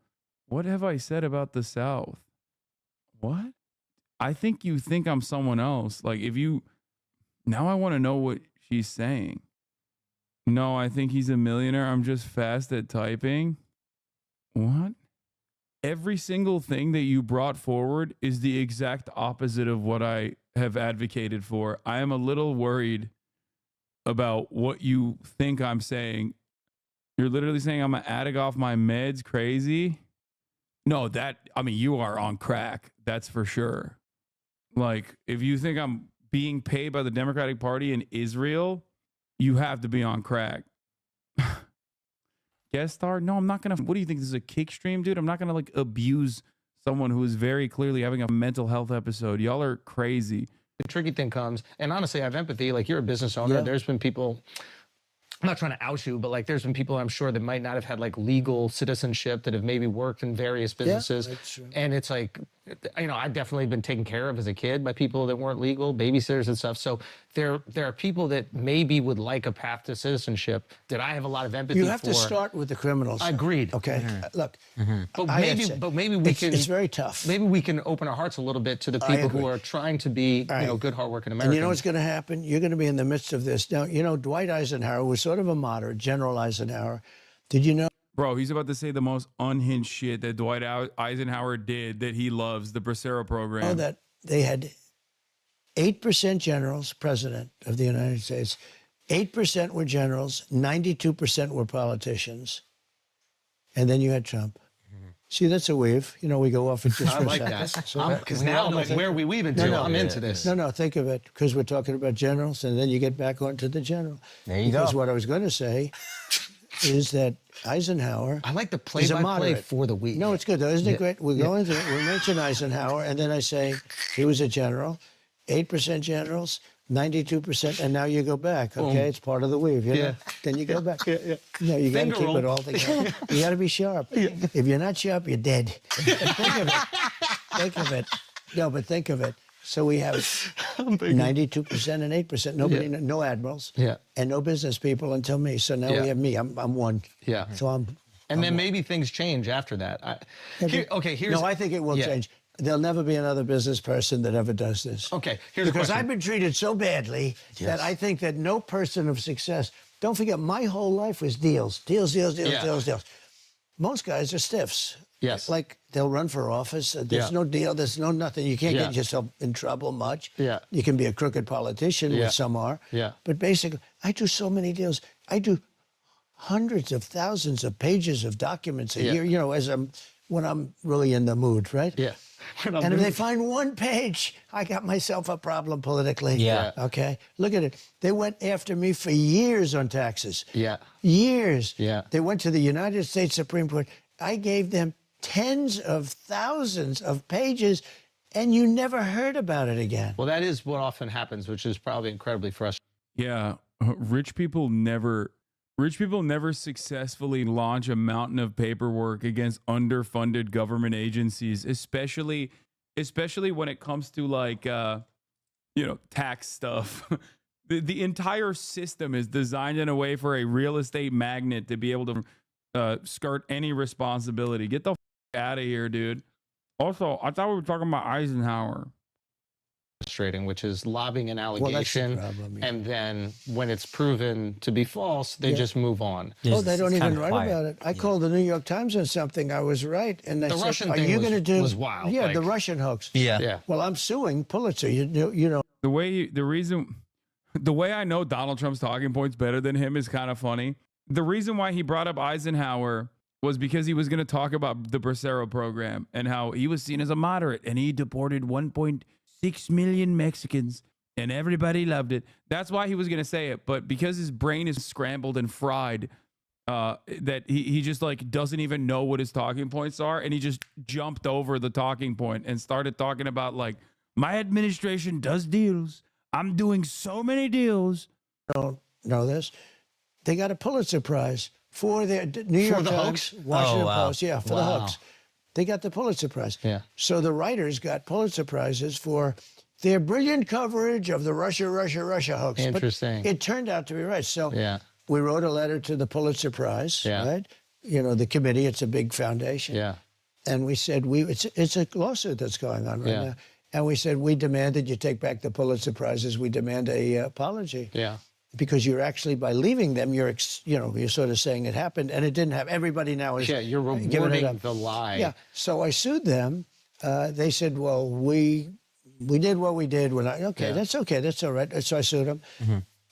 What have I said about the South? What? I think you think I'm someone else. Like, if you... Now I want to know what she's saying. No, I think he's a millionaire. I'm just fast at typing. What? Every single thing that you brought forward is the exact opposite of what I have advocated for. I am a little worried about what you think I'm saying. You're literally saying I'm an addict off my meds, crazy? No, you are on crack. That's for sure. Like, if you think I'm being paid by the Democratic Party in Israel, you have to be on crack. Guest star? No, I'm not going to. What do you think? This is a kick stream, dude? I'm not going to like abuse someone who is very clearly having a mental health episode. Y'all are crazy.
The tricky thing comes, and honestly, I have empathy. Like, you're a business owner. Yeah. There's been people, I'm not trying to out you, but like, there's been people I'm sure that might not have had like legal citizenship that have maybe worked in various businesses. Yeah, that's true. And it's like, you know, I've definitely been taken care of as a kid by people that weren't legal, babysitters and stuff. So there are people that maybe would like a path to citizenship that I have a lot of empathy for.
You have to start with the criminals.
Agreed.
Okay. Look,
but maybe we can.
It's very tough.
Maybe we can open our hearts a little bit to the people who are trying to be, you know, good, hardworking Americans.
And you know what's going to happen? You're going to be in the midst of this. Now, you know, Dwight Eisenhower was sort of a moderate, General Eisenhower. Did you know?
Bro, he's about to say the most unhinged shit that Dwight Eisenhower did that he loves, the Bracero program.
Oh, that they had 8% generals, president of the United States. 8% were generals, 92% were politicians. And then you had Trump. See, that's a weave. You know, we go off at just
I like that. Because now, like, where are we weaving to? I'm into this.
No, think of it, because we're talking about generals, and then you get back onto the general.
There you go.
Because what I was going to say is that Eisenhower.
I like the play-by-play for the week.
No, it's good though, isn't it great? We're going through it. We mention Eisenhower, and then I say he was a general, 8% generals, 92%, and now you go back. Okay, it's part of the weave. You know? Then you go back. No, you got to keep it all together. You got to be sharp. If you're not sharp, you're dead. Think of it. Think of it. No, but think of it. So we have 92% and 8%. Nobody, no admirals, and no business people until me. So now we have me. I'm one.
Yeah.
So I'm.
And then maybe things change after that. Here's.
No, I think it will change. There'll never be another business person that ever does this.
Okay, here's a question.
Because I've been treated so badly that I think that no person of success. Don't forget, my whole life was deals. Most guys are stiffs.
Yes.
Like they'll run for office. There's no deal. There's no nothing. You can't get yourself in trouble much.
Yeah.
You can be a crooked politician, which some are.
Yeah.
But basically, I do so many deals. I do hundreds of thousands of pages of documents a year. You know, when I'm really in the mood, right?
Yeah.
And if they find one page, I got myself a problem politically.
Yeah.
Okay. Look at it. They went after me for years on taxes.
Yeah.
Years.
Yeah.
They went to the United States Supreme Court. I gave them tens of thousands of pages, and you never heard about it again.
Well, that is what often happens, which is probably incredibly frustrating.
Yeah, rich people never successfully launch a mountain of paperwork against underfunded government agencies, especially when it comes to like tax stuff. The entire system is designed in a way for a real estate magnate to be able to skirt any responsibility. Get the out of here, dude. Also, I thought we were talking about Eisenhower.
Frustrating, which is lobbing an
Well, that's the
allegation,
problem, yeah.
and then when it's proven to be false, they just move on.
Oh, they don't
It's
even
kinda
write
quiet.
about it. I called the New York Times on something. I was right, and they
The
said,
Russian
"Are
thing
you
was-
going to do?"
was wild,
Yeah,
like-
the Russian hoax.
Yeah.
Yeah.
Well, I'm suing Pulitzer. You know.
The way I know Donald Trump's talking points better than him is kind of funny. The reason why he brought up Eisenhower was because he was going to talk about the Bracero program and how he was seen as a moderate and he deported 1.6 million Mexicans and everybody loved it. That's why he was going to say it. But because his brain is scrambled and fried, that he just like doesn't even know what his talking points are. And he just jumped over the talking point and started talking about like, my administration does deals. I'm doing so many deals.
Don't know this. They got a Pulitzer Prize for their New York
the
Times,
hoax?
Washington
Oh, wow.
Post. Yeah, for the
Wow.
hoax. They got the Pulitzer Prize.
Yeah.
So the writers got Pulitzer Prizes for their brilliant coverage of the Russia hoax. But
Interesting.
it turned out to be right. So
Yeah.
we wrote a letter to the Pulitzer Prize,
Yeah.
right? You know, the committee, it's a big foundation.
Yeah.
And we said, it's a lawsuit that's going on right
Yeah.
now. And we said, we demand that you take back the Pulitzer Prizes. We demand a apology.
Yeah.
Because you're actually, by leaving them, you're sort of saying it happened and it didn't happen. Everybody now is
Yeah. You're
giving it
rewarding
up.
the lie.
Yeah. So I sued them. They said, well, we did what we did. We're not, okay,
Yeah.
that's okay. That's all right. So I sued them.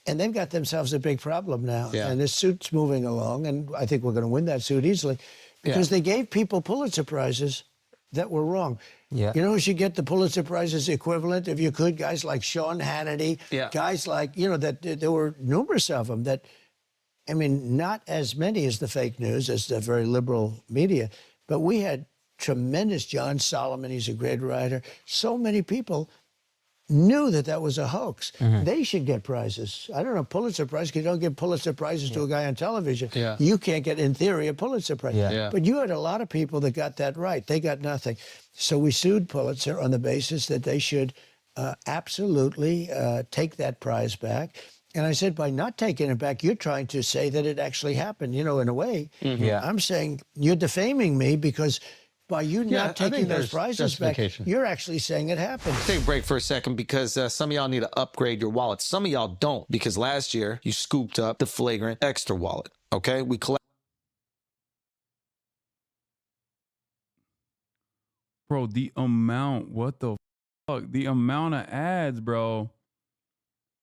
And they've got themselves a big problem now.
Yeah.
And this suit's moving along. And I think we're going to win that suit easily because they gave people Pulitzer Prizes that were wrong.
Yeah.
You know who should get the Pulitzer Prizes equivalent if you could? Guys like Sean Hannity.
Yeah.
Guys like, that there were numerous of them that, I mean, not as many as the fake news, as the very liberal media, but we had tremendous John Solomon. He's a great writer. So many people knew that was a hoax. They should get prizes. I don't know, Pulitzer Prize, because you don't give Pulitzer Prizes to a guy on television.
Yeah.
You can't get, in theory, a Pulitzer Prize.
Yeah.
Yeah.
But you had a lot of people that got that right. They got nothing. So we sued Pulitzer on the basis that they should absolutely take that prize back. And I said, by not taking it back, you're trying to say that it actually happened. You know, in a way,
Yeah.
I'm saying you're defaming me because by you
Yeah, I
not
think
taking those
there's
prizes back,
justification.
you're actually saying it happened.
Take a break for a second because some of y'all need to upgrade your wallet. Some of y'all don't because last year you scooped up the Flagrant Extra wallet. Okay, we collect.
Bro, the amount, what the fuck? The amount of ads, bro.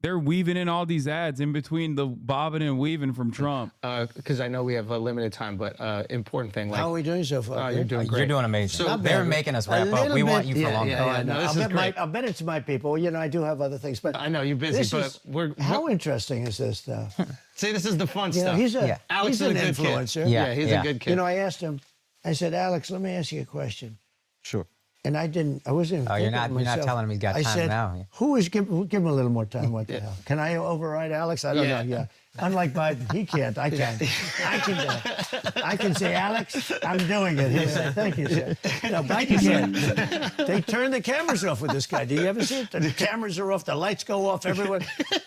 They're weaving in all these ads in between the bobbing and weaving from Trump.
Because I know we have a limited time, but important thing. Like,
How are we doing so far?
you're doing great.
You're doing amazing.
Not
They're
bad.
making us
A
wrap up.
little
We want
bit-
you for longer.
yeah. No, this is great.
I'll bet it's my people. You know, I do have other things, but
I know you're busy,
this
but
is,
we're
how interesting is this, though?
see, this is the fun
You know,
stuff.
he's a
Yeah.
Alex
he's
is
an
a good kid.
influencer.
Yeah.
He's a good kid.
You know, I asked him. I said, Alex, let me ask you a question.
Sure.
And I wasn't.
Oh,
thinking
you're
to
not
myself.
telling him he's got
I
time
said,
now, yeah.
Who is give him a little more time? What the hell? Can I override Alex? I don't know. Yeah. Unlike Biden, he can't. I can. I can do it. I can say, Alex, I'm doing it. He'll say, thank you, sir. No, Biden can't. They turn the cameras off with this guy. Do you ever see it? The cameras are off. The lights go off everywhere.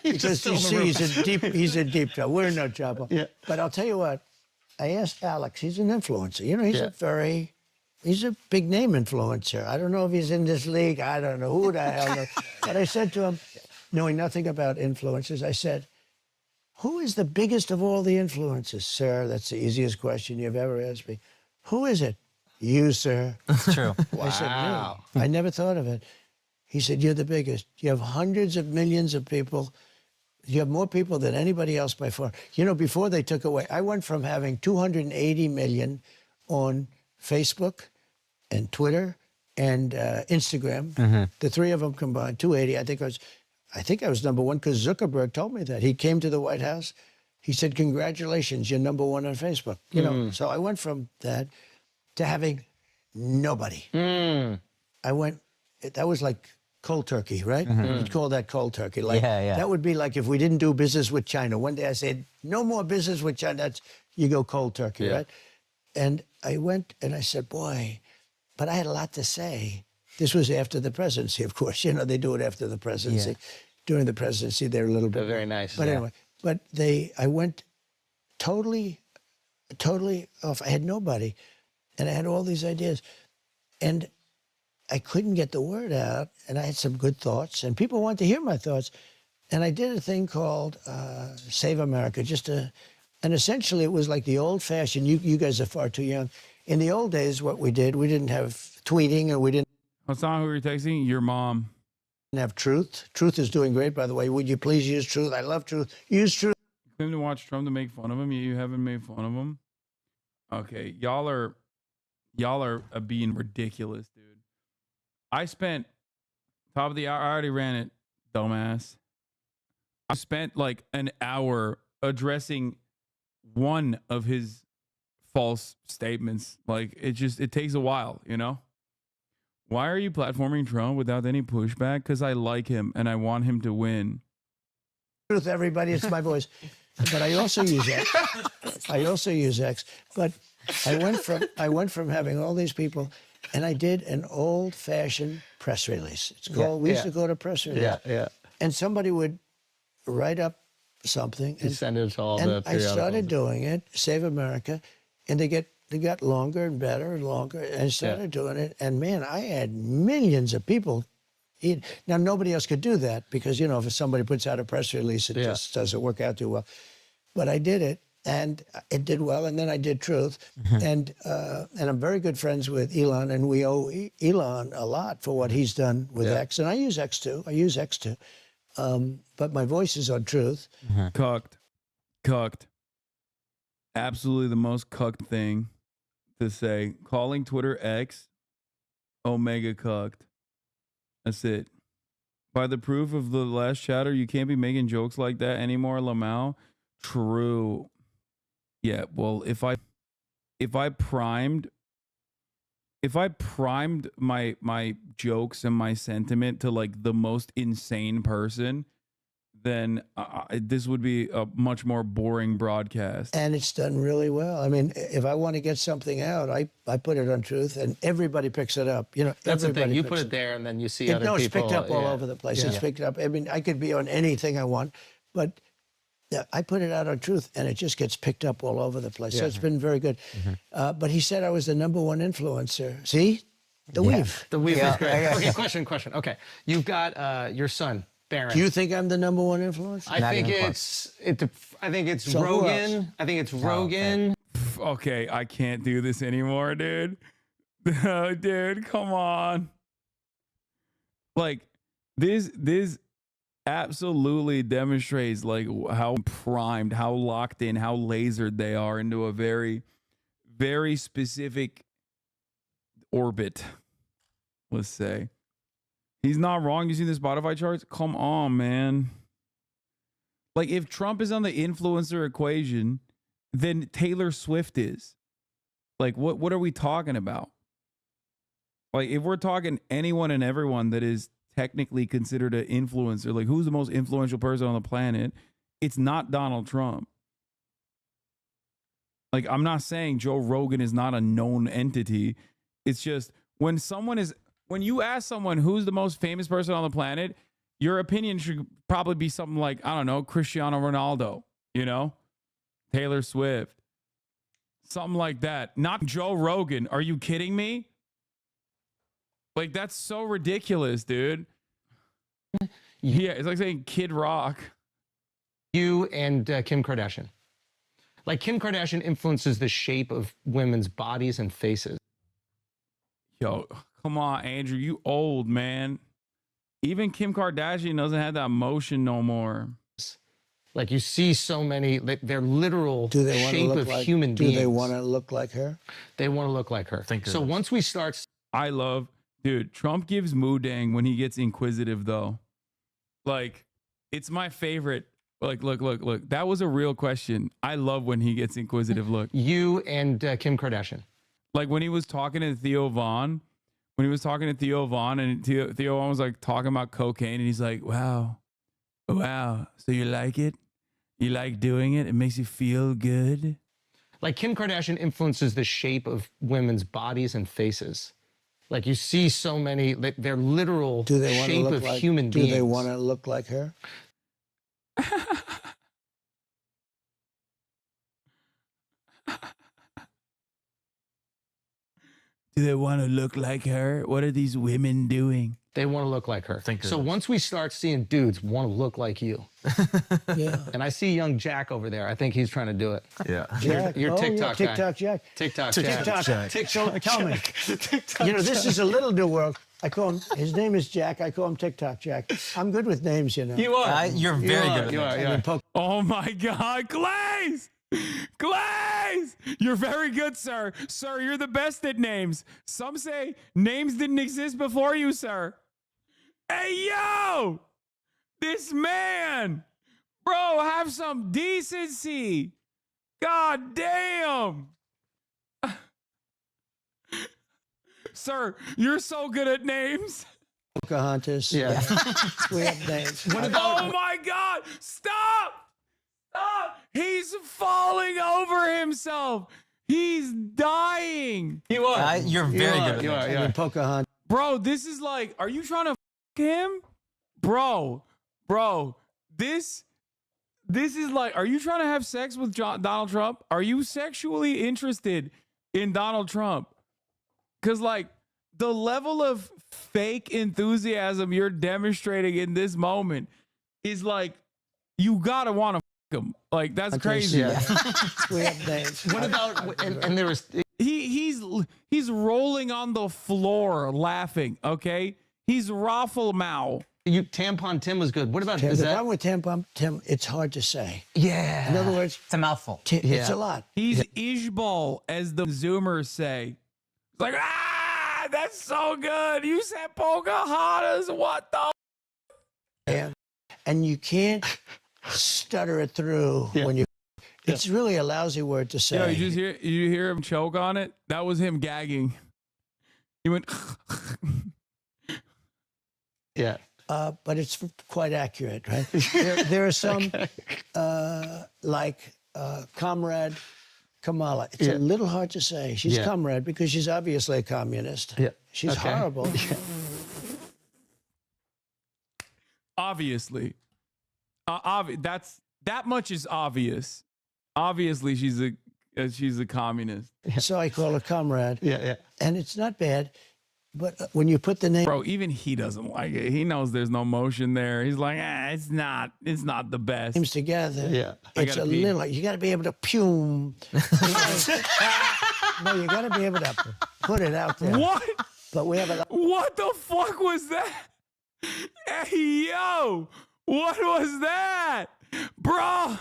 Because you see, he's in deep trouble. We're in no trouble.
Yeah.
But I'll tell you what. I asked Alex. He's an influencer. You know, he's a big name influencer. I don't know if he's in this league. I don't know who the hell knows. But I said to him, knowing nothing about influencers, I said, who is the biggest of all the influencers? Sir, that's the easiest question you've ever asked me. Who is it? You, sir.
True.
I said, "Me? I never thought of it." He said, "You're the biggest. You have hundreds of millions of people. You have more people than anybody else by far." You know, before they took away, I went from having 280 million on Facebook and Twitter and Instagram. The three of them combined, 280. I think I was number one because Zuckerberg told me that. He came to the White House. He said, "Congratulations, you're number one on Facebook." You know, so I went from that to having nobody. That was like cold turkey, right? You'd call that cold turkey. Like, that would be like if we didn't do business with China. One day I said, "No more business with China." That's, you go cold turkey, right? And I went and I said, "Boy," but I had a lot to say. This was after the presidency, of course. You know, they do it after the presidency. During the presidency, they're a little bit
very nice.
But anyway, but I went totally off. I had nobody, and I had all these ideas, and I couldn't get the word out. And I had some good thoughts, and people wanted to hear my thoughts. And I did a thing called Save America, and essentially it was like the old-fashioned. You guys are far too young. In the old days, what we did, we didn't have tweeting, or we didn't.
Hasan, who are you texting? Your mom.
Have truth. Truth is doing great, by the way. Would you please use truth? I love truth. Use truth.
Claim to watch Trump to make fun of him. You haven't made fun of him. Okay, y'all are being ridiculous, dude. I spent top of the hour. I already ran it, dumbass. I spent like an hour addressing one of his false statements. Like, it takes a while, you know? Why are you platforming Trump without any pushback? Because I like him and I want him to win.
Truth, everybody, it's my voice. But I also use X. But I went from having all these people, and I did an old-fashioned press release. It's called. We used to go to press release. And somebody would write up something and
send it to all the
periodicals. I started doing it, Save America, and they got longer and better and longer, and I started doing it. And man, I had millions of people. Now, nobody else could do that because, you know, if somebody puts out a press release, it just doesn't work out too well. But I did it, and it did well. And then I did Truth. And I'm very good friends with Elon, and we owe Elon a lot for what he's done with X. And I use X too. But my voice is on Truth.
Cucked. Absolutely the most cucked thing to say. Calling Twitter X Omega cucked. That's it. By the proof of the last chatter, you can't be making jokes like that anymore, Lamau. True. Yeah, well, if I primed my jokes and my sentiment to like the most insane person, then this would be a much more boring broadcast.
And it's done really well. I mean, if I want to get something out, I put it on Truth, and everybody picks it up. You know,
that's the thing. You put it there, and then you see other people.
No, it's picked up all over the place. It's picked up. I mean, I could be on anything I want, but I put it out on Truth, and it just gets picked up all over the place. So it's been very good. But he said I was the #1 influencer. See? The weave.
The weave is great. Okay, question. Okay, you've got your son, Barron.
Do you think I'm the #1 influencer?
I think it's so Rogan. I think it's Rogan.
Okay, I can't do this anymore, dude. Dude, come on. Like, this absolutely demonstrates like how primed, how locked in, how lasered they are into a very, very specific orbit, let's say. He's not wrong. You see the Spotify charts? Come on, man. Like, if Trump is on the influencer equation, then Taylor Swift is. Like, what are we talking about? Like, if we're talking anyone and everyone that is technically considered an influencer, like, who's the most influential person on the planet? It's not Donald Trump. Like, I'm not saying Joe Rogan is not a known entity. It's just when you ask someone who's the most famous person on the planet, your opinion should probably be something like, I don't know, Cristiano Ronaldo, you know, Taylor Swift, something like that. Not Joe Rogan. Are you kidding me? Like, that's so ridiculous, dude. Yeah, it's like saying Kid Rock.
You and Kim Kardashian. Like, Kim Kardashian influences the shape of women's bodies and faces.
Yo, come on, Andrew, you old, man. Even Kim Kardashian doesn't have that motion no more.
Like you see so many, they're literal
Do they want to
shape
look
of
like,
human
do
beings.
they want to look like her?
They want to look like her. So once we start,
I love, dude, Trump gives moodang when he gets inquisitive, though. Like, it's my favorite. Like, look. That was a real question. I love when he gets inquisitive. Look.
you and Kim Kardashian.
Like, when he was talking to Theo Vaughn, and Theo Vaughn was, like, talking about cocaine, and he's like, wow, so you like it? You like doing it? It makes you feel good?
Like Kim Kardashian influences the shape of women's bodies and faces. Like you see so many, they're literal
Do they want to
shape
look
of
like,
human
do
beings.
they want to look like her?
Do they want to look like her? What are these women doing?
They want to look like her. So once we start seeing dudes want to look like you,
Yeah.
and I see young Jack over there, I think he's trying to do it.
Yeah.
Jack.
Your
Oh, yeah,
TikTok guy.
TikTok Jack.
TikTok Jack.
TikTok. Tell me. You know, this is a little new world. I call him, his name is Jack. I call him TikTok Jack. I'm good with names, you know.
You are.
You're very good at
You
that.
are. You are.
Oh my God, Glaze! Glaze! You're very good, sir. Sir, you're the best at names. Some say names didn't exist before you, sir. Hey, yo! This man! Bro, have some decency. God damn! Sir, you're so good at names.
Pocahontas.
Yeah.
We have names.
Oh my God! Stop! Stop! He's falling over himself. He's dying.
You are.
You're very good at
You
that.
are. You
And
are.
Pocahontas.
Bro, this is like, are you trying to him? Bro, this is like, are you trying to have sex with Donald Trump? Are you sexually interested in Donald Trump? Because, like, the level of fake enthusiasm you're demonstrating in this moment is like, you gotta want to him. Like, that's crazy.
Yeah.
We have names.
What about, and there was,
He's rolling on the floor laughing, okay? He's raffle mouth.
Tampon Tim was good. What about,
The
is that?
problem with Tampon Tim, it's hard to say.
Yeah.
In other words,
It's a mouthful.
it's a lot.
He's Ishbal, as the Zoomers say. It's like, that's so good. You said Pocahontas. What the?
And you can't stutter it through when you. It's really a lousy word to say.
Yo, you hear him choke on it? That was him gagging. He went.
Yeah.
But it's quite accurate, right? There are some, like Comrade Kamala. It's a little hard to say. She's comrade because she's obviously a communist.
Yeah.
She's horrible.
Obviously. That much is obvious. Obviously, she's a communist.
So I call her comrade.
Yeah.
And it's not bad. But when you put the name,
Bro, even he doesn't like it. He knows there's no motion there. He's like, it's not the best.
names together, it's
gotta
a
pee.
little. You got to be able to pume. No, you got to be able to put it out there.
What?
But we have a lot.
What the fuck was that? Hey, yo, what was that? Bro,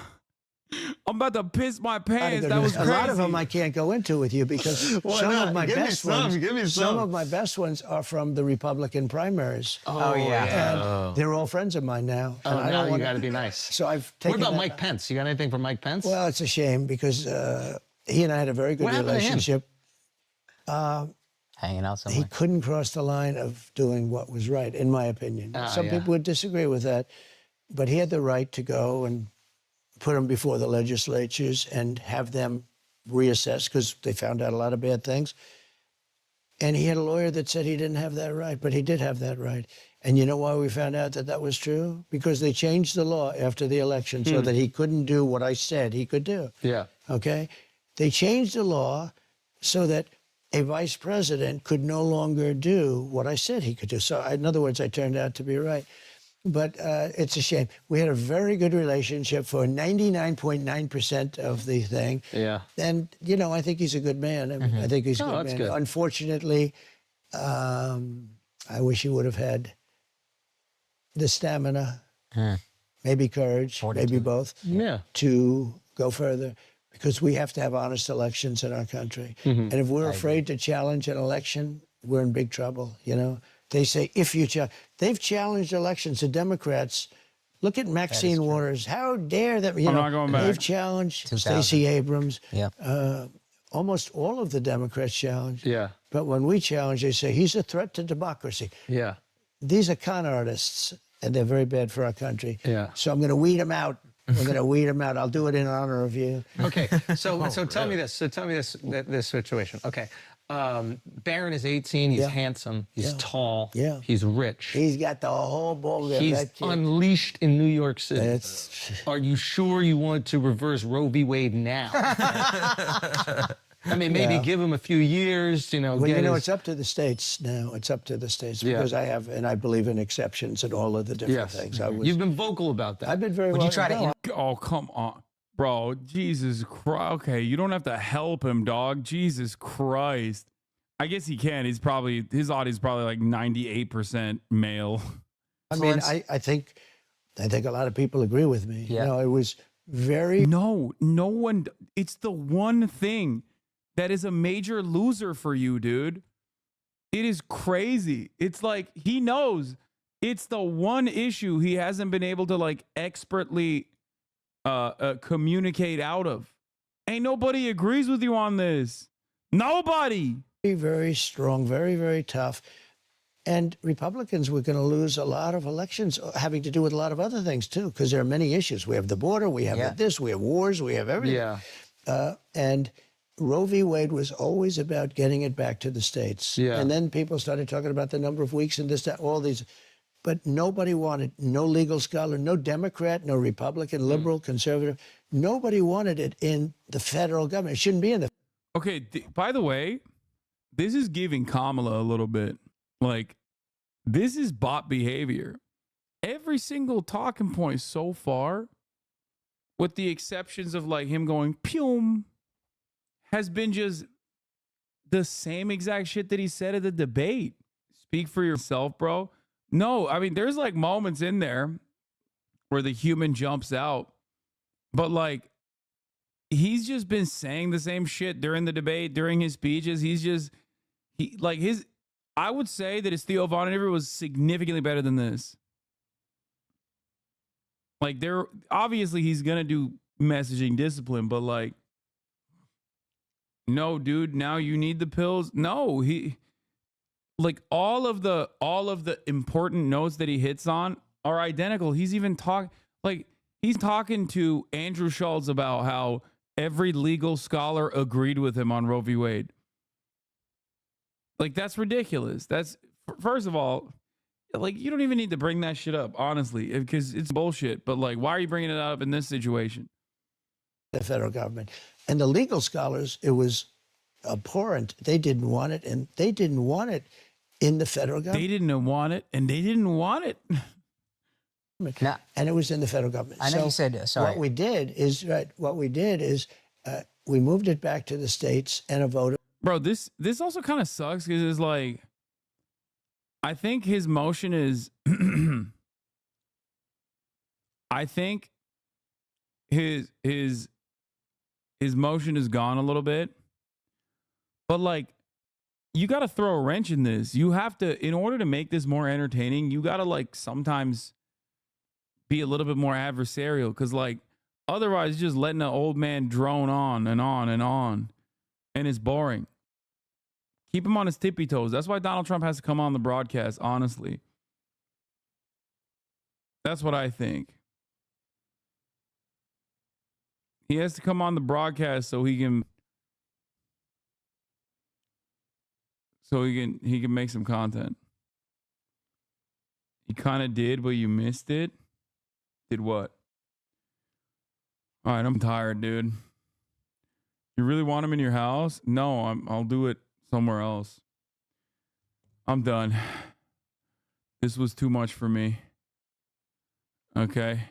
I'm about to piss my pants. That was
A
crazy.
lot of them I can't go into with you because some of my best ones. Some of my best ones are from the Republican primaries.
Oh, yeah.
And they're all friends of mine now.
Oh,
and I
now
don't
you
wanna-
got to be nice.
So I've
What
taken.
about
that-
Mike Pence? You got anything for Mike Pence?
Well, it's a shame because he and I had a very good
What happened to him?
relationship.
Hanging out
He
somewhere.
couldn't cross the line of doing what was right, in my opinion. Some
yeah.
people would disagree with that, but he had the right to go and put them before the legislatures and have them reassess because they found out a lot of bad things. And he had a lawyer that said he didn't have that right, but he did have that right. And you know why we found out that that was true? Because they changed the law after the election so that he couldn't do what I said he could do.
Yeah.
Okay? They changed the law so that a vice president could no longer do what I said he could do. So, in other words, I turned out to be right. But it's a shame. We had a very good relationship for 99.9% of the thing.
Yeah.
And, you know, I think he's a good man. I think he's a good man.
good.
Unfortunately, I wish he would have had the stamina, maybe courage, maybe both, to go further, because we have to have honest elections in our country. And if we're afraid to challenge an election, we're in big trouble, you know? They say, if you challenge, they've challenged elections. The Democrats, look at Maxine Waters. How dare them, you know?
not going back.
They've challenged Stacey Abrams.
Yeah.
Almost all of the Democrats challenged.
Yeah.
But when we challenge, they say, he's a threat to democracy.
Yeah.
These are con artists, and they're very bad for our country.
Yeah.
So I'm going to weed them out. We're going to weed them out. I'll do it in honor of you.
Okay, so tell me this. So tell me this situation. Okay, Barron is 18. He's handsome. He's tall.
Yeah.
He's rich.
He's got the whole ball game.
He's
That kid.
unleashed in New York City.
That's-
Are you sure you want to reverse Roe v. Wade now? I mean, maybe give him a few years, you know.
Well,
get
you know,
his-
it's up to the states now. It's up to the states
Yeah.
because I believe in exceptions and all of the different things.
You've been vocal about that.
I've been very
Would
well.
you try to
no,
Oh, come on. Bro, Jesus Christ. Okay, you don't have to help him, dog. Jesus Christ. I guess he can. His audience is probably like 98% male.
I mean, I think a lot of people agree with me.
Yeah.
You know, it was very.
No one. It's the one thing that is a major loser for you, dude. It is crazy. It's like he knows it's the one issue he hasn't been able to like expertly communicate out of. Ain't nobody agrees with you on this. Nobody.
Very, very strong, very, very tough. And Republicans were going to lose a lot of elections having to do with a lot of other things, too, because there are many issues. We have the border, we have this, we have wars, we have everything.
Yeah.
And Roe v. Wade was always about getting it back to the states.
Yeah.
And then people started talking about the number of weeks and this, that, all these. But nobody wanted, no legal scholar, no Democrat, no Republican, liberal, conservative. Nobody wanted it in the federal government. It shouldn't be in the.
Okay, by the way, this is giving Kamala a little bit. Like, this is bot behavior. Every single talking point so far, with the exceptions of like him going pew, has been just the same exact shit that he said at the debate. Speak for yourself, bro. No, I mean, there's like moments in there where the human jumps out, but like, he's just been saying the same shit during the debate, during his speeches. I would say that his Theo Von interview was significantly better than this. Like, obviously he's gonna do messaging discipline, but like, no, dude, now you need the pills. No, like all of the important notes that he hits on are identical. He's even he's talking to Andrew Schulz about how every legal scholar agreed with him on Roe v. Wade. Like, that's ridiculous. That's, first of all, like, you don't even need to bring that shit up, honestly, because it's bullshit. But like, why are you bringing it up in this situation?
The federal government. And the legal scholars, it was abhorrent. They didn't want it, and they didn't want it in the federal government.
They didn't want it, and they didn't want it.
Now,
and it was in the federal government.
I know you said, sorry.
What we did is, we moved it back to the states and a vote.
Bro, this also kind of sucks because it's like, I think his motion is, I think his motion is gone a little bit, but like, you got to throw a wrench in this. You have to, in order to make this more entertaining, you got to like sometimes be a little bit more adversarial, because like, otherwise you're just letting an old man drone on and on and on, and it's boring. Keep him on his tippy toes. That's why Donald Trump has to come on the broadcast, honestly. That's what I think. He has to come on the broadcast so he can make some content. You kind of did, but you missed it. Did what? All right, I'm tired, dude. You really want him in your house? No, I'll do it somewhere else. I'm done. This was too much for me. Okay.